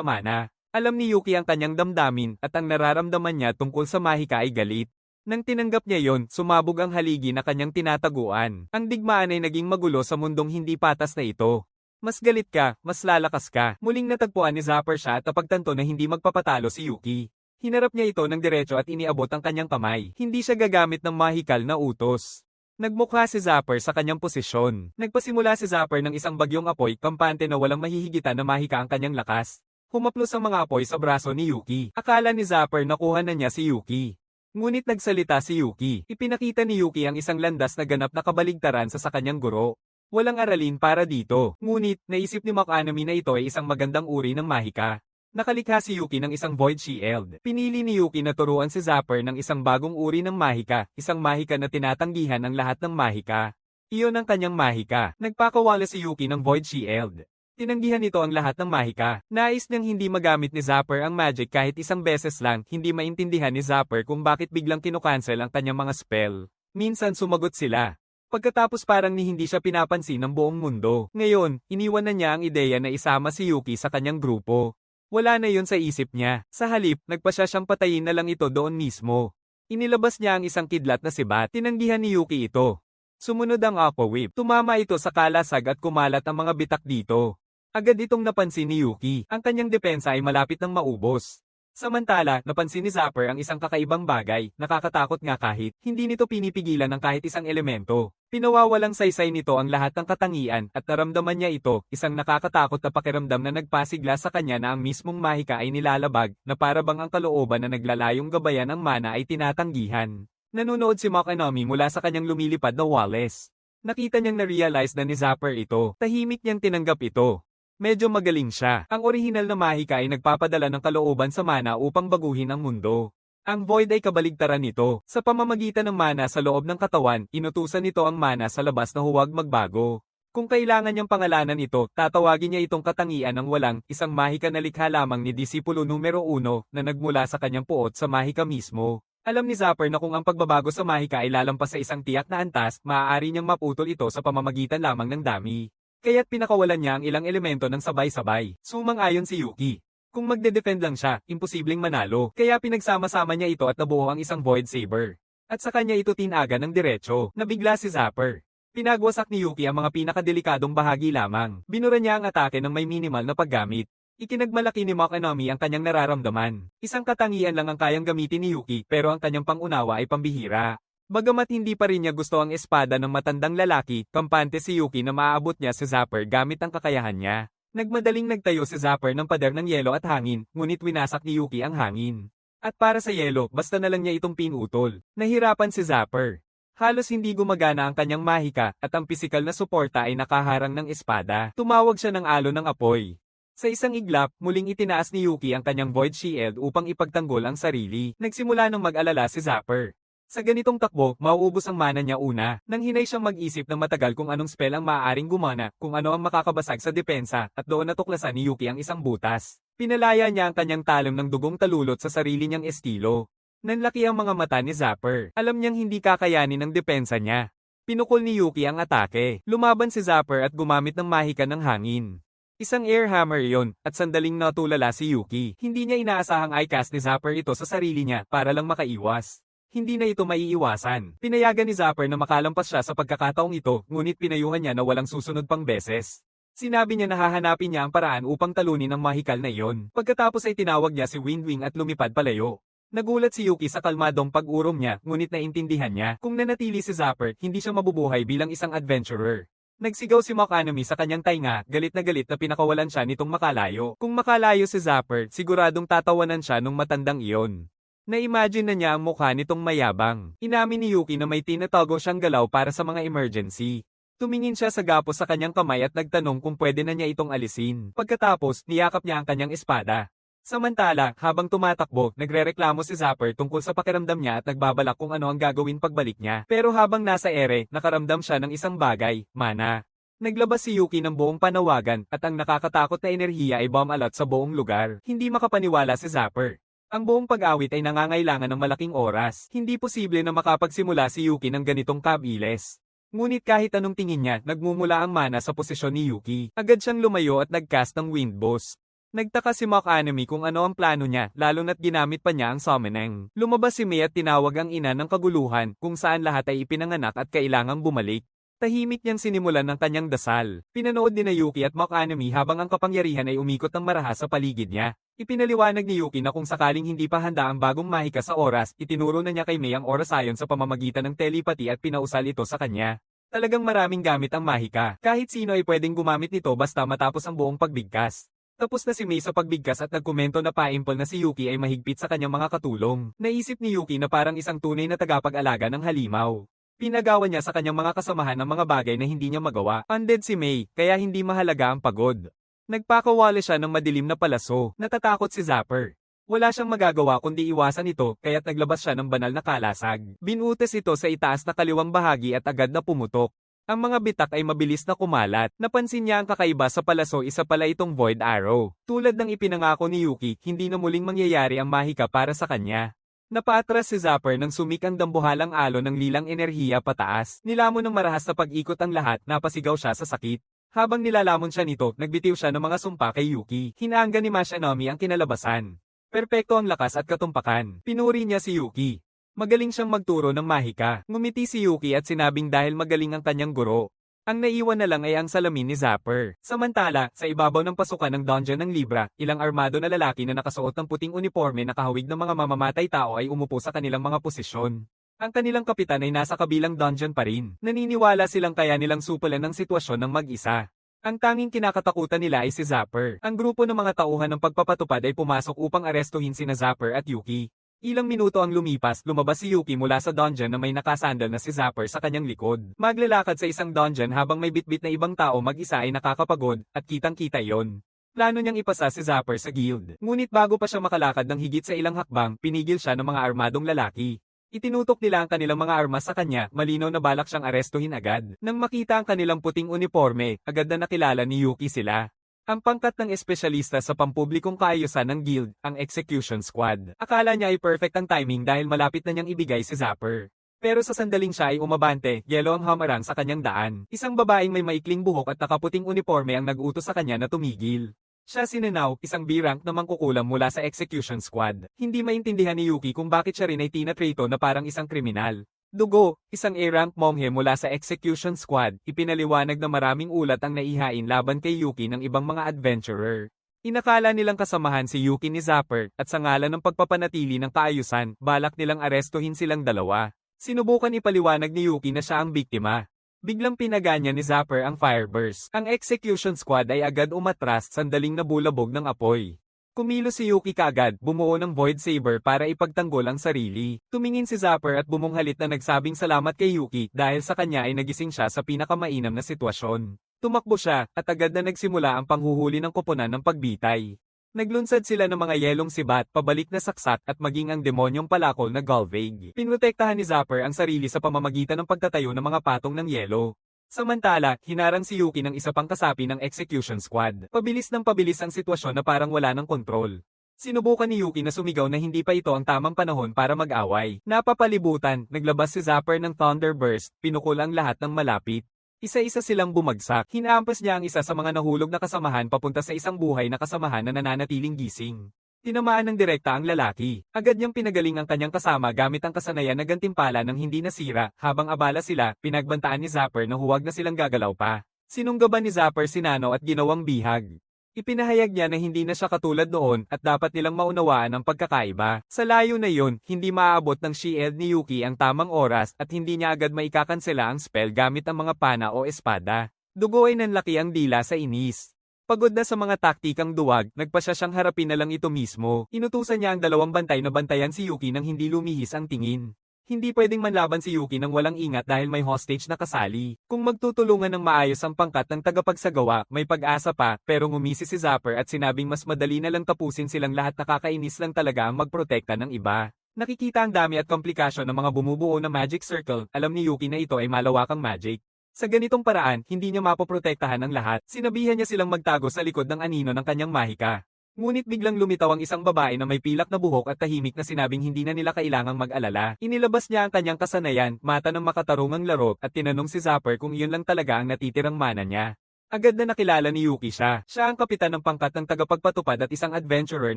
mana. Alam ni Yuki ang kanyang damdamin at ang nararamdaman niya tungkol sa mahika ay galit. Nang tinanggap niya yon, sumabog ang haligi na kanyang tinataguan. Ang digmaan ay naging magulo sa mundong hindi patas na ito. Mas galit ka, mas lalakas ka. Muling natagpuan ni Zapper siya at napagtanto na hindi magpapatalo si Yuki. Hinarap niya ito ng diretso at iniabot ang kanyang kamay. Hindi siya gagamit ng mahikal na utos. Nagmukha si Zapper sa kanyang posisyon. Nagpasimula si Zapper ng isang bagyong apoy, kampante na walang mahihigitan na mahika ang kanyang lakas. Humaplos ang mga apoy sa braso ni Yuki. Akala ni Zapper nakuha na niya si Yuki. Ngunit nagsalita si Yuki. Ipinakita ni Yuki ang isang landas na ganap na kabaligtaran sa kanyang guro. Walang aralin para dito. Ngunit, naisip ni McAnemy na ito ay isang magandang uri ng mahika. Nakalikha si Yuki ng isang Void Shield. Pinili ni Yuki na turuan si Zapper ng isang bagong uri ng mahika, isang mahika na tinatanggihan ang lahat ng mahika. Iyon ang kanyang mahika. Nagpakawala si Yuki ng Void Shield. Tinanggihan nito ang lahat ng mahika. Nais niyang hindi magamit ni Zapper ang magic kahit isang beses lang, hindi maintindihan ni Zapper kung bakit biglang kinukancel ang kanyang mga spell. Minsan sumagot sila. Pagkatapos parang ni hindi siya pinapansin ng buong mundo. Ngayon, iniwan na niya ang ideya na isama si Yuki sa kanyang grupo. Wala na yun sa isip niya. Sa halip, nagpasya siyang patayin na lang ito doon mismo. Inilabas niya ang isang kidlat na sibat. Tinanggihan ni Yuki ito. Sumunod ang Aqua Whip. Tumama ito sa kalasag at kumalat ang mga bitak dito. Agad itong napansin ni Yuki. Ang kanyang depensa ay malapit ng maubos. Samantala, napansin ni Zapper ang isang kakaibang bagay, nakakatakot nga kahit hindi nito pinipigilan ng kahit isang elemento. Pinawawalang saysay nito ang lahat ng katangian at naramdaman niya ito, isang nakakatakot na pakiramdam na nagpasigla sa kanya na ang mismong mahika ay nilalabag, na para bang ang kalooban na naglalayong gabayan ng mana ay tinatanggihan. Nanunood si McAnemy mula sa kanyang lumilipad na Wallace. Nakita niyang na-realize na ni Zapper ito, tahimik niyang tinanggap ito. Medyo magaling siya. Ang orihinal na mahika ay nagpapadala ng kalooban sa mana upang baguhin ang mundo. Ang Void ay kabaligtaran nito. Sa pamamagitan ng mana sa loob ng katawan, inutusan nito ang mana sa labas na huwag magbago. Kung kailangan niyang pangalanan ito, tatawagin niya itong katangian ng walang, isang mahika na likha lamang ni Disipulo numero 1 na nagmula sa kanyang puot sa mahika mismo. Alam ni Zapper na kung ang pagbabago sa mahika ay lalampas sa isang tiyak na antas, maaari niyang maputol ito sa pamamagitan lamang ng dami. Kaya't pinakawalan niya ang ilang elemento ng sabay-sabay. Sumang-ayon si Yuki. Kung magde-defend lang siya, imposibleng manalo. Kaya pinagsama-sama niya ito at nabuo ang isang Void Saber. At sa kanya ito tinaga ng diretso. Nabigla si Zapper. Pinagwasak ni Yuki ang mga pinakadelikadong bahagi lamang. Binura niya ang atake ng may minimal na paggamit. Ikinagmalaki ni Mach Enemy ang kanyang nararamdaman. Isang katangian lang ang kayang gamitin ni Yuki pero ang kanyang pangunawa ay pambihira. Bagamat hindi pa rin niya gusto ang espada ng matandang lalaki, kampante si Yuki na maaabot niya si Zapper gamit ang kakayahan niya. Nagmadaling nagtayo si Zapper ng pader ng yelo at hangin, ngunit winasak ni Yuki ang hangin. At para sa yelo, basta na lang niya itong pinutol. Nahirapan si Zapper. Halos hindi gumagana ang kanyang mahika at ang pisikal na suporta ay nakaharang ng espada. Tumawag siya ng alon ng apoy. Sa isang iglap, muling itinaas ni Yuki ang kanyang Void Shield upang ipagtanggol ang sarili. Nagsimula ng mag-alala si Zapper. Sa ganitong takbo, mauubos ang mana niya una, nang hinay siyang mag-isip ng matagal kung anong spell ang maaaring gumana, kung ano ang makakabasag sa depensa, at doon natuklasan ni Yuki ang isang butas. Pinalaya niya ang kanyang talon ng dugong talulot sa sarili niyang estilo. Nanlaki ang mga mata ni Zapper. Alam niyang hindi kakayanin ang depensa niya. Pinukol ni Yuki ang atake. Lumaban si Zapper at gumamit ng mahika ng hangin. Isang air hammer iyon, at sandaling natulala si Yuki. Hindi niya inaasahang i-cast ni Zapper ito sa sarili niya para lang makaiwas. Hindi na ito maiiwasan. Pinayagan ni Zapper na makalampas siya sa pagkakataong ito, ngunit pinayuhan niya na walang susunod pang beses. Sinabi niya na hahanapin niya ang paraan upang talunin ang mahikal na iyon. Pagkatapos ay tinawag niya si Windwing at lumipad palayo. Nagulat si Yuki sa kalmadong pag-urong niya, ngunit naintindihan niya, kung nanatili si Zapper, hindi siya mabubuhay bilang isang adventurer. Nagsigaw si Mach Enemy sa kanyang tainga, galit na pinakawalan siya nitong makalayo. Kung makalayo si Zapper, siguradong tatawanan siya nung matandang iyon. Na-imagine na niya ang mukha nitong mayabang. Inamin ni Yuki na may tinatago siyang galaw para sa mga emergency. Tumingin siya sa gapos sa kanyang kamay at nagtanong kung pwede na niya itong alisin. Pagkatapos, niyakap niya ang kanyang espada. Samantala, habang tumatakbo, nagrereklamo si Zapper tungkol sa pakiramdam niya at nagbabalak kung ano ang gagawin pagbalik niya. Pero habang nasa ere, nakaramdam siya ng isang bagay, mana. Naglabas si Yuki ng buong panawagan at ang nakakatakot na enerhiya ay bomb alert sa buong lugar. Hindi makapaniwala si Zapper. Ang buong pag-awit ay nangangailangan ng malaking oras. Hindi posible na makapagsimula si Yuki ng ganitong kabilis. Ngunit kahit anong tingin niya, nagmumula ang mana sa posisyon ni Yuki. Agad siyang lumayo at nagcast ng Wind Boost. Nagtaka si Mach Enemy kung ano ang plano niya, lalo na't ginamit pa niya ang summoning. Lumabas si Mei at tinawag ang ina ng kaguluhan, kung saan lahat ay ipinanganak at kailangang bumalik. Tahimik niyang sinimulan ng kanyang dasal. Pinanood ni Yuki at Mach Enemy habang ang kapangyarihan ay umikot ng marahas sa paligid niya. Ipinaliwanag ni Yuki na kung sakaling hindi pa handa ang bagong mahika sa oras, itinuro na niya kay Mei ang oras ayon sa pamamagitan ng telepathy at pinausal ito sa kanya. Talagang maraming gamit ang mahika. Kahit sino ay pwedeng gumamit nito basta matapos ang buong pagbigkas. Tapos na si Mei sa pagbigkas at nagkomento na paimpol na si Yuki ay mahigpit sa kanyang mga katulong. Naisip ni Yuki na parang isang tunay na tagapag-alaga ng halimaw. Pinagawa niya sa kanyang mga kasamahan ng mga bagay na hindi niya magawa. Undead si Mei, kaya hindi mahalaga ang pagod. Nagpakawala siya ng madilim na palaso. Natatakot si Zapper. Wala siyang magagawa kundi iwasan ito, kaya't naglabas siya ng banal na kalasag. Binutas ito sa itaas na kaliwang bahagi at agad na pumutok. Ang mga bitak ay mabilis na kumalat. Napansin niya ang kakaiba sa palaso, isa pala itong Void Arrow. Tulad ng ipinangako ni Yuki, hindi na muling mangyayari ang mahika para sa kanya. Napaatras si Zapper nang sumikang dambuhalang alon ng lilang enerhiya pataas. Nilamon ng marahas na pag-ikot ang lahat, napasigaw siya sa sakit. Habang nilalamon siya nito, nagbitiw siya ng mga sumpa kay Yuki. Hinaanggan ni Mach Enemy ang kinalabasan. Perpekto ang lakas at katumpakan. Pinuri niya si Yuki. Magaling siyang magturo ng mahika. Ngumiti si Yuki at sinabing dahil magaling ang kanyang guro. Ang naiwan na lang ay ang salamin ni Zapper. Samantala, sa ibabaw ng pasukan ng dungeon ng Libra, ilang armado na lalaki na nakasuot ng puting uniforme na kahawig ng mga mamamatay tao ay umupo sa kanilang mga posisyon. Ang kanilang kapitan ay nasa kabilang dungeon pa rin. Naniniwala silang kaya nilang supulan ng sitwasyon ng mag-isa. Ang tanging kinakatakutan nila ay si Zapper. Ang grupo ng mga tauhan ng pagpapatupad ay pumasok upang arestuhin sina Zapper at Yuki. Ilang minuto ang lumipas, lumabas si Yuki mula sa dungeon na may nakasandal na si Zapper sa kanyang likod. Maglalakad sa isang dungeon habang may bitbit na ibang tao mag-isa ay nakakapagod, at kitang-kita yon. Plano niyang ipasa si Zapper sa guild. Ngunit bago pa siya makalakad ng higit sa ilang hakbang, pinigil siya ng mga armadong lalaki. Itinutok nila ang kanilang mga armas sa kanya, malinaw na balak siyang arestuhin agad. Nang makita ang kanilang puting uniforme, agad na nakilala ni Yuki sila. Ang pangkat ng espesyalista sa pampublikong kaayusan ng guild, ang Execution Squad. Akala niya ay perfect ang timing dahil malapit na niyang ibigay si Zapper. Pero sa sandaling siya ay umabante, yelo ang hamarang sa kanyang daan. Isang babaeng may maikling buhok at nakaputing uniforme ang nag-utos sa kanya na tumigil. Siya si Nanao, isang B-rank na mangkukulam mula sa execution squad. Hindi maintindihan ni Yuki kung bakit siya rin ay tinatrito na parang isang kriminal. Dugo, isang A-rank monghe mula sa execution squad, ipinaliwanag na maraming ulat ang naihain laban kay Yuki ng ibang mga adventurer. Inakala nilang kasamahan si Yuki ni Zapper, at sa ngalan ng pagpapanatili ng kaayusan, balak nilang arestuhin silang dalawa. Sinubukan ipaliwanag ni Yuki na siya ang biktima. Biglang pinaganya ni Zapper ang fireburst. Ang execution squad ay agad umatras, sandaling nabulabog ng apoy. Kumilos si Yuki kaagad, bumuo ng Void Saber para ipagtanggol ang sarili. Tumingin si Zapper at bumunghalit na nagsabing salamat kay Yuki dahil sa kanya ay nagising siya sa pinakamainam na sitwasyon. Tumakbo siya, at agad na nagsimula ang panghuhuli ng koponan ng pagbitay. Naglunsad sila ng mga yelong sibat, pabalik na saksak at maging ang demonyong palakol na Galvag. Pinrotektahan ni Zapper ang sarili sa pamamagitan ng pagtatayo ng mga patong ng yelo. Samantala, hinarang si Yuki ng isa pang kasapi ng execution squad. Pabilis ng pabilis ang sitwasyon na parang wala ng kontrol. Sinubukan ni Yuki na sumigaw na hindi pa ito ang tamang panahon para mag-away. Napapalibutan, naglabas si Zapper ng Thunderburst, pinukol ang lahat ng malapit. Isa-isa silang bumagsak. Hinaampas niya ang isa sa mga nahulog na kasamahan papunta sa isang buhay na kasamahan na nananatiling gising. Tinamaan ng direkta ang lalaki. Agad niyang pinagaling ang kanyang kasama gamit ang kasanayan na gantimpala ng hindi nasira. Habang abala sila, pinagbantaan ni Zapper na huwag na silang gagalaw pa. Sinunggaban ni Zapper si Nano at ginawang bihag. Ipinahayag niya na hindi na siya katulad noon at dapat nilang maunawaan ang pagkakaiba. Sa layo na yun, hindi maaabot ng shield ni Yuki ang tamang oras at hindi niya agad maikakansela ang spell gamit ang mga pana o espada. Dugo ay nanlaki ang dila sa inis. Pagod na sa mga taktikang duwag, nagpasya siyang harapin na lang ito mismo. Inutusan niya ang dalawang bantay na bantayan si Yuki nang hindi lumihis ang tingin. Hindi pwedeng manlaban si Yuki nang walang ingat dahil may hostage na kasali. Kung magtutulungan ng maayos ang pangkat ng tagapagsagawa, may pag-asa pa, pero ngumisi si Zapper at sinabing mas madali na lang tapusin silang lahat, nakakainis lang talaga ang magprotekta ng iba. Nakikita ang dami at komplikasyon ng mga bumubuo na magic circle, alam ni Yuki na ito ay malawakang magic. Sa ganitong paraan, hindi niya mapoprotektahan ang lahat. Sinabihan niya silang magtago sa likod ng anino ng kanyang mahika. Ngunit biglang lumitaw ang isang babae na may pilak na buhok at tahimik na sinabing hindi na nila kailangang mag-alala. Inilabas niya ang kanyang kasanayan, mata ng makatarungang laro, at tinanong si Zapper kung iyon lang talaga ang natitirang mana niya. Agad na nakilala ni Yuki siya. Siya ang kapitan ng pangkat ng tagapagpatupad at isang adventurer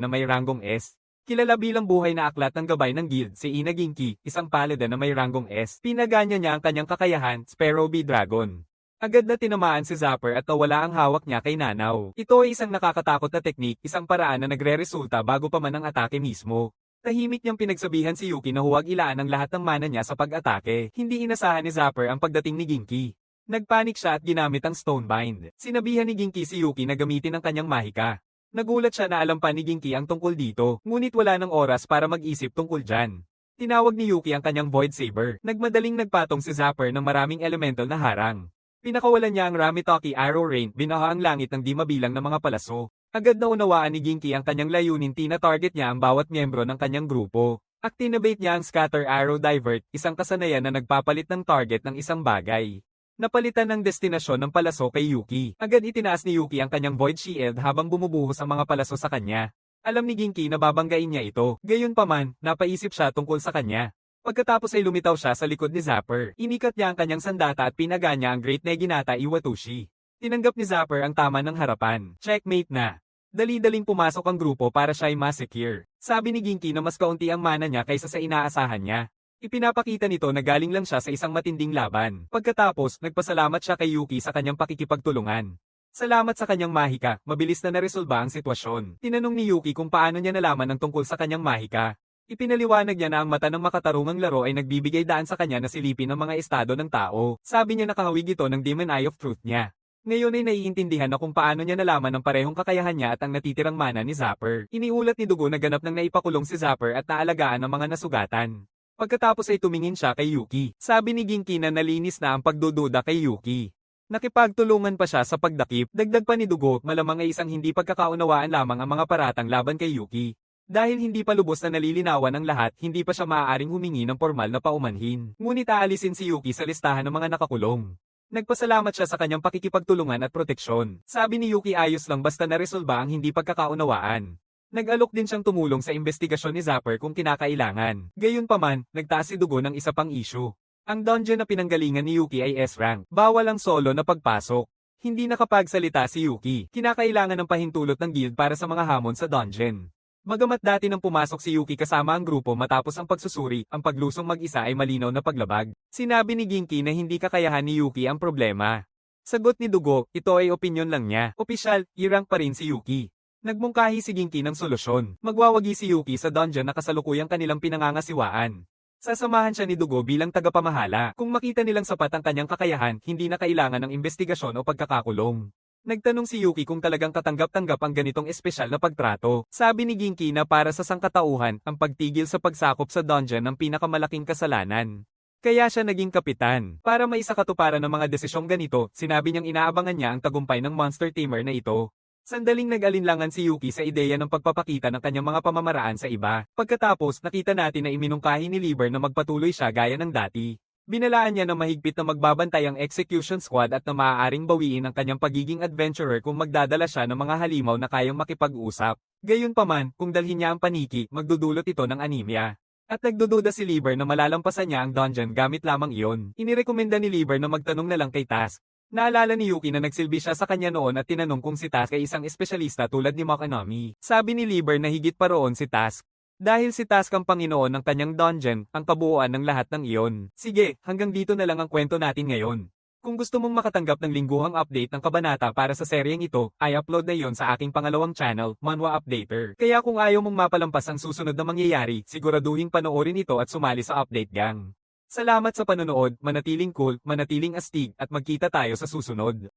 na may ranggong S. Kilala bilang buhay na aklat ng gabay ng guild, si Ina Ginki, isang paladin na may ranggong S. Pinaganya niya ang kanyang kakayahan, Sparrow B Dragon. Agad na tinamaan si Zapper at nawala ang hawak niya kay Nanao. Ito ay isang nakakatakot na teknik, isang paraan na nagre-resulta bago pa man ang atake mismo. Tahimik niyang pinagsabihan si Yuki na huwag ilaan ang lahat ng mana niya sa pag-atake. Hindi inasahan ni Zapper ang pagdating ni Ginki. Nagpanik siya at ginamit ang Stonebind. Sinabihan ni Ginki si Yuki na gamitin ang kanyang mahika. Nagulat siya na alam pa ni Ginki ang tungkol dito, ngunit wala ng oras para mag-isip tungkol dyan. Tinawag ni Yuki ang kanyang Void Saber. Nagmadaling nagpatong si Zapper ng maraming elemental na harang. Pinakawalan niya ang Ramitaki Arrow Rain, binaha ang langit ng di mabilang na mga palaso. Agad na unawaan ni Ginki ang kanyang layunin, tina-target niya ang bawat miyembro ng kanyang grupo. Actinabate niya ang Scatter Arrow Divert, isang kasanayan na nagpapalit ng target ng isang bagay. Napalitan ng destinasyon ng palaso kay Yuki. Agad itinaas ni Yuki ang kanyang Void Shield habang bumubuhos ang mga palaso sa kanya. Alam ni Ginki na babanggain niya ito, gayunpaman, napaisip siya tungkol sa kanya. Pagkatapos ay lumitaw siya sa likod ni Zapper. Inikat niya ang kanyang sandata at pinaganya ang Great Neginata Iwatushi. Tinanggap ni Zapper ang tama ng harapan. Checkmate na. Dali-daling pumasok ang grupo para siya ay mas-secure. Sabi ni Ginki na mas kaunti ang mana niya kaysa sa inaasahan niya. Ipinapakita nito na galing lang siya sa isang matinding laban. Pagkatapos, nagpasalamat siya kay Yuki sa kanyang pakikipagtulungan. Salamat sa kanyang mahika, mabilis na naresolba ang sitwasyon. Tinanong ni Yuki kung paano niya nalaman ang tungkol sa kanyang mahika. Ipinaliwanag niya na ang mata ng makatarungang laro ay nagbibigay daan sa kanya na silipin ang mga estado ng tao. Sabi niya nakahawig ito ng Demon Eye of Truth niya. Ngayon ay naiintindihan na kung paano niya nalaman ang parehong kakayahan niya at ang natitirang mana ni Zapper. Iniulat ni Dugo na ganap nang naipakulong si Zapper at naalagaan ang mga nasugatan. Pagkatapos ay tumingin siya kay Yuki. Sabi ni Ginki na nalinis na ang pagdududa kay Yuki. Nakipagtulungan pa siya sa pagdakip, dagdag pa ni Dugo, malamang ay isang hindi pagkakaunawaan lamang ang mga paratang laban kay Yuki. Dahil hindi pa lubos na nalilinawan ang lahat, hindi pa siya maaaring humingi ng formal na paumanhin. Ngunit aalisin si Yuki sa listahan ng mga nakakulong. Nagpasalamat siya sa kanyang pakikipagtulungan at proteksyon. Sabi ni Yuki ayos lang basta naresolba ang hindi pagkakaunawaan. Nag-alok din siyang tumulong sa investigasyon ni Zapper kung kinakailangan. Gayunpaman, nagtaas si Dugo ng isa pang issue. Ang dungeon na pinanggalingan ni Yuki ay S-rank. Bawal ang solo na pagpasok. Hindi nakapagsalita si Yuki. Kinakailangan ng pahintulot ng guild para sa mga hamon sa dungeon. Bagamat dati nang pumasok si Yuki kasama ang grupo matapos ang pagsusuri, ang paglusong mag-isa ay malinaw na paglabag. Sinabi ni Ginki na hindi kakayahan ni Yuki ang problema. Sagot ni Dugo, ito ay opinyon lang niya. Opisyal, i-rank pa rin si Yuki. Nagmungkahi si Ginki ng solusyon. Magwawagi si Yuki sa dungeon na kasalukuyang kanilang pinangangasiwaan. Sasamahan siya ni Dugo bilang tagapamahala. Kung makita nilang sapat ang kanyang kakayahan, hindi na kailangan ng investigasyon o pagkakakulong. Nagtanong si Yuki kung talagang katanggap-tanggap ang ganitong espesyal na pagtrato. Sabi ni Ginki na para sa sangkatauhan, ang pagtigil sa pagsakop sa dungeon ang pinakamalaking kasalanan. Kaya siya naging kapitan. Para maisakatuparan ng mga desisyong ganito, sinabi niyang inaabangan niya ang tagumpay ng monster tamer na ito. Sandaling nag-alinlangan si Yuki sa ideya ng pagpapakita ng kanyang mga pamamaraan sa iba. Pagkatapos, nakita natin na iminungkahi ni Lieber na magpatuloy siya gaya ng dati. Binalaan niya na mahigpit na magbabantay ang execution squad at na maaaring bawiin ang kanyang pagiging adventurer kung magdadala siya ng mga halimaw na kayang makipag-usap. Gayunpaman, kung dalhin niya ang paniki, magdudulot ito ng anemia. At nagdududa si Lieber na malalampasan niya ang dungeon gamit lamang iyon. Inirekomenda ni Lieber na magtanong na lang kay Task. Naalala ni Yuki na nagsilbi siya sa kanya noon at tinanong kung si Task ay isang espesyalista tulad ni Makanami. Sabi ni Lieber na higit pa roon si Task. Dahil si Task ang Panginoon ng kanyang dungeon, ang kabuuan ng lahat ng iyon. Sige, hanggang dito na lang ang kwento natin ngayon. Kung gusto mong makatanggap ng lingguhang update ng kabanata para sa seryeng ito, ay upload na iyon sa aking pangalawang channel, Manhwa Updater. Kaya kung ayaw mong mapalampas ang susunod na mangyayari, siguraduhin panoorin ito at sumali sa update gang. Salamat sa panonood, manatiling cool, manatiling astig, at magkita tayo sa susunod.